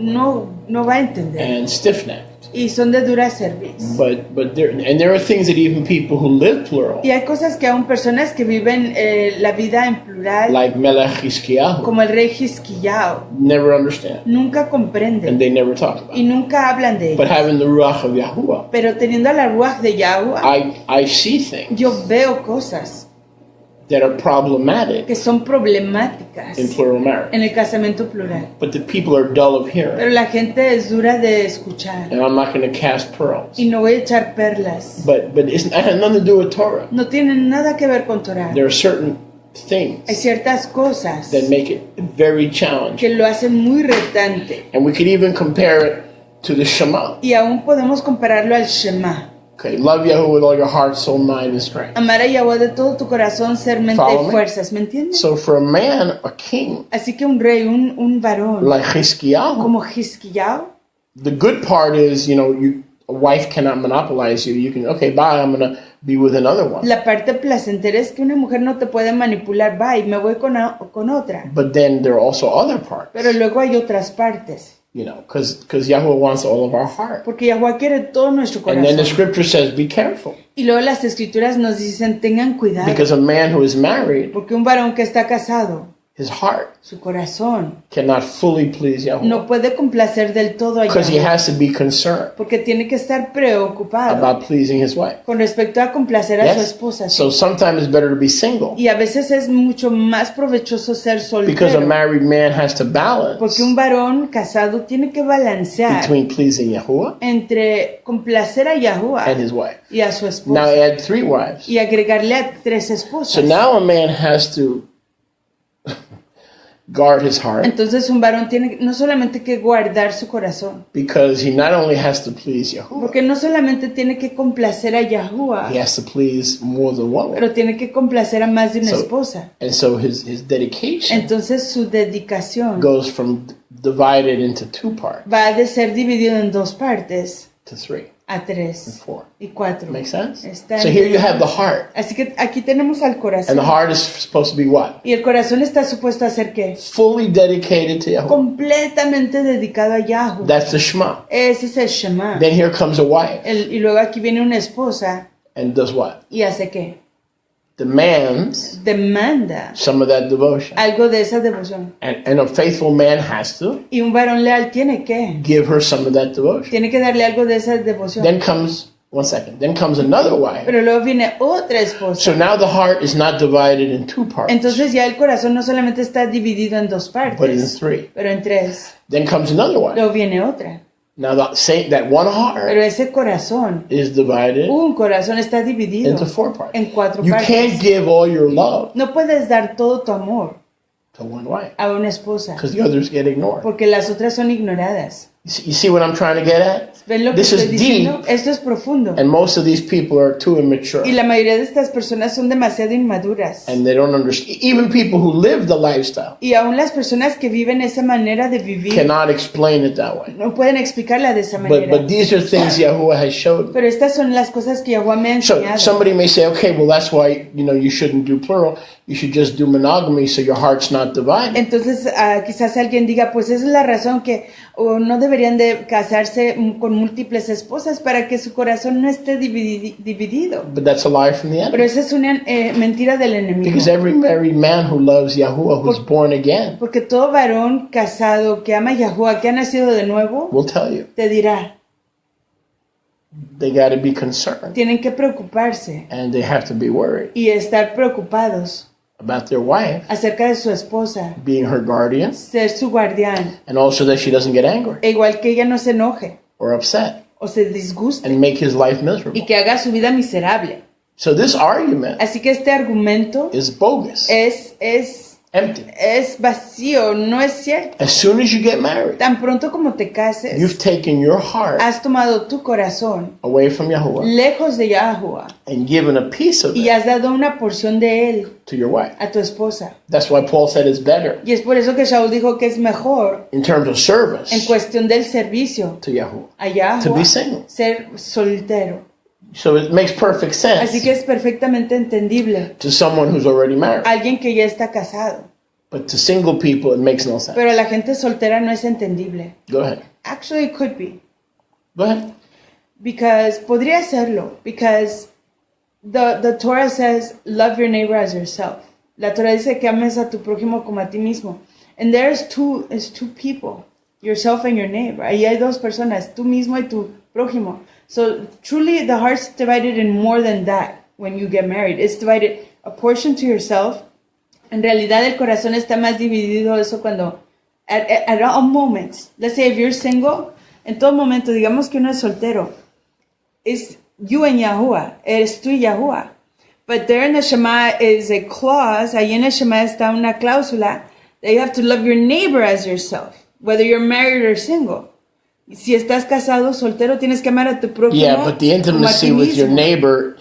va a entender and stiff-necked. y son de dura cerviz. But there are things that even people who live plural, Y hay cosas que aún personas que viven la vida en plural, like Melech Hizkiyahu, como el rey Hizquiyao, never understand, nunca and comprenden they never talk about y it. nunca hablan de But ello. having the Ruach of Yahuwah, Pero teniendo a la ruach de Yahweh, I see things yo veo cosas that are problematic que son problemáticas in plural marriage. en el casamiento plural. But the people are dull of Pero hearing, la gente es dura de escuchar and I'm not going to cast pearls. y no voy a echar perlas. But it has nothing to do with Torah. No tienen nada que ver con Torah. There are certain Hay things ciertas cosas that make it very challenging, que lo hacen muy retante and we could even compare it to the Shema. y aún podemos compararlo al Shema. Okay, love Yahuwah with all your heart, soul, mind, and strength. Amar a Yahweh de todo tu corazón, ser, mente Follow y me? fuerzas, ¿me entiendes? So for a man, a king Así que un rey, un varón like Hizkiyahu, como Hizquiyao, the good part is, a wife cannot monopolize you. You can, okay, bye, I'm going to be with another one. la parte placentera es que una mujer no te puede manipular, va, y me voy con otra. But then there are also other parts, Pero luego hay otras partes, because Yahweh wants all of our heart. porque Yahweh quiere todo nuestro And then the corazón. scripture says, be careful, Y luego las escrituras nos dicen, tengan cuidado, because a man who is married, porque un varón que está casado, his heart su corazón, cannot fully please Yahweh, no puede complacer del todo a because he Yahweh, has to be concerned porque tiene que estar preocupado about pleasing his wife. con respecto a complacer a su Yes? esposa. So sometimes it's better to be single, Y a veces es mucho más provechoso ser because a soltero, married man has to balance porque un varón casado tiene que balancear between pleasing Yahuwah entre complacer a and Yahuwah his wife. y a su Now esposa add 3 wives. y agregarle a 3 So esposas. now a man has to guard his heart Entonces un varón tiene no solamente que guardar su corazón, because he not only has to please Yahuwah, porque no solamente tiene que complacer a he Yahuwah, has to please more than one. pero tiene que complacer a más de una So- esposa. And so his dedication Entonces su dedicación goes from divided into two parts va de ser dividido en dos partes to 3 a and 3 4. y 4. Make sense? Está So here you have the heart. Así que aquí tenemos al And corazón. the heart is supposed to be what? Y el corazón está supuesto a ser ¿qué? Fully dedicated to Yahuwah. Completamente dedicado a Yahweh. That's the Shema. Ese es el Shema. Then here comes a wife Y luego aquí viene una esposa and does what? y hace ¿qué? Demands Demanda some of that devotion. algo de esa devoción. And a faithful man has to Y un varón leal tiene que some of that devotion. Tiene que darle algo de esa devoción. Then comes, then comes another wife. Pero luego viene otra esposa. So now the heart is not divided in two parts, Entonces ya el corazón no solamente está dividido en dos but in partes, 3. pero en 3. Then comes another wife. Luego viene otra. Now that one Pero heart ese corazón, is divided un corazón está dividido into 4 parts. en 4 You partes. can't give all your love No puedes dar todo tu amor to one wife a una esposa because the others get ignored. porque las otras son ignoradas. You see what I'm trying to get at? ¿Ven lo que This estoy is diciendo? deep, Esto es profundo. and most of these people are too immature. Y la mayoría de estas personas son demasiado inmaduras. And they don't understand. Even people who live the lifestyle Y aún las personas que viven esa manera de vivir cannot explain it that way. no pueden explicarla de esa But manera. these are things Yahuwah has showed me. Pero estas son las cosas que Yahweh me ha So enseñado. somebody may say, okay, well that's why you shouldn't do plural. You should just do monogamy so your heart's not divided. Entonces quizás alguien diga, pues esa es la razón que no deberían de casarse con múltiples esposas para que su corazón no esté dividido. But that's a lie from the Pero enemy. esa es una mentira del enemigo. Because every married man who loves Yahuwah, who's born again, Porque todo varón casado que ama a Yahuwah, que ha nacido de nuevo, will tell you te dirá, they got to be concerned tienen que preocuparse and they have to be worried y estar preocupados about their wife acerca de su esposa, being her guardian, ser su guardián, and also that she doesn't get angry e igual que ella no se enoje or upset o se disguste and make his life y miserable. que haga su vida miserable. So this argument Así que este argumento is bogus, es empty. vacío, no es cierto. As soon as you get married, Tan pronto como te cases, you've taken your heart has tomado tu corazón away from Yahuwah lejos de Yahuwah and given a piece of y it has dado una porción de él to your wife. a tu esposa. That's why Paul said it's better Y es por eso que Shaul dijo que es mejor in terms of en service cuestión del servicio to Yahuwah a to Yahuwah be single. ser soltero. So it makes perfect Así sense que es perfectamente entendible. to someone who's already married. Alguien que ya está casado. But to single people, it makes no sense. Pero a la gente soltera no es entendible. Go ahead. Actually, it could be. Go ahead. Because podría serlo. Because the Torah says, love your neighbor as yourself. La Torah dice que ames a tu prójimo como a ti mismo. And there's two people. Yourself and your neighbor. Ahí hay dos personas. Tú mismo y tu prójimo. So truly the heart's divided in more than that when you get married. It's divided a portion to yourself. En realidad el corazón está más dividido eso cuando at all moments. Let's say if you're single, en todo momento, digamos que uno es soltero. It's you and Yahuwah. Eres tú y Yahuwah. But there in the Shema is a clause. Ahí en el Shema está una cláusula that you have to love your neighbor as yourself, whether you're married or single. Si estás casado, soltero, tienes que amar a tu prójimo. Yeah, but the intimacy como a ti with your mismo. neighbor,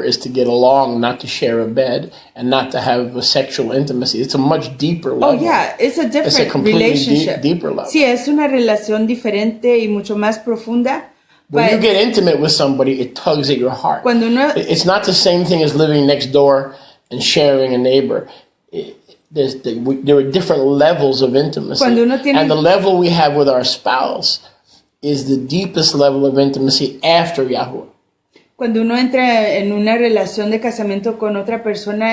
is to get along, not to share a bed, and not to have a sexual intimacy. It's a much deeper level. Oh yeah, it's a different It's a completely relationship. deeper level. Sí, es una relación diferente y mucho más profunda. When you But get intimate with somebody, it tugs at your heart. cuando uno It's not the same thing as living next door and sharing a neighbor. There are different levels of intimacy. Cuando uno tiene- And the level we have with our spouse is the deepest level of intimacy after Yahuwah. Cuando uno entra en una relación de casamiento con otra persona,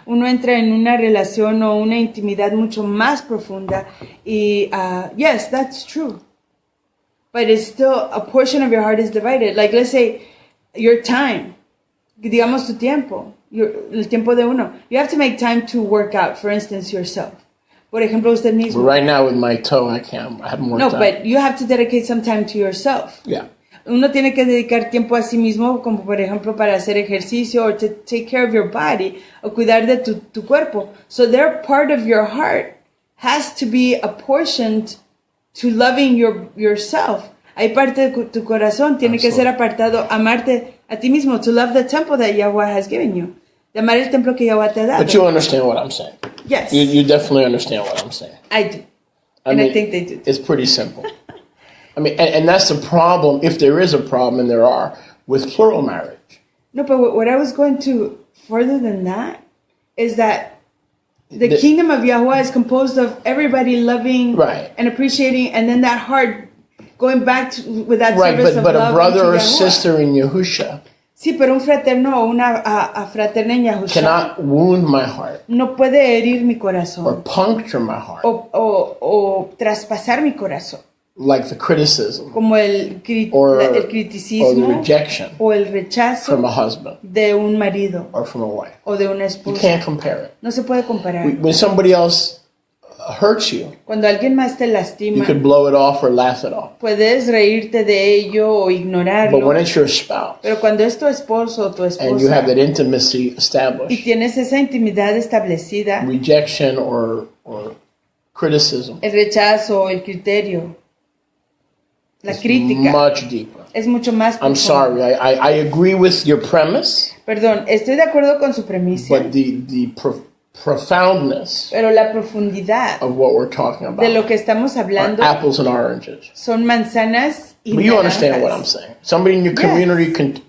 uno entra en una relación o una intimidad mucho más profunda. Y, yes, that's true. But it's still, a portion of your heart is divided. Like, let's say, your time. Digamos tu tiempo. El tiempo de uno. You have to make time to work out, for instance, yourself. Por ejemplo, usted mismo. But right now with my toe, I haven't worked No, out. but you have to dedicate some time to yourself. Yeah. uno tiene que dedicar tiempo a sí mismo, como por ejemplo para hacer ejercicio o to take care of your body o cuidar de tu cuerpo. So their part of your heart has to be apportioned to loving yourself. Hay parte de tu corazón, tiene que ser apartado, amarte a ti mismo, to love the temple that Yahweh has given you. De amar el templo que Yahweh te ha dado. But you understand what I'm saying. Yes, You definitely understand what I'm saying. I do. I And mean, I think they do. It's pretty simple. I mean, and that's the problem, if there is a problem, and there are, with plural marriage. No, but what I was going to further than that is that the The- kingdom of Yahweh is composed of everybody loving Right. and appreciating, and then that heart going back to, with that Right, service but of a love brother unto or Yahweh. sister in Yahusha Sí, pero un fraterno o una fraterna en Yahushua cannot wound my heart no puede herir mi or corazón puncture my heart o traspasar mi corazón, like the criticism como el or the criticismo rejection o el rechazo from a husband de un marido or from a wife. o de una You esposa. can't compare it. No se puede comparar. When somebody else hurts you, Cuando alguien más te you lastima, could blow it off or laugh it off. puedes reírte de ello o But ignorarlo. when it's your spouse Pero cuando es tu esposo o tu and you have esposa that intimacy y established, tienes esa intimidad establecida, rejection or criticism el rechazo, el criterio, la is crítica much deeper. es mucho más I'm profundo. sorry, I agree with your premise, Perdón, estoy de acuerdo con su premisa, but the profoundness pero la profundidad of what we're talking de about lo que estamos are hablando apples and oranges. son manzanas y But you understand what I'm naranjas. saying. Somebody in your Yes. community can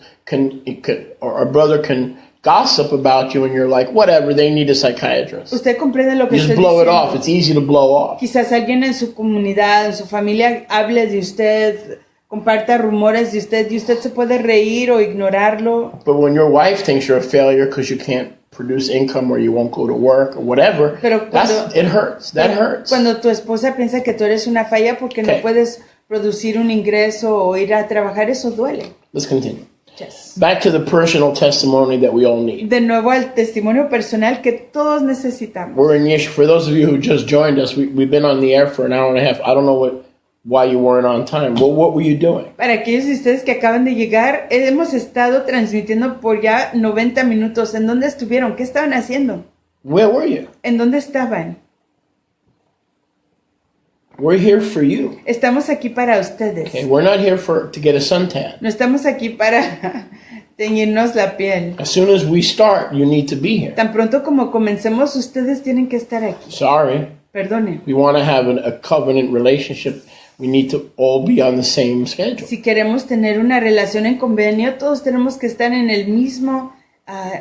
or a brother can gossip about you and you're like, whatever, they need a psychiatrist. Usted comprende lo que You just estoy blow it diciendo. off. It's easy to blow off. Quizás alguien en su comunidad, en su familia, hable de usted, comparta rumores de usted y usted se puede reír o ignorarlo. But when your wife thinks you're a failure because you can't produce income or you won't go to work or whatever, Pero cuando- it hurts. That hurts. Cuando tu esposa piensa que tú eres una falla porque Okay. no puedes producir un ingreso o ir a trabajar, eso duele. Let's continue. Yes. Back to the personal testimony that we all need. De nuevo al testimonio personal que todos necesitamos. We're in Yeshu. For those of you who just joined us, we've been on the air for an hour and a half. I don't know why you weren't on time. Well, what were you doing? Para aquellos de ustedes que acaban de llegar, hemos estado transmitiendo por ya 90 minutos. ¿En dónde estuvieron? ¿Qué estaban haciendo? Where were you? ¿En dónde estaban? We're here for you. Estamos aquí para ustedes. Okay? We're not here to get a suntan. No estamos aquí para teñirnos la piel. As soon as we start, you need to be here. Tan pronto como comencemos, ustedes tienen que estar aquí. Sorry. Perdonen. We want to have a covenant relationship. We need to all be on the same schedule. Si queremos tener una relación en convenio, todos tenemos que estar en el mismo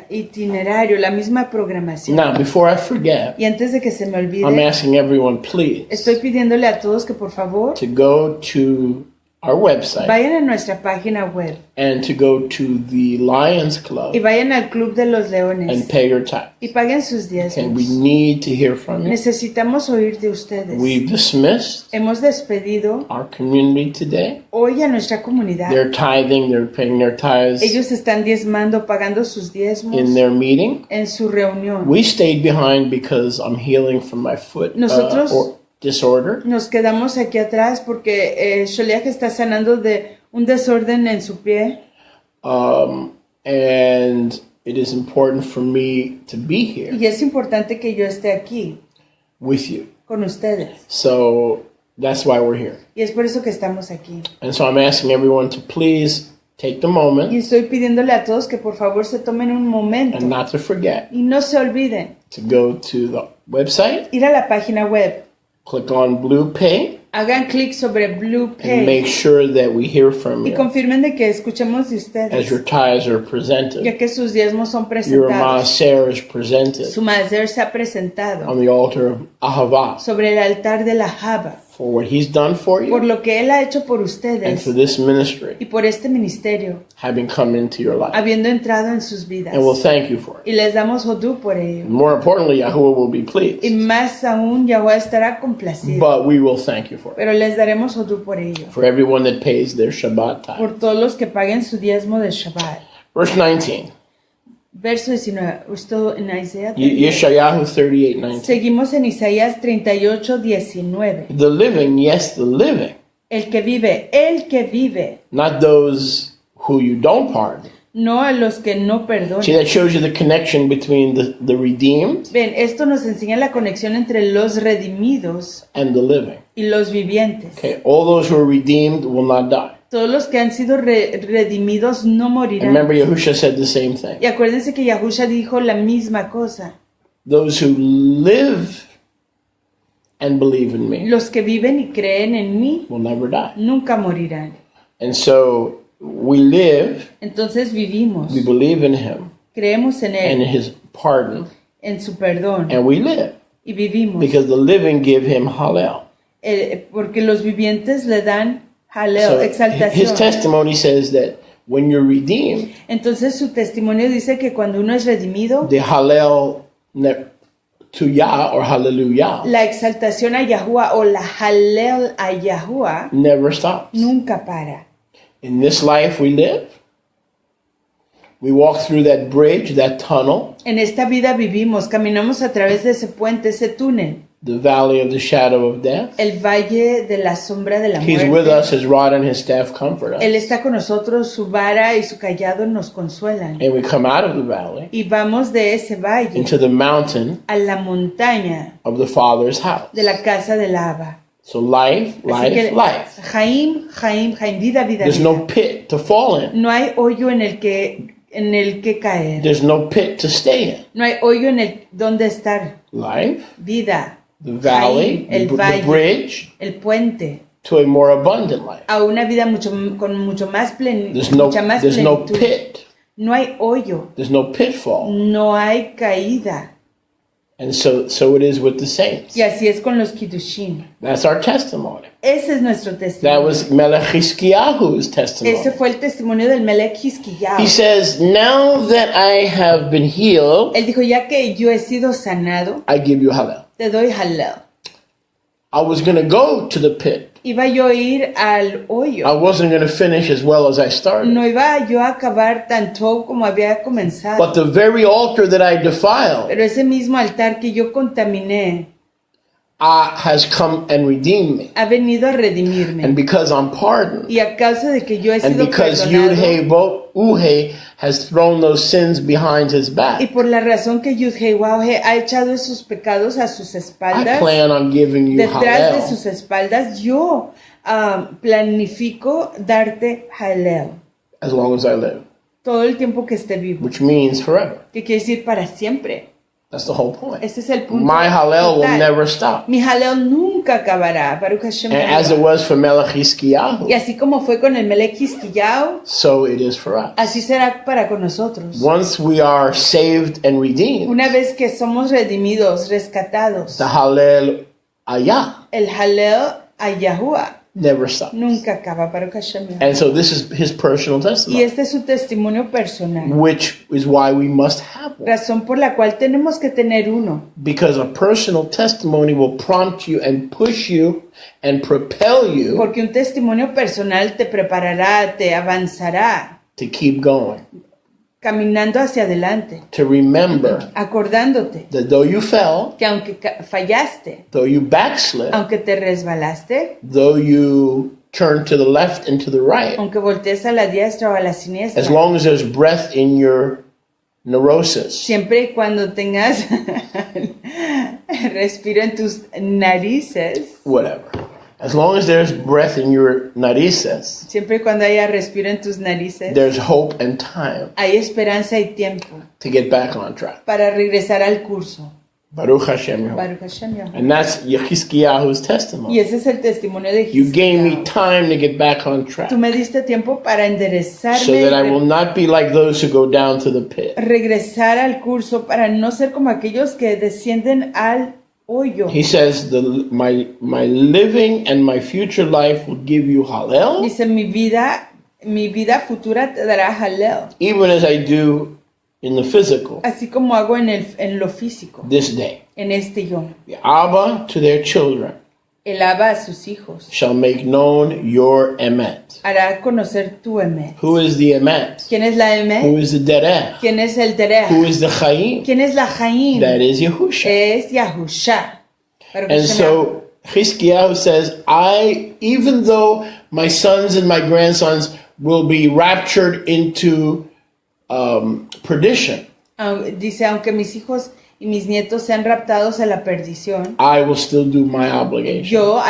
itinerario, la misma programación. Now, before I forget, Y antes de que se me I'm olvide, asking everyone, please, estoy pidiéndole a todos que por favor to go to our website vayan a nuestra página web and to go to the Lions Club y vayan al Club de los and Leones pay your tithe. y paguen sus Okay, we diezmos. need to hear from you. Necesitamos oír de ustedes. We've dismissed Hemos despedido our community today. hoy a nuestra comunidad. They're tithing, they're paying their tithes Ellos están diezmando, pagando sus diezmos in their meeting. en su reunión. We stayed behind because I'm healing from my foot Nosotros- disorder. Nos quedamos aquí atrás porque Sholiach está sanando de un desorden en su pie And it is important for me to be here y es importante que yo esté aquí with you. con ustedes. So that's why we're here. Y es por eso que estamos aquí. And so I'm asking everyone to please take the Y moment estoy pidiéndole a todos que por favor se tomen un momento and not to forget y no se olviden to go to the website, ir a la página web, click on Blue Pay, hagan clic sobre Blue and make Pay sure that we hear from y you confirmen de que escuchemos de as ustedes, your tithes are presented. ya que sus diezmos son Your presentados. maaser is presented Su maser se ha presentado on the altar of Ahava sobre el altar de la Java for what he's done for por you lo que Él ha hecho por and ustedes for this ministry y por este ministerio, having come into your life. habiendo entrado en sus vidas. And we'll thank you for it. Y les damos hodú por ello. More importantly, Yahuwah will be Y pleased, más aún, Yahweh estará complacido. but we will thank you for it. Pero les daremos hodú por ello. For everyone that pays their Shabbat tithe. Por todos los que paguen su diezmo de Shabbat. Verse 19, Verso 19. Esto en Isaías. Yeshayahu 38:19. Seguimos en Isaías 38, 19. The living, yes, the living, el que vive, not those who you don't pardon. no a los que no perdonan. See, that shows you the connection between the redeemed Ven, esto nos enseña la conexión entre los redimidos and the living. y los vivientes. Okay, all those who are redeemed will not die. Todos los que han sido redimidos no And morirán. remember, Yahusha said the same thing. Y acuérdense que Yahusha dijo la misma cosa. Those who live and believe in me Los que viven y creen en mí will never die. nunca morirán. And so we live, Entonces vivimos, we believe in him creemos en and Él, his pardon, en su perdón and we live y vivimos. because the living give him hallel. Porque los vivientes le dan jaleo, So his exaltación. testimony says that when you're redeemed, Entonces su testimonio dice que cuando uno es redimido, the hallel to Yah or hallelujah la exaltación a Yahuwah o la jalel a Yahuwah never stops. nunca para. In this life we live, we walk through that bridge, that tunnel, En esta vida vivimos, caminamos a través de ese puente, ese túnel, the valley of the shadow of death. el valle de la sombra de la He's with muerte. us, his rod and his staff comfort us. Él está con nosotros, su vara y su callado nos consuelan. And we come out of the valley Y vamos de ese valle into the mountain a la montaña of the Father's house. de la casa del Abba. So life, Así que, life. Jaim, vida, vida, There's vida. no pit to fall in. No hay hoyo en el que caer. There's no pit to stay in. No hay hoyo en el donde estar. Life, Vida, the valley, Jaim, el the valle, bridge el puente, to a more abundant life. a una vida con mucho más There's no plenitud. pit. No hay hoyo, There's no pitfall. no hay caída. And so it is with the saints. Y así es con los Kiddushim. That's our testimony. Ese es nuestro That testimonio. was Melech Hizkiyahu's testimony. Ese fue el testimonio del Melech Hizkiyahu. He says, now that I have been healed, Él dijo, ya que yo he sido sanado, I give you halal. te doy halal. I was going to go to the pit. Iba yo a ir al hoyo. I wasn't going to finish as well as I started. No iba yo a acabar tanto como había comenzado. But the very altar that I defiled Pero ese mismo altar que yo contaminé has come and redeemed me. ha venido a redimirme. And because I'm pardoned, Y a causa de que yo he and sido because perdonado, Yud-Hey-Uhe has thrown those sins behind his y back, por la razón que Yud-Heh-Waw-He ha echado esos pecados a sus I espaldas, plan on giving you detrás de halal sus espaldas, yo planifico darte halel as long as I live, todo el tiempo que esté vivo. which means forever. Que quiere decir para siempre. That's the whole point. Ese es el punto. My halal will total. never stop. Mi halel nunca acabará. Baruch Hashem. And as it was for Melech Hizkiyahu, Y así como fue con el Melech Hizkiyahu, so it is for us. así será para con nosotros. Once we are saved and redeemed, Una vez que somos redimidos, rescatados, the halal ayah el halel a Yahuwah never stops. nunca acaba. Baruch Hashem. And so this is his personal Y testimony, este es su testimonio personal. which is why we must have one. Razón por la cual tenemos que tener uno. Because a personal testimony will prompt you and push you and propel you Porque un testimonio personal te preparará, te avanzará, to keep going, caminando hacia adelante, to remember acordándote that though you fell, que aunque fallaste, though you backslid, aunque te resbalaste, though you turned to the left and to the right, aunque voltees a la diestra o a la siniestra, as long as there's breath in your neurosis, siempre y cuando tengas respiro en tus narices, whatever. As long as there's breath in your narices, siempre y cuando haya respiro en tus narices, there's hope and time hay esperanza y tiempo to get back on track. para regresar al curso. Baruch Hashem Yehovah. Baruch Hashem Yahuwah. And that's Yehizkiyahu's Y testimony. ese es el testimonio de You gave me Hizkiyahu. time to get back on track Tú me diste tiempo para enderezarme, so that I will not be like those who go down to the pit. regresar al curso, para no ser como aquellos que descienden al hoyo. He says, my living and my future life will give you halal, Dice, mi vida futura te dará halel, even as I do in the physical así como hago en lo físico, this day. en este yom. The Abba to their children Él ama a sus hijos, shall make known your emet. hará conocer tu emet. Who is the emet? ¿Quién es la Who emet? is the derech? ¿Quién es el Who derech? is the chaim? ¿Quién es la Jaim? That is Yahusha. Es Yahusha. Baruch And Hashem. so Chizkiyahu says, even though my sons and my grandsons will be raptured into perdition, Dice, aunque mis hijos y mis nietos sean raptados a la perdición, I will still do my obligation yo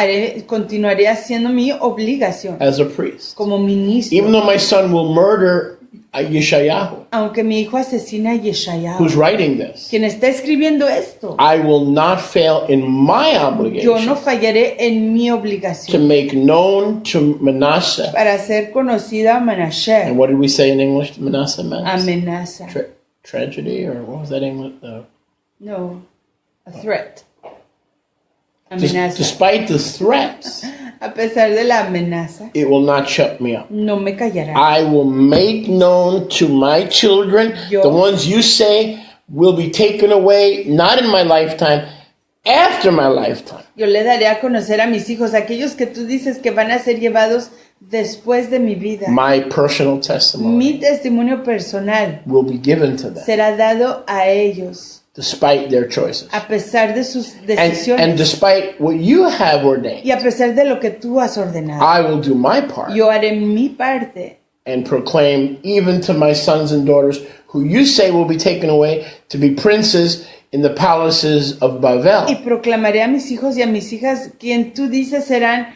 continuaré haciendo mi obligación as a priest. como ministro. Even though my son will murder Yeshayahu, Aunque mi hijo asesina a Yeshayahu, who's writing this, quien está escribiendo esto, I will not fail in my yo obligation no fallaré en mi to obligación make known to Manasseh. para hacer conocida a And Manasher. what did we say in English Manasseh meant? Amenaza. Tragedy, or what was that English? No, a threat. Amenaza. Despite the threats, A pesar de la amenaza, it will not shut me up. no me callará. I will make known to my children, Yo- the ones you say will be taken away, not in my lifetime, after my lifetime. Yo le daré a conocer a mis hijos, aquellos que tú dices que van a ser llevados después de mi vida. My personal testimony Mi testimonio personal will be given to them, será dado a ellos, despite their choices. a pesar de sus And decisiones despite what you have ordained, y a pesar de lo que tú has ordenado. I will do my part Yo haré mi parte and proclaim even to my sons and daughters who you say will be taken away to be princes in the palaces of y Bavel. proclamaré a mis hijos y a mis hijas, quien tú dices serán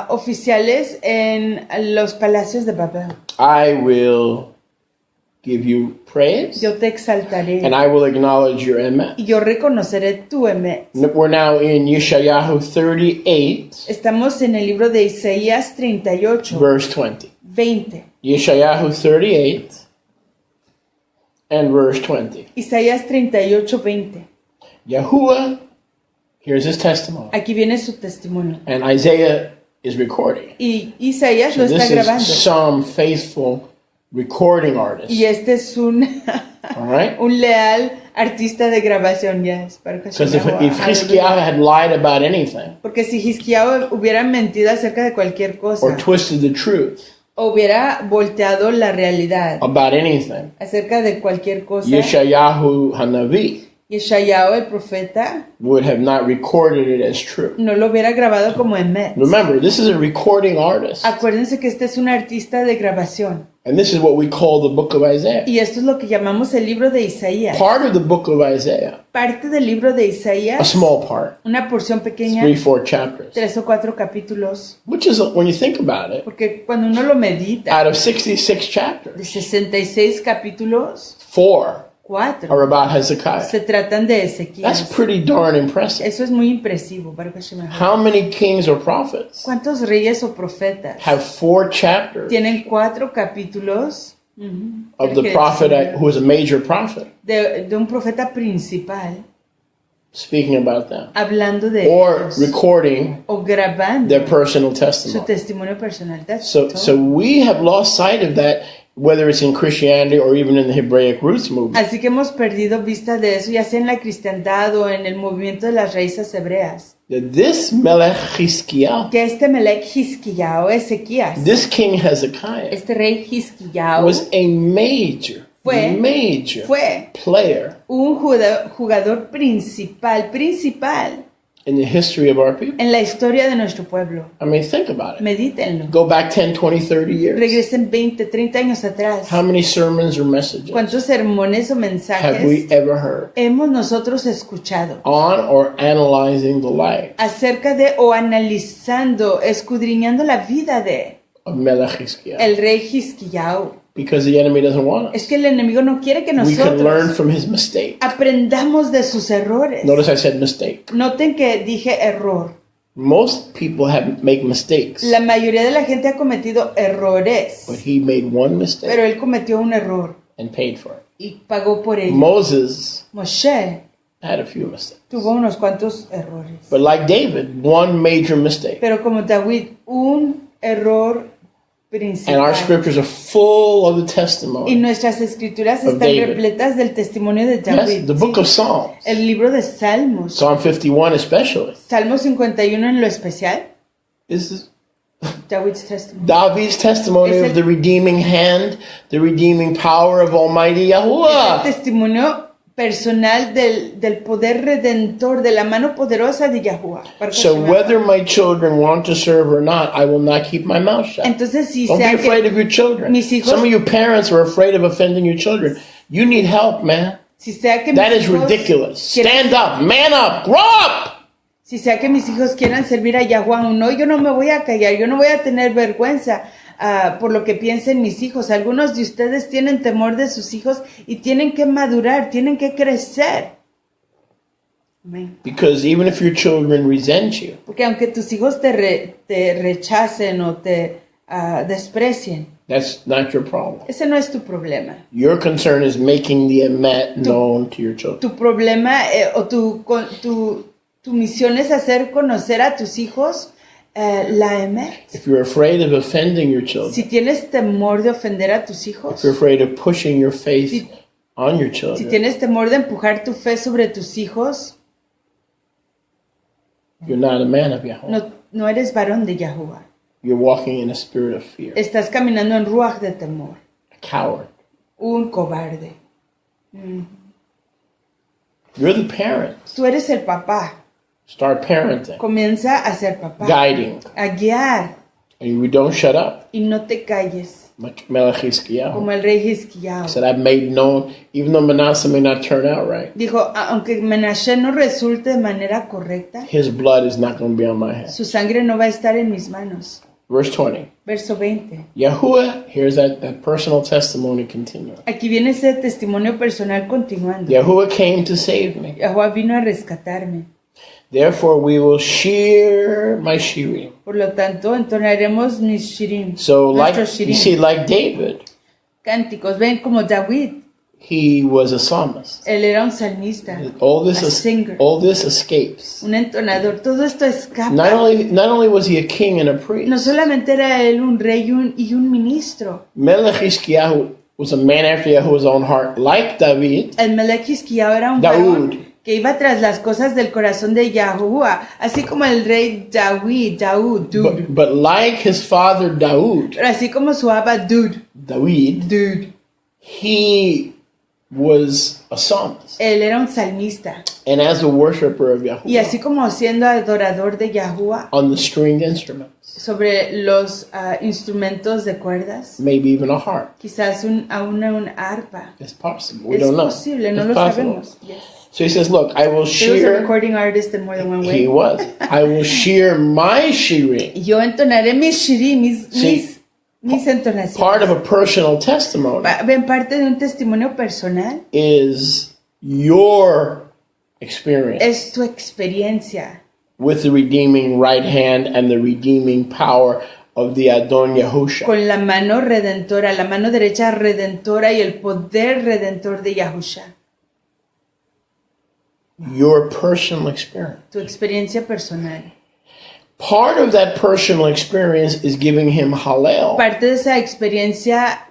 oficiales en los palacios de Babel. I will give you praise Yo te exaltaré and I will acknowledge your emet. y yo reconoceré tu emet. We're now in Yeshayahu 38, Estamos en el libro de Isaías 38, verse 20. 20. Yeshayahu 38 and verse 20. Isaías 38, 20. Yahuwah, here's his testimony. Aquí viene su testimonio. And Isaiah is recording. Y Isaías lo está This grabando. is some faithful recording artist. Y este es un, All right? un leal artista de grabación. Yes, Because if Chizkiyahu had lied about anything porque si Hizkiyahu hubiera mentido acerca de cualquier cosa, or twisted the truth o hubiera volteado la realidad about anything, acerca de cualquier cosa, Yeshayahu Hanavi Yeshayahu el profeta would have not recorded it as true. no lo hubiera grabado como emet. Remember, this is a recording artist. Acuérdense que este es un artista de grabación. And this is what we call the book of Isaiah. Y esto es lo que llamamos el libro de Isaías. Part of the book of Isaiah, Parte del libro de a Isaías, small part, una porción pequeña, 3-4 chapters, 3 o 4 capítulos, which is, when you think about it, porque cuando uno lo medita, out of 66 de chapters, 66 capítulos, 4 4 are about Hezekiah. se tratan de That's Ezequías. pretty darn impressive. Eso es muy impresivo. Baruch Hashem. How many kings or prophets ¿Cuántos reyes o profetas have 4 chapters tienen 4 capítulos of the prophet who is a major prophet de un profeta principal speaking about them hablando de or ellos recording o grabando their personal su testimony? testimonio personal? That's So we have lost sight of that, whether it's in Christianity or even in the Hebraic roots movement. Así que hemos perdido vista de eso, ya sea en la cristiandad o en el movimiento de las raíces hebreas. That this Melech Chizkiah, Que este Melech Hizkiyahu, Ezequías, this king Hezekiah, este rey Hizkiyahu, was a major fue player un jugador principal in the history of our people. en la historia de nuestro pueblo. I mean, think about it. Medítenlo. Go back 10, 20, 30 years. Regresen 20, 30 años atrás. How many sermons or messages ¿Cuántos sermones o have we mensajes ever heard hemos nosotros escuchado on or analyzing the life acerca de o analizando, escudriñando la vida de of Melech Chizkiah? el rey Hizkiyahu? Because the enemy doesn't want Es us. que el enemigo no quiere que We can learn nosotros from his mistake. aprendamos de sus errores. Notice I said mistake. Noten que dije error. Most people make mistakes, La mayoría de la gente ha cometido errores, but he made one mistake pero él cometió un error and paid for it. y pagó por ello. Moses Moshe had a few mistakes. tuvo unos cuantos errores, But like David, one major mistake. pero como David, un error And principal. our scriptures are full of the Y testimony. nuestras escrituras Of están David. repletas del testimonio de David. Yes, the book of Psalms. El libro de Salmos, Psalm 51 especially. Salmo 51 en lo especial, Is David's testimony. David's testimony Es el- of the redeeming hand, the redeeming power of Almighty Es el Yahuwah. testimonio personal del poder redentor, de la mano poderosa de Yahuwah. So whether my children want to serve or not, I will not keep my mouth shut. Entonces, si Don't be sea afraid que of your children. mis hijos- Some of you parents are afraid of offending your children. You need help, man. Si sea que That mis is hijos ridiculous. quieran- Stand up, man up, grow up. Si sea que mis hijos quieran servir a Yahuwah o no, yo no me voy a callar, yo no voy a tener vergüenza por lo que piensen mis hijos. Algunos de ustedes tienen temor de sus hijos y tienen que madurar, tienen que crecer. Amén. Because even if your children resent you, Porque aunque tus hijos te rechacen o te desprecien, that's not your problem. ese no es tu problema. Your concern is making the emet known to your children. Tu problema o tu misión es hacer conocer a tus hijos la emet. If you're afraid of offending your children, Si tienes temor de ofender a tus hijos, if you're afraid of pushing your faith Si- on your si children, tienes temor de empujar tu fe sobre tus hijos, you're not a man of Yahweh. no eres varón de Yahuwah. You're walking in a spirit of fear, Estás caminando en ruaj de temor, a coward. un cobarde. You're the parent. Tú eres el papá. Start parenting, Comienza a ser papá, guiding, a guiar and we don't shut up. y no te calles, Like Melech Hizkiyahu como el rey Hizkiyahu. said, I've made known, even though Manasseh may not turn out right, Dijo, aunque Menashe no resulte de manera correcta, his blood is not going to be on my hands. su sangre no va a estar en mis manos. Verse 20. Verso 20. Yahuwah, here's that personal testimony continuing. Aquí viene ese testimonio personal continuando. Yahuwah came to save me. Yahuwah vino a rescatarme. Therefore, we will shear my shirim. Por lo tanto, entonaremos mis shirim. So, like nuestros you shirim. see, like David, Cánticos. Ven como David. he was a psalmist. Él era un salmista. All A singer. this escapes. Un entonador. Todo esto escapa. Not only was he a king and a priest, No solamente era él un rey y un ministro. Melech Hizkiyahu was a man after Yahuwah's own heart, like David. El Melech Hizkiyahu era un Daud. varón que iba tras las cosas del corazón de Yahuwah, así como el rey Daud. But like his father Daud, Pero así como su abba David, he was a psalmist. él era un salmista. And as a worshiper of Y Yahuwah, así como siendo adorador de Yahuwah, on the stringed instruments, sobre los instrumentos de cuerdas, maybe even a harp. quizás una arpa. It's possible. We Es don't know. posible, no It's lo possible. sabemos. Yes. So he says, look, I will He was a shear. recording artist in more than one way. He was. I will shear my shirim. Y yo entonaré mis shirim, Sí. mis entonaciones. Part of a personal testimony Ven, parte de un testimonio personal is your experience es tu experiencia with the redeeming right hand and the redeeming power of the Adon Yahusha. con la mano redentora, la mano derecha redentora y el poder redentor de Yahusha. Your personal experience. Tu experiencia personal. Part of that personal experience is giving him Hallel Parte de esa experiencia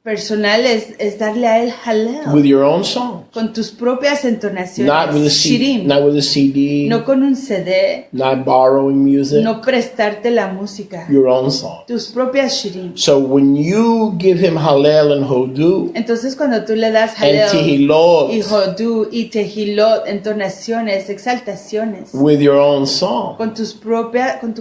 personal es darle a él halel with your own song, con tus propias entonaciones. not with a Shirim. not with a CD, No con un CD, not borrowing music, no prestarte la música, your own song. tus propias shirim. So when you give him Hallel and Hodu Entonces cuando tú le das and halel Tehilot y hodú y tehilot, entonaciones, exaltaciones, with your own song, con tu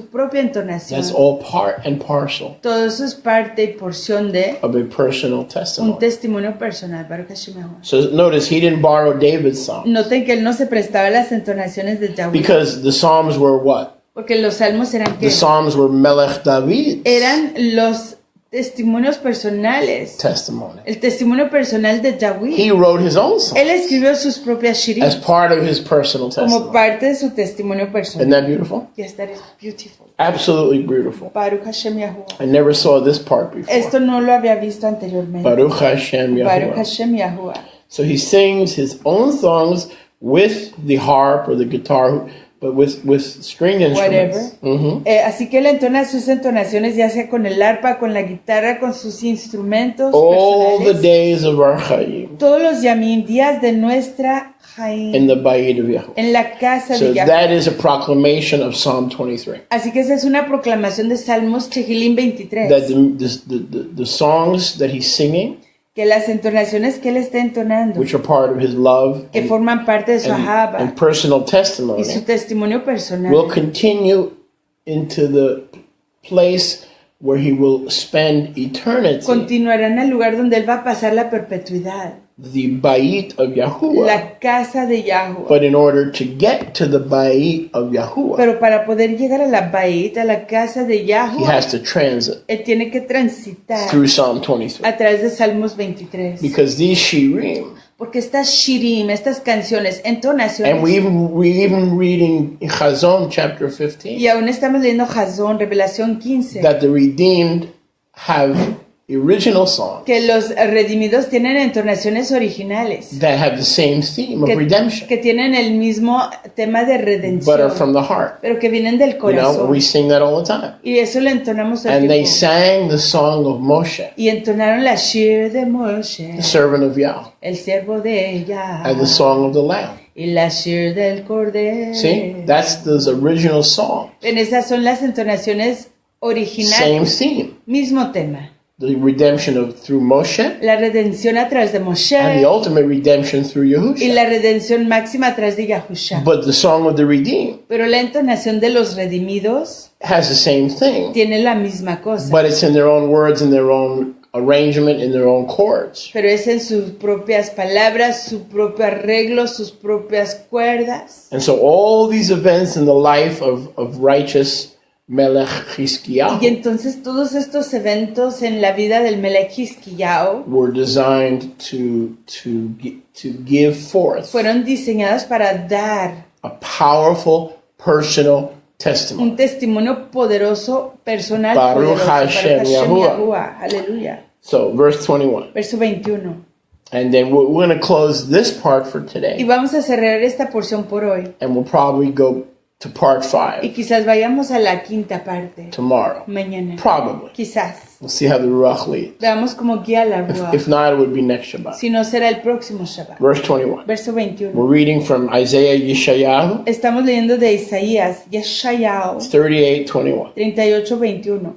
propia entonación, that's all part and parcel todo eso es parte y porción de of a personal un testimony. testimonio personal. Baruch Hashem Yahuwah. So notice he didn't borrow David's song Noten que él no se prestaba las entonaciones de David, because the Psalms were what? porque los salmos eran The que Psalms were Melech David's eran los testimonios personales, testimony. el testimonio personal de David. He wrote his own song Él escribió sus propias shirim as part of his personal como testimony. parte de su testimonio Isn't personal. that beautiful? Yes, that is beautiful. Absolutely beautiful. Baruch Hashem Yahuwah. I never saw this part before. Esto no lo había visto anteriormente. Baruch Hashem Baruch Yahuwah. Hashem Yahuwah. So he sings his own songs with the harp or the guitar, but with string instruments. Whatever. Así que él entona sus entonaciones ya sea con el arpa, con la guitarra, con sus instrumentos All the personales. days of our Chayyim Todos los yamim, días de nuestra Jaim, in the Bayit of Yahuwah. en la casa So de Yahuwah. that is a proclamation of Psalm 23. Así que esa es una proclamación de Salmos Tehilim 23. That the songs that he's singing que las entonaciones que él está entonando, which are part of his love que forman parte de su ahava and personal y su testimony, testimonio personal, will continue into the place where he will spend eternity, continuarán al lugar donde él va a pasar la perpetuidad, the Bayit of Yahuwah. la casa de Yahuwah. But in order to get to the Bayit of Yahuwah, Pero para poder llegar a la Bait, a la casa de he Yahuwah, has to transit él tiene que transitar through Psalm 23. a través de Salmos 23. Because these Shirim, Porque estas shirim, estas canciones, and entonaciones, we even reading in Chazon chapter y 15, aún estamos leyendo Jazón, Revelación 15, that the redeemed have original songs que los redimidos tienen entonaciones originales, that have the same theme of redemption, que tienen el mismo tema de but are redención, from the heart. pero que vienen del You know, corazón. we sing that all the time. Y eso lo entonamos todo el And they tiempo. sang the song of Moshe, Y entonaron la shir de Moshe, the servant of Yah, el siervo de ella, and the song of the Lamb. y la shir del cordero. See, that's those original songs. En esas son las entonaciones Same originales, theme. mismo tema. The redemption of through Moshe La redención a través de and the Moshe ultimate redemption through y Yahushua. la redención máxima a través de Yahusha. But the song of the redeemed Pero la entonación de los redimidos has the same thing, tiene la misma cosa, but it's in their own words, in their own arrangement, in their own chords. pero es en sus propias palabras, su propio arreglo, sus propias cuerdas. And so all these events in the life of righteous Melech Y Chizkiyahu entonces todos estos eventos en la vida del Melech Hizkiyahu were designed to give forth fueron diseñados para dar a powerful personal testimony. un testimonio poderoso, personal, Baruch poderoso, Hashem Yahuwah. Aleluya. So, verse 21. Verso 21. And then we're going to close this part for Y today, vamos a cerrar esta porción por hoy. and we'll probably go to part Y 5 quizás vayamos a la quinta parte tomorrow. mañana. Probably. Quizás. We'll see how the Ruach leads. Veamos cómo guía la Ruach. If not, it would be next Shabbat. Si no, será el próximo Shabbat. Verse 21. Verso 21. We're reading from Isaiah Yeshayahu Estamos leyendo de Isaías, Yeshayahu 38:21. 38:21.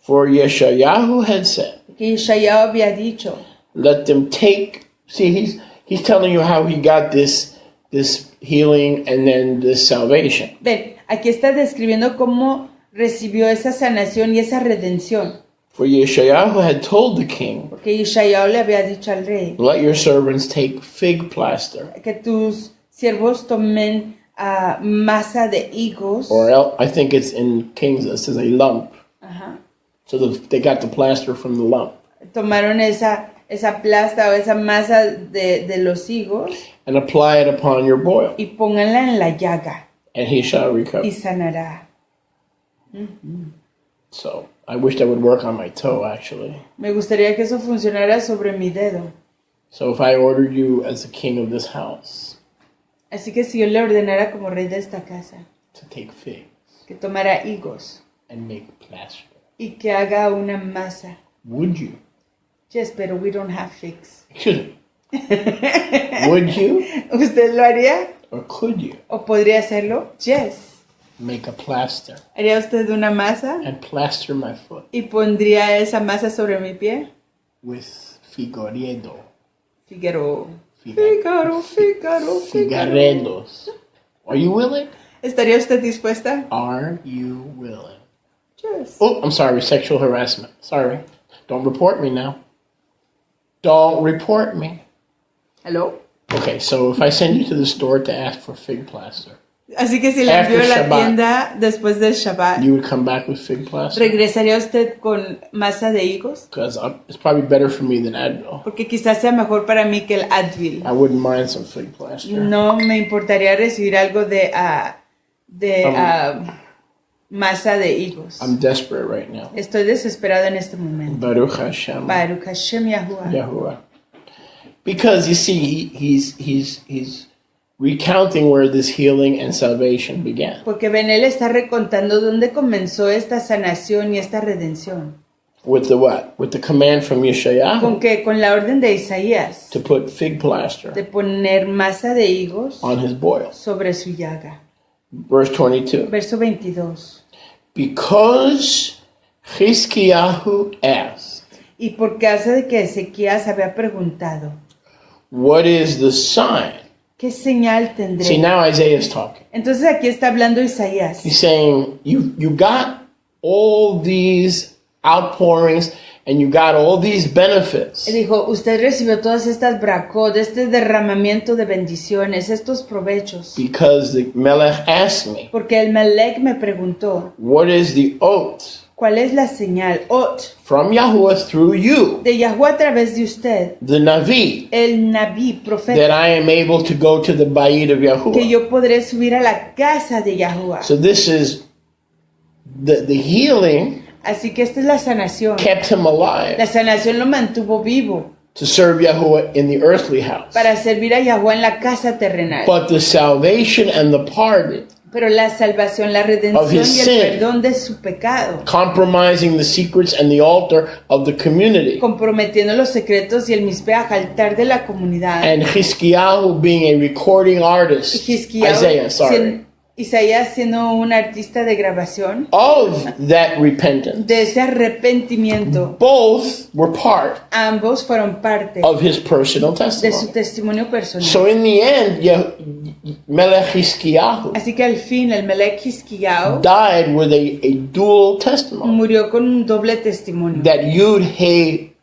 For Yeshayahu had said, Que Yeshayahu había dicho, let them take. See, he's telling you how he got this healing and then this salvation. ven, aquí está describiendo cómo recibió esa sanación y esa redención. For Yeshayahu had told the king, Porque Yeshayahu le había dicho al rey let your servants take fig plaster, que tus siervos tomen masa de higos. or I think it's in Kings, it says a lump. Ajá. So they got the plaster from the lump. Tomaron esa plasta o esa masa de los higos And apply it upon your boil, y pónganla en la llaga and he shall recover. y sanará. So I wish that would work on my toe, actually. Me gustaría que eso funcionara sobre mi dedo. So if I ordered you as the king of this house Así que si yo le ordenara como rey de esta casa to take figs que tomara higos and make plaster, y que haga una masa. would you? Yes, pero we don't have figs. Excuse me. Would you, ¿Usted lo haría? or could you, ¿O podría hacerlo? Yes. make a plaster ¿Haría usted una masa and plaster my foot y pondría esa masa sobre mi pie? with Figueredo? Figaro. Figa- Figaro. Figaredos. Are you willing? ¿Estaría usted dispuesta? Are you willing? Yes. Oh, I'm sorry, sexual harassment. Sorry. Don't report me now. Don't report me. ¿Aló? Okay, so if I send you to the store to ask for fig plaster, Así que si le After envío a la Shabbat. tienda después del Shabbat, you would come back with fig plaster? ¿regresaría usted con masa de higos? Because it's probably better for me than Advil. Porque quizás sea mejor para mí que el Advil. I wouldn't mind some fig plaster. No me importaría recibir algo de masa de higos. I'm desperate right now. Estoy desesperado en este momento. Baruch Hashem. Baruch Hashem Yahuwah. Yahuwah. Because you see, he's recounting where this healing and salvation began. Porque ven, él está recontando dónde comenzó esta sanación y esta redención. With the what? With the command from Yeshayahu ¿Con qué? Con la orden de Isaías to put fig plaster de poner masa de higos on his boil. sobre su llaga. Verse 22. Verso 22. Because Chizkiyahu asked, Y por causa de que Ezequías había preguntado, what is the sign? ¿qué señal See, tendré? now Isaiah is talking. Entonces aquí está hablando Isaías. He's saying, you got all these outpourings and you got all these benefits. Él dijo, usted recibió todas estas bracot, este derramamiento de bendiciones, estos provechos. Because the Melech asked me, Porque el Melech me preguntó, what is the oath ¿cuál es la señal? Ot, from Yahuwah through you, de Yahuwah a través de usted, the Navi, el Naví, that profeta, I am able to go to the Bayit of que Yahuwah? yo podré subir a la casa de Yahuwah. So this is the healing Así que esta es la sanación. kept him alive La sanación lo mantuvo vivo to serve Yahuwah in the earthly house. para servir a Yahuwah en la casa terrenal. But the salvation and the pardon, Pero la salvación, la Of redención his y el sin. perdón de su pecado, compromising the secrets and the altar of the community, comprometiendo los secretos y el misbeach, altar de la comunidad. and Hiskiyahu being a recording artist, Isaiah, sorry, Isaías siendo un artista de grabación of that repentance. de ese arrepentimiento. Both were part Ambos fueron parte of his personal de su testimony. testimonio personal. So in the end, Melech Hiskiyahu Así que al fin el Melech Hiskiyahu died with a dual testimony murió con un doble testimonio. that Yud He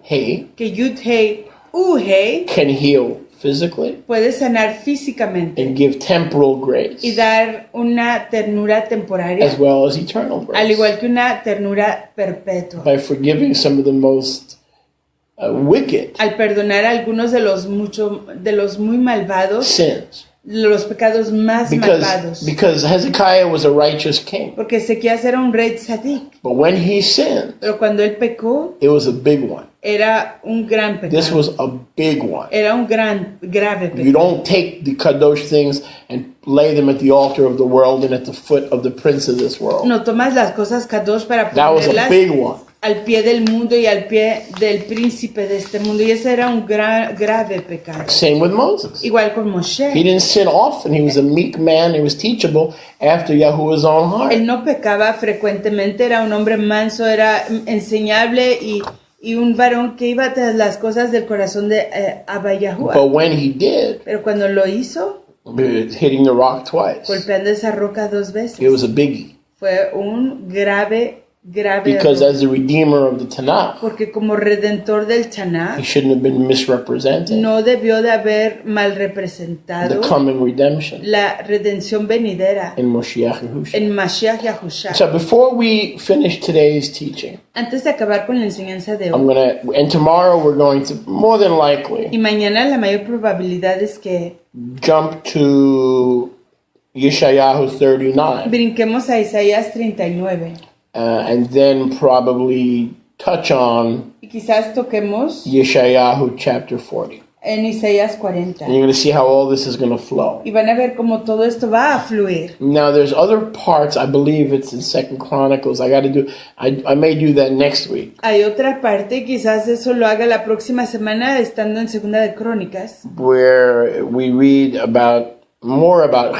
He Que Yud Hei Uhe can heal physically puede sanar físicamente and give temporal y grace dar una ternura temporaria, as well as eternal al grace igual que una ternura perpetua, by forgiving some of the most wicked al perdonar a algunos de los muy malvados, sins. los pecados más malvados. Because Hezekiah was a righteous king. Porque Ezequías era un rey tzadik, But when he sinned, pero cuando él pecó, it was a big one. era un gran This pecado. was a big one. Era un grave You pecado. don't take the kadosh things and lay them at the altar of the world and at the foot of the prince of this world. No tomas las cosas kadosh para That was a ponerlas big one. al pie del mundo y al pie del príncipe de este mundo. Y ese era un grave pecado. Same with Moses. Igual con He Moshe. didn't sin often. He was a meek man. He was teachable after Yahuwah's own heart. Él no pecaba frecuentemente, era un hombre manso, era enseñable y un varón que iba tras las cosas del corazón de Abba Yahuwah. But when he did, Pero cuando lo hizo, hitting the rock twice, golpeando esa roca 2 it veces, was a biggie. fue un grave Because error. as the redeemer of the Tanakh, Porque como redentor del Tanakh, he shouldn't have been misrepresenting no debió de haber mal the representado coming redemption la redención venidera in Moshiach Yahushua. en Mashiach Yahushua. So before we finish today's teaching, Antes de acabar con la enseñanza de I'm hoy, and tomorrow we're going to, more than y likely, mañana la mayor probabilidad es que jump to Yeshayahu 39, brinquemos a Isaías 39 and then probably touch on y quizás toquemos Yeshayahu chapter 40. en Isaías 40. And you're going to see how all this is going to flow. Y van a ver cómo todo esto va a fluir. Now, there's other parts. I believe it's in Second Chronicles. I may do that next week, Hay otra parte, quizás eso lo haga la próxima semana estando en Segunda de Crónicas, where we read more about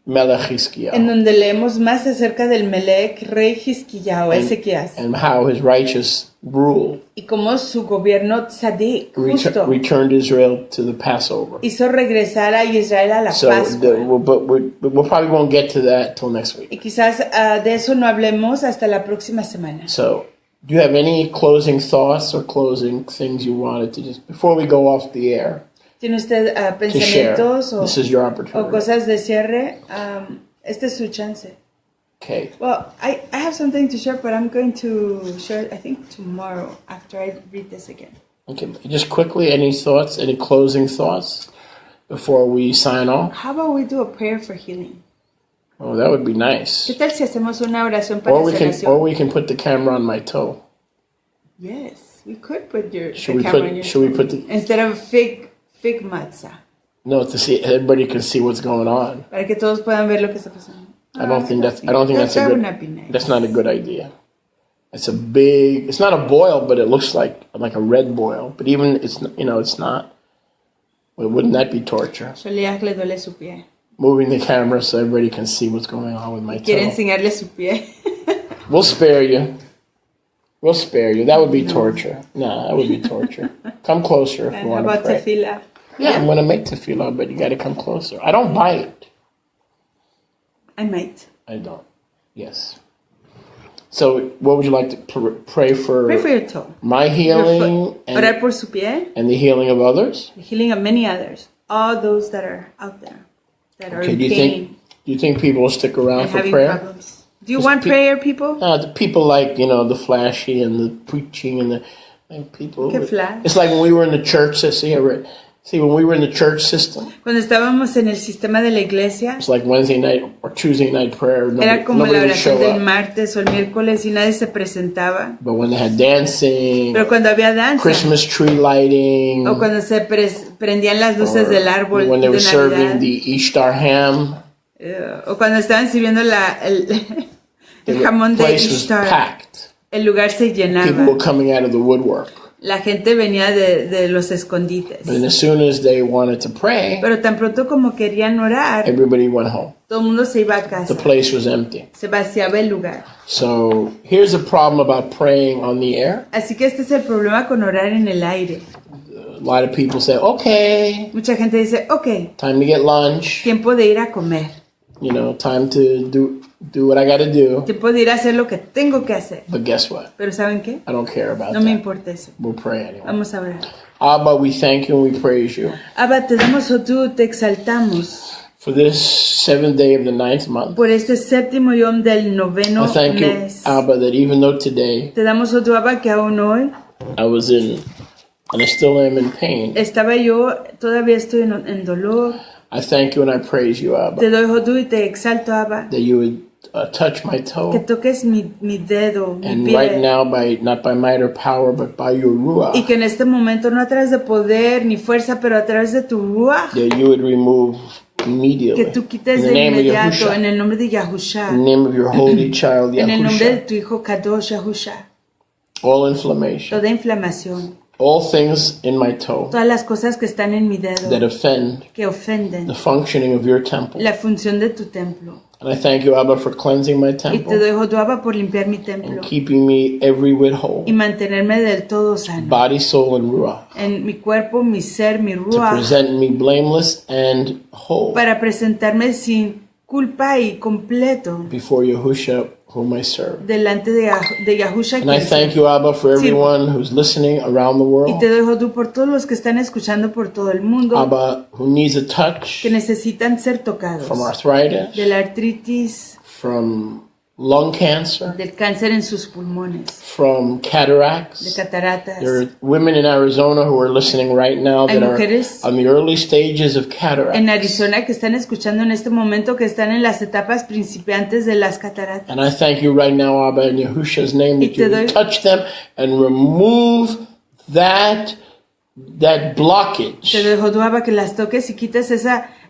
Melech Hiskiah en donde leemos más acerca del Melech, rey Hizquiyahu, Ezequías, and how his righteous rule y cómo su gobierno tzadik, justo, returned Israel to the Passover. hizo regresar a Israel a la So, Pascua. but we probably won't get to that till next week. Y quizás de eso no hablemos hasta la próxima semana. So, do you have any closing thoughts or closing things you wanted to just before we go off the air ¿Tiene usted to share? pensamientos This is your o opportunity. cosas de cierre? Esta es su chance. Okay. Well, I have something to share, but I'm going to share it, I think, tomorrow after I read this again. Okay. Just quickly, any thoughts? Any closing thoughts before we sign off? How about we do a prayer for healing? Oh, that would be nice. ¿Qué tal si hacemos una oración para Or sanación? we can put the camera on my toe. Yes, we could put the Should we camera on your put the instead of fig matzah, no to see everybody can see what's going on. para que todos puedan ver lo que está pasando. I don't think that's a That good. would not be nice. That's not a good idea. It's a big. It's not a boil, but it looks like a red boil. But even it's not. Well, wouldn't that be torture? Sholiach le duele su pie. Moving the camera so everybody can see what's going on with my Quiere toe. enseñarle su pie. We'll spare you. We'll spare you. That would be torture. No, that would be torture. Come closer if And you how want to about pray. tefillah? Yeah, I'm going to make tefillah, but you got to come closer. I don't bite. I might. I don't. Yes. So, what would you like to pray for? Pray for your toe. My Your healing foot. Orar and, por su pie. and the healing of others? The healing of many others. All those that are out there. That are Okay, in do pain you think people will stick around and for having prayer? problems. Do you want prayer, people? The people like, the flashy and the preaching and the people. Que flash. It's like when we were in the church. When we were in the church system, Cuando estábamos en el sistema de la iglesia, it's like Wednesday night or Tuesday night prayer. era como Nobody la would show oración del up. martes o el miércoles y nadie se presentaba. But when they had dancing, Pero cuando había danza, Christmas tree lighting, o cuando se prendían las luces del árbol when they de were serving Navidad, the Ishtar ham, o cuando estaban sirviendo el jamón the de place was Ishtar, packed. el lugar se People llenaba. were coming out of the woodwork. La gente venía de los escondites. But as soon as they wanted to pray, Pero tan pronto como querían orar, everybody went home. todo el mundo se iba a The casa. place was empty. Se vaciaba el lugar. So here's the problem about praying on the air. Así que este es el problema con orar en el aire. A lot of people say, okay, Mucha gente dice, ok, time to get lunch, tiempo de ir a comer. time to do what I got to do. Tiempo de ir a hacer lo que tengo que hacer. But guess what? Pero ¿saben qué? I don't care about No me that. importa eso. We'll pray anyway. Vamos a orar. Abba, we thank you and we praise you Abba, te damos o tú, te exaltamos for this 7th day of the 9th month. por este séptimo yom del noveno I thank you, mes. Abba, that even though today Te damos o tú, Abba, que aún hoy I was in, and I still am in pain, todavía estoy en dolor. I thank you and I praise you, Te Abba, doy o tú y te exalto, Abba, that you would touch my que toe. toques mi dedo, mi And pie. right now, not by might or power, but by your Y Ruach, que en este momento, no a través de poder ni fuerza, pero a través de tu ruach, that you would remove immediately. que tú quites In the de name of inmediato, Yahushua. en el nombre de Yahusha, In the name of your holy child, en el nombre de Yahusha. tu Hijo Kadosh Yahusha, All inflammation, toda inflamación, all things in my toe todas las cosas que están en mi dedo, that offend que ofenden the functioning of your temple. la función de tu templo. And I thank you, Abba, for cleansing my Y te temple doy o tú, Abba, por limpiar mi templo and keeping me every whit whole, y mantenerme del todo sano. body, soul, and Ruach, En mi cuerpo, mi ser, mi to ruach, present me blameless and whole para presentarme sin culpa y completo before Yahusha, whom I serve. delante de Yahusha. And I thank you, Abba, for everyone who's listening around the Y world. te doy Jodú por todos los que están escuchando por todo el mundo, Abba, who needs a touch que necesitan ser tocados from arthritis, de la artritis, from lung cancer, del cáncer en sus pulmones, from de cataracts. cataratas. There are women in Arizona who are listening right now Hay that are mujeres on the early stages of en cataracts. Arizona que están escuchando en este momento, que están en las etapas principiantes de las cataratas. And I thank you right now, Abba, in Yahusha's name, that you would touch them and remove that blockage Te doy Jodú, Abba, que las toques y quites ese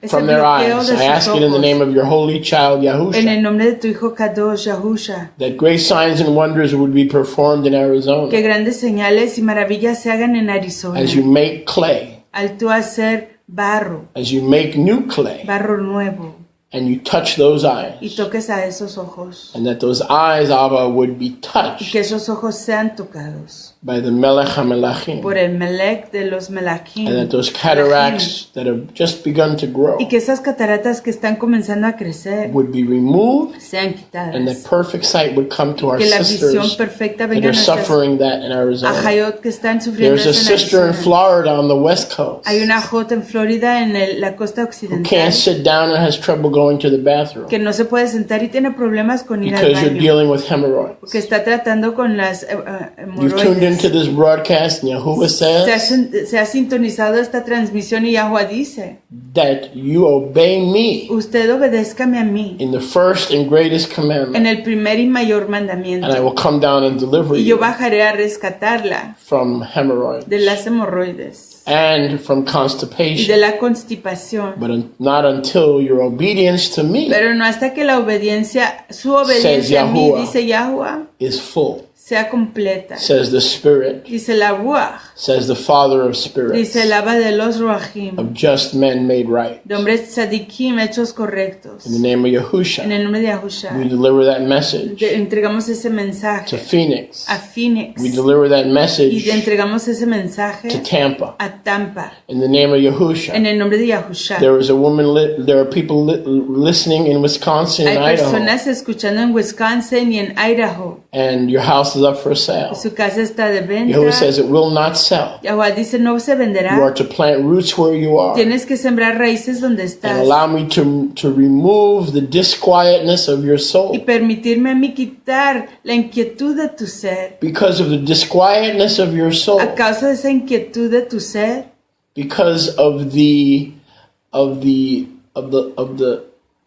from their bloqueo eyes. de I ask sus it in the name ojos. of your holy child, En Yahusha, el nombre de tu Hijo Kadosh Yahusha, that great signs and wonders would be performed in que Arizona grandes señales y maravillas se hagan en Arizona. as you make clay, Al tú hacer barro, as you make new clay, barro nuevo, and you touch those y eyes, toques a esos ojos, and that those eyes, Abba, would be y touched que esos ojos sean tocados by the Melech HaMelachim, por el Melech de los Melachim, and that those cataracts that have just begun to grow y que esas cataratas que están comenzando a crecer would be removed, sean and quitadas, that perfect sight would come to our que la visión sisters perfecta that venga a are nuestras suffering that in Arizona. ajayot que están sufriendo There's a eso en sister in Arizona. Florida on the West Coast Hay una jota en Florida, en la costa who occidental, can't sit down and has trouble going to the bathroom que no se puede sentar y tiene problemas con ir al because you're baño, dealing with hemorrhoids. que está tratando con las You've tuned into hemorroides. this broadcast, and Yahuwah says Se ha sintonizado esta transmisión y Yahweh dice, that you obey me usted obedézcame a mí in the first and greatest en commandment, el primer y mayor and I mandamiento, will come down and deliver y yo you bajaré a rescatarla from hemorrhoids de las hemorroides and from y de constipation, la constipación, but not until your obedience to me pero no hasta que la obediencia, su obediencia a mí, Yahuwah, dice Yahweh, is full. sea completa. says the Spirit, Dice la Ruach, says the Father of spirits, dice el Abba de los Ruachim, of just men made right. de hombres tzadikim hechos correctos. In the name of En Yahusha, el nombre de we Yahusha, deliver that message entregamos ese to mensaje Phoenix. a Phoenix We deliver that y message le entregamos ese to mensaje Tampa. a Tampa. In the name of En Yahusha, el nombre de Yahusha. there is a woman. There are people listening in Wisconsin Hay and Idaho, personas escuchando en Wisconsin y en Idaho. and your house is up for sale. Su casa está de venta. Yahuwah says it will not sell. Yahuwah dice no se You are venderá. to plant roots where you are, Tienes que sembrar raíces donde and estás. allow me to remove the disquietness of your Y soul. permitirme a mí quitar la inquietud de tu ser. Because of the disquietness of your soul, A causa de esa inquietud de tu ser. because of the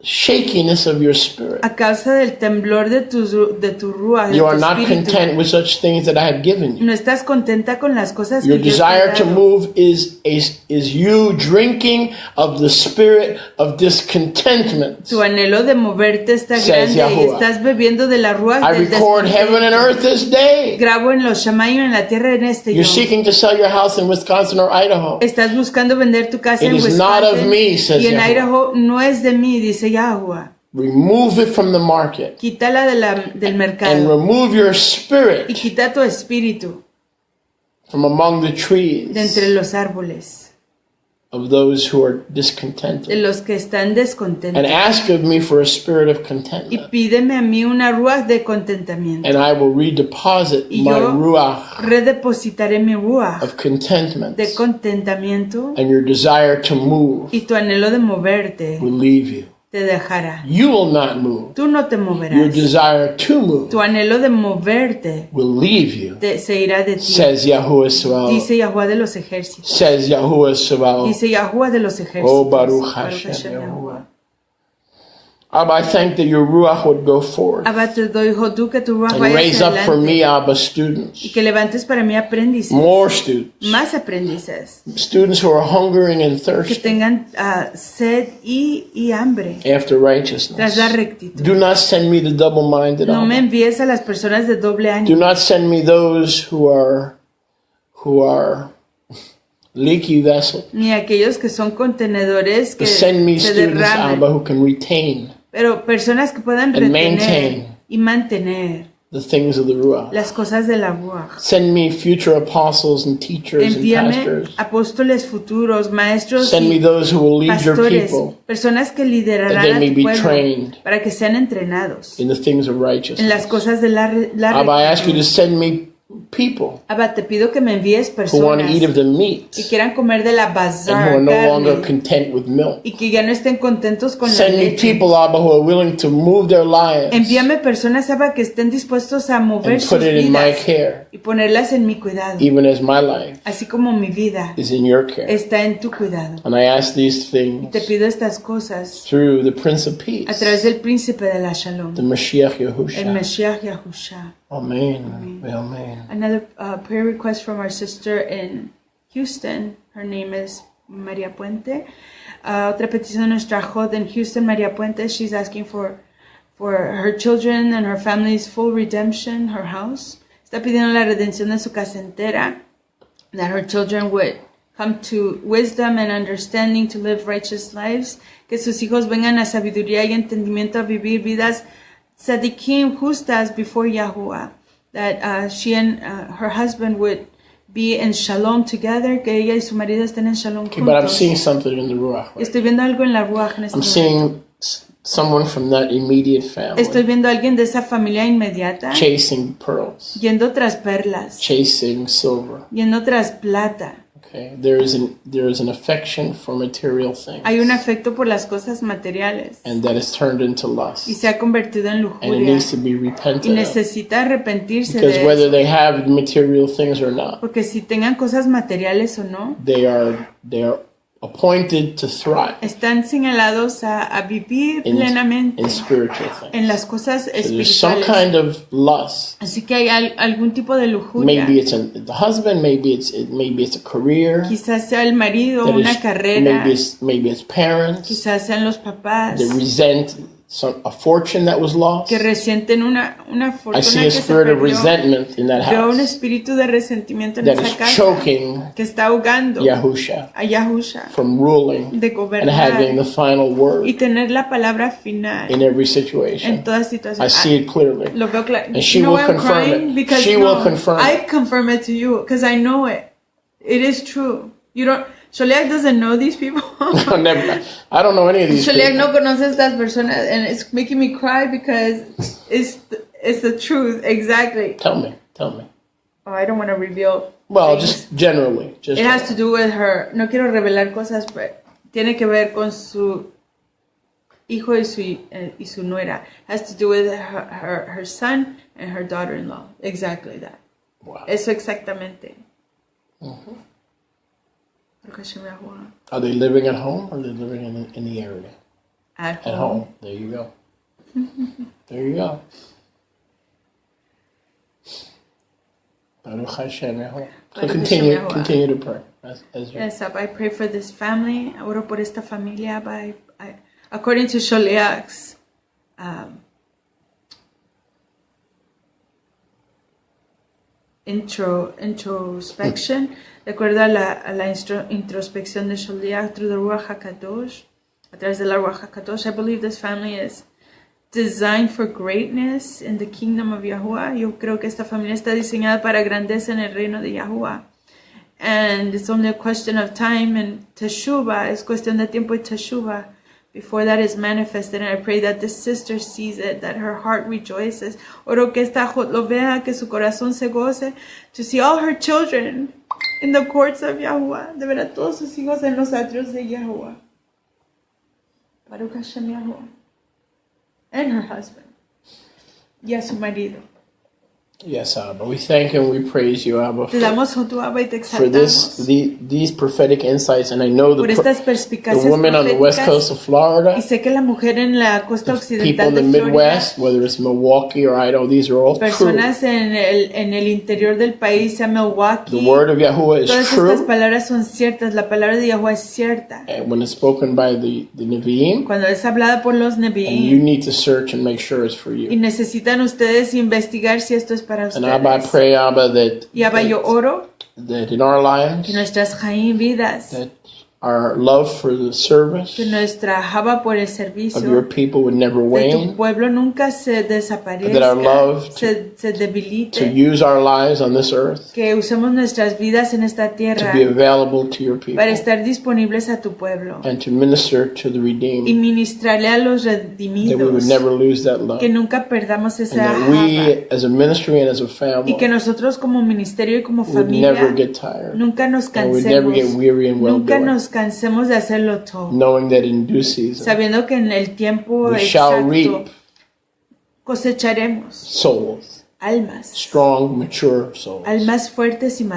shakiness of your spirit. A causa del temblor de tu ruach, de You tu are not espíritu. content with such things that I have given you. No estás contenta con las cosas Your que yo te he desire to dado. move is you drinking of the spirit of discontentment. Tu anhelo de moverte está Says grande y Yahuwah. estás bebiendo de la ruach I del record heaven and descontento. earth this day. Grabo en los Shamayim en la tierra en este You're yom. seeking to sell your house in Wisconsin or Idaho. Estás buscando vender tu casa It en is Wisconsin not of me, says y en Yahuwah. Idaho no es de mí, dice Yahuwah. Remove it from the market Quítala del and mercado remove your y spirit quita tu espíritu from among the de entre trees los árboles, of those who are de discontented. los que están descontentos. And ask of me for a spirit of Y contentment. pídeme a mí una ruach de contentamiento. And I will redeposit Y my yo ruach redepositaré mi ruach of contentment. de contentamiento And your desire to move y tu anhelo de moverte will leave you. te dejará. You will not move. Tú no te Your moverás. desire to move Tu anhelo de moverte will leave you. se irá de ti. Says Yahuwah Sabaoth. Dice Yahuwah de los ejércitos. Says Yahuwah Sabaoth. Dice Yahuwah de los ejércitos. Oh, Baruch Hashem Yahuwah. Abba, I thank that your ruach would go forth Abba, te doy Jodú que tu ruach and vaya raise hacia up for me, adelante Abba, y students, que levantes para mí aprendices, more students, más aprendices, students who are hungering and que thirsty tengan sed y hambre after righteousness. tras la rectitud. Do not send me the double-minded, No me Abba. envíes a las personas de doble Do ánimo. not send me those who are leaky vessels. Ni aquellos que son contenedores que But send me se students, derraman, Abba, who can retain pero personas que puedan and retener maintain y mantener the things of the ruach. las cosas de la ruach. Send me future apostles and teachers and Envíame pastors. apóstoles futuros, maestros Send me y those who will lead your pastores, people personas que that liderarán they a may tu be pueblo trained para que sean entrenados in the things of en las righteousness. cosas de la Abba, I ask you to rectitud. send me people Abba, te pido que me envíes who want to personas eat of the meat que quieran comer de la and who bazar are no longer carne content with milk. y que ya no estén contentos con la Send me leche. people, Abba, who are willing to move their lives Envíame personas, Abba, que estén dispuestos a mover and sus put it in my vidas care, y ponerlas en mi cuidado, even as my life así como mi vida is in your care. está en tu cuidado. And I ask these things Te pido estas cosas through the Prince of a Peace, través del príncipe de la Shalom, the Mashiach el Yahusha. Mashiach Yahusha. Amen. Amen. Another prayer request from our sister in Houston. Her name is María Puente. Otra petición de nuestra Jod in Houston, María Puente. She's asking for her children and her family's full redemption, her house. Está pidiendo la redención de su casa entera. That her children would come to wisdom and understanding to live righteous lives. Que sus hijos vengan a sabiduría y entendimiento a vivir vidas tzadikim justas before Yahuwah. That she and her husband would be in shalom together. Que ella y su marido estén en shalom Okay, but I'm juntos. seeing something in the Ruach. Right? Estoy viendo algo en la Ruach en este I'm momento. seeing someone from that immediate Estoy family viendo a alguien de esa familia inmediata chasing pearls, yendo tras perlas, chasing silver. yendo tras plata. Okay, there is an affection for material things, Hay un afecto por las cosas materiales and that is turned into y lust, se ha convertido en and it lujuria needs to be y repented of. necesita arrepentirse Because de whether eso. they have material things or not, Porque si tengan cosas materiales o no, they are appointed to thrive están señalados a vivir in plenamente spiritual things. en las cosas So there's some espirituales. kind of lust. Así que hay algún tipo de lujuria. Maybe it's the husband, maybe it's a career. Quizás sea el marido, that una is- carrera, maybe it's parents quizás sean los papás that resent a fortune that was lost. que resienten una I fortuna see a que se spirit of perdió. resentment in that Veo un house espíritu de resentimiento en that esa is casa choking que está ahogando Yahusha a Yahusha from ruling de and having the gobernar final y word tener la palabra final in every en situation. toda I situación. see it clearly. Lo veo claro. And she You know will why I'm confirm crying? it. Because She will confirm I it. confirm it to you because I know it. It is true. You don't. Sholiak doesn't know these people. Never, I don't know any of these Sholiak people. no conoce a estas personas, and it's making me cry because it's the truth exactly. Tell me. Oh, I don't want to reveal. Well, things. just generally. It has to do with her. No quiero revelar cosas, pero tiene que ver con su hijo y su nuera. Has to do with her son and her daughter-in-law. Exactly that. Wow. Eso exactamente. Are they living at home or are they living in the area? At At home. There you go. There you go. Baruch Hashem Yahuwah. So Baruch continue Hashem Yahuwah. to pray. As Yes, I pray for this family. Oro por esta familia. According to Sholiak's introspection, de acuerdo a la introspección de Sholiak through the Ruach HaKadosh, a través de la Ruach HaKadosh, I believe this family is designed for greatness in the kingdom of Yahuwah. Yo creo que esta familia está diseñada para grandeza en el reino de Yahuwah. And it's only a question of time and teshuvah. Es cuestión de tiempo y teshuvah before that is manifested. And I pray that this sister sees it, that her heart rejoices. Oro que esta jot lo vea, que su corazón se goce, to see all her children in the courts of Yahuwah. De ver a todos sus hijos en los atrios de Yahuwah. Baruch Hashem Yahuwah. And her husband. Y a su marido. Yes, Abba. We thank and we praise you, Abba, Te damos tu Abba y te for exaltamos. these prophetic insights. And I know Por estas perspicacias the women on the west coast of Florida, y sé que la mujer en la costa people occidental in de the Florida, Midwest, whether it's Milwaukee or Idaho, these are all true. personas en el interior del país, sea Milwaukee, The word of Yahuwah is todas estas true. palabras son ciertas, la palabra de Yahuwah es cierta. And when it's spoken by the Nevi'im, Cuando es hablada por los and you Nevi'im, need to search and make sure it's for y you. necesitan ustedes investigar si esto es para And Abba, I ustedes. pray, Abba, that Y Abba, yo oro that in our lives, que nuestras Jaim vidas, that our love for the service que nuestra Java por el of your servicio people would never de tu maybe pueblo nunca se that our desaparezca, love se debilite, to use our lives on this earth que usemos nuestras vidas en esta to tierra be available to your people para estar disponibles a tu pueblo and to minister to the y redeemed, ministrarle a los that we would redimidos, never lose that love, que nunca perdamos and esa that java we as a ministry and as a family y que nosotros como ministerio y como would never familia get tired nunca nos and would never get cansemos, weary in well nunca doing, nos cansemos de hacerlo todo, knowing that in due season sabiendo que en el tiempo we shall exacto reap cosecharemos souls, almas, strong, mature souls, almas fuertes y if we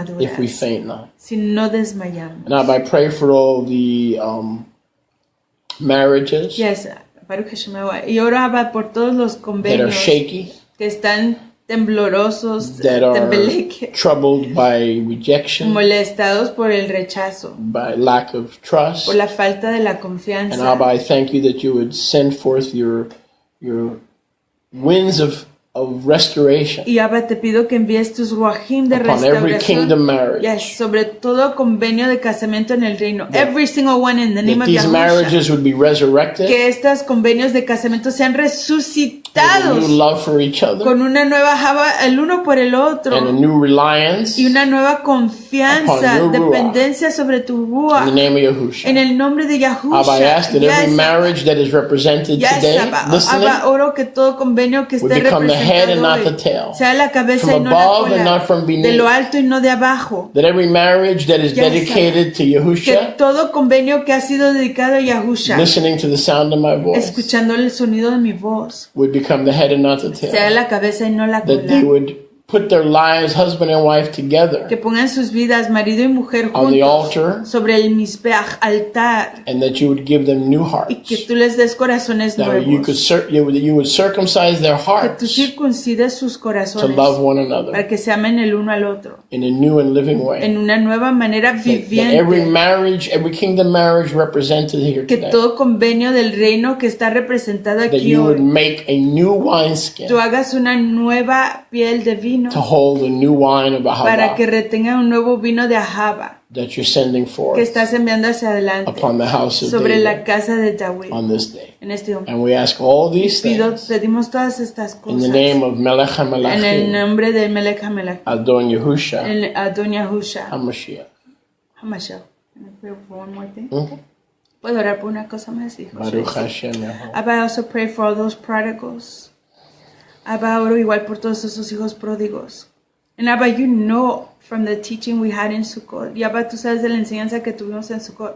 maduras, faint not. si no desmayamos. And I pray for all the marriages Yes, Baruch Hashem Yahweh. Y oro Abba, por todos los that are convenios shaky, que están temblorosos, that are tembleque, troubled by rejection, molestados por el rechazo, by lack of trust. por la falta de la And confianza. Abba, I thank you that you would send forth your winds of restoration Y Abba, te pido que envíes tus ruajim de upon every kingdom restauración. marriage. Yes, sobre todo convenio de casamiento en el reino. Every single one in the name That of these Yahushua. marriages would be resurrected Que estos convenios de casamiento sean with a resucitados new love for each other con una nueva java el uno por el otro. and a new reliance Y in una nueva confianza, Upon your dependencia sobre tu the ruach. name of Yahushua. En el nombre de Yahushua. Abba, I ask that every Yes, marriage that is represented yes, today, Abba. listening, Abba, oro que todo convenio que would esté become the head and representado not the hoy tail, sea la cabeza y from no la above and cola, not from de lo beneath. alto y no de abajo. That every marriage that is Yes, dedicated to Que Yahushua, todo convenio que ha sido dedicado a Yahushua, listening to the sound of my voice, escuchando el sonido de mi voz, would become the head and not the sea tail. la cabeza y no la That they cola. would put their lives, husband and wife, together que pongan sus vidas, marido y mujer, on the juntos altar, sobre el misbeach, altar, and that you would give them new y hearts. que tú les des corazones That you could nuevos, you would circumcise their que tú hearts circuncides sus to corazones love one para another que se amen el uno al otro in a new and living way. en una nueva manera That every viviente, marriage, every kingdom marriage represented here que today, todo convenio del reino que está representado that aquí you would hoy, make a new wineskin tú hagas una nueva piel de vino to hold a new wine of para que Ahava retenga un nuevo vino de Ahava that you're sending que forth estás enviando hacia adelante upon the house of sobre la David casa de David on this day. en este hombre. And we ask all these things Pedimos todas estas in the cosas name of Melech en el HaMelachim, nombre del Melech HaMelech, Adon Yehusha en Adon Yahusha HaMashiach. HaMashiach. Can I pray for one more thing? Okay. ¿Puedo orar por una cosa más, hijo? Baruch Hashem Yehovah. Abba, I also pray for all those prodigals. Abba, oro igual por todos esos hijos pródigos. And Abba, you know from the teaching we had in Sukkot, y Abba, tú sabes de la enseñanza que tuvimos en Sukkot,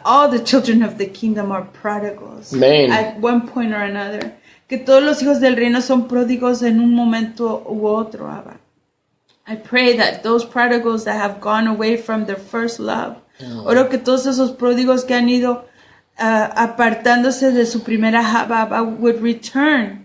all the children of the kingdom are prodigals. Amen. At one point or another. Que todos los hijos del reino son pródigos en un momento u otro, Abba. I pray that those prodigals that have gone away from their first love, oro que todos esos pródigos que han ido apartándose de su primera Abba would return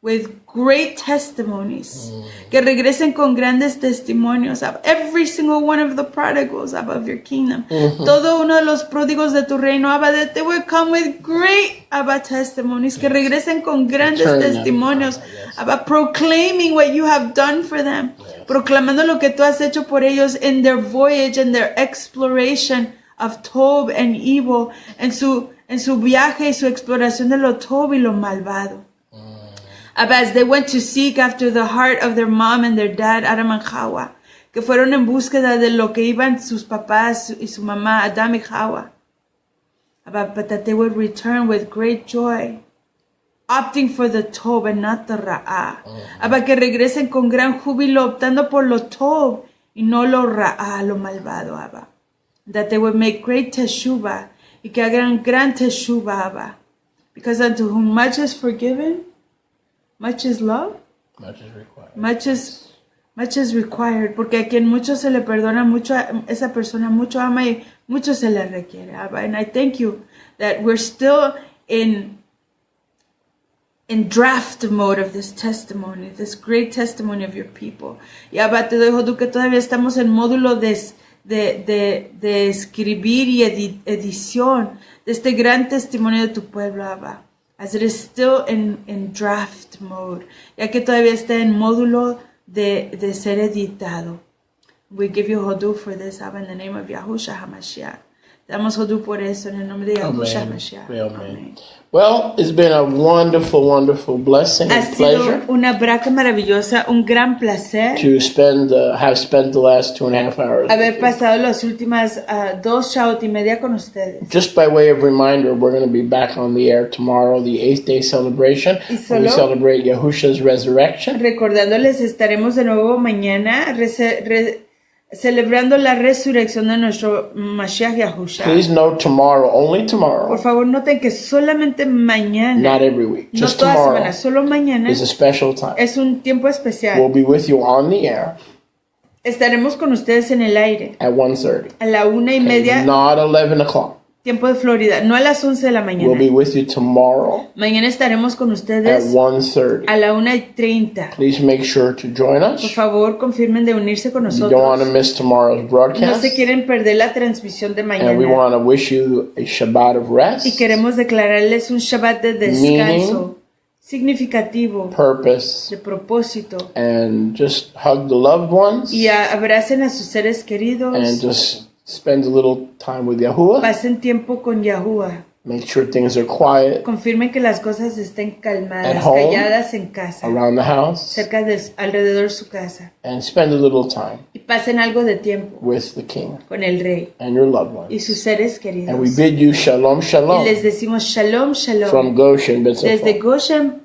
with great testimonies, que regresen con grandes testimonios of every single one of the prodigals of your kingdom. Todo uno de los pródigos de tu reino, Abba, that they would come with great Abba testimonies, que regresen con grandes Return them, testimonios, Abba, yes. Abba, proclaiming what you have done for them, proclamando lo que tú has hecho por ellos in their voyage and their exploration of Tob and evil, en su viaje y su exploración de lo Tob y lo malvado. Abba, as they went to seek after the heart of their mom and their dad, Adam and Hawa, que fueron en búsqueda de lo que iban sus papás y su mamá, Adam y Hawa. Abba, but that they would return with great joy, opting for the Tob and not the Ra'ah. Abba, que regresen con gran júbilo, optando por lo Tob y no lo Ra'ah, lo malvado, Abba. That they would make great teshuvah, y que hagan gran teshuvah, Abba. Because unto whom much is forgiven, much is loved, Much is required. much is required, porque a quien mucho se le perdona, mucho esa persona mucho ama y mucho se le requiere, Abba. And I thank you that we're still in draft mode of this testimony, this great testimony of your people. Y Abba, te doy Jodú que todavía estamos en módulo de escribir y edición de este gran testimonio de tu pueblo, Abba. As it is still in draft mode, ya que todavía está en módulo de ser editado. We give you Hodú for this, Abba, in the name of Yahushua HaMashiach. Damos Hodú por eso, en el nombre de Yahushua Amen. HaMashiach. Amen. Well, it's been a wonderful, wonderful blessing Ha and pleasure sido una braca maravillosa, un gran placer to have spent the last 2.5 hours. haber pasado las últimas 2 Shaot y media con ustedes. Just by way of reminder, we're going to be back on the air tomorrow, the 8th day celebration. Y When we solo- celebrate Yahusha's resurrection. Recordándoles, estaremos de nuevo mañana celebrando la resurrección de nuestro Mashiach Yahushua. Please note tomorrow, only tomorrow, Por favor, noten que solamente mañana, not every week, no just toda tomorrow semana, solo mañana is a special time. es un tiempo especial. We'll be with you on the air Estaremos con ustedes en el aire at 1:30. a la 1:30, Not 11 o'clock. tiempo de Florida, no a las 11 de la We'll mañana. be with you tomorrow Mañana estaremos con at ustedes 1:30. a la 1:30. Please make sure to join Por us. favor, confirmen de unirse con You don't want to nosotros. miss tomorrow's No broadcast. se quieren perder la transmisión de And we mañana. want to wish you a Shabbat of Y rest, queremos declararles un Shabbat de descanso significativo, purpose, de propósito. and just hug the loved ones Y abracen a sus seres and queridos. just spend a little time with Yahuwah. Pasen tiempo con Yahuwah. Make sure things are quiet Confirmen que las cosas estén calmadas, At home, calladas en casa, around the house, cerca de alrededor de su casa. and spend a little time Y pasen algo de tiempo with the King con el Rey and your loved y ones. sus seres And we queridos. bid you shalom, Y shalom les decimos shalom, from shalom. Goshen, B'Tzafon. Desde Goshen.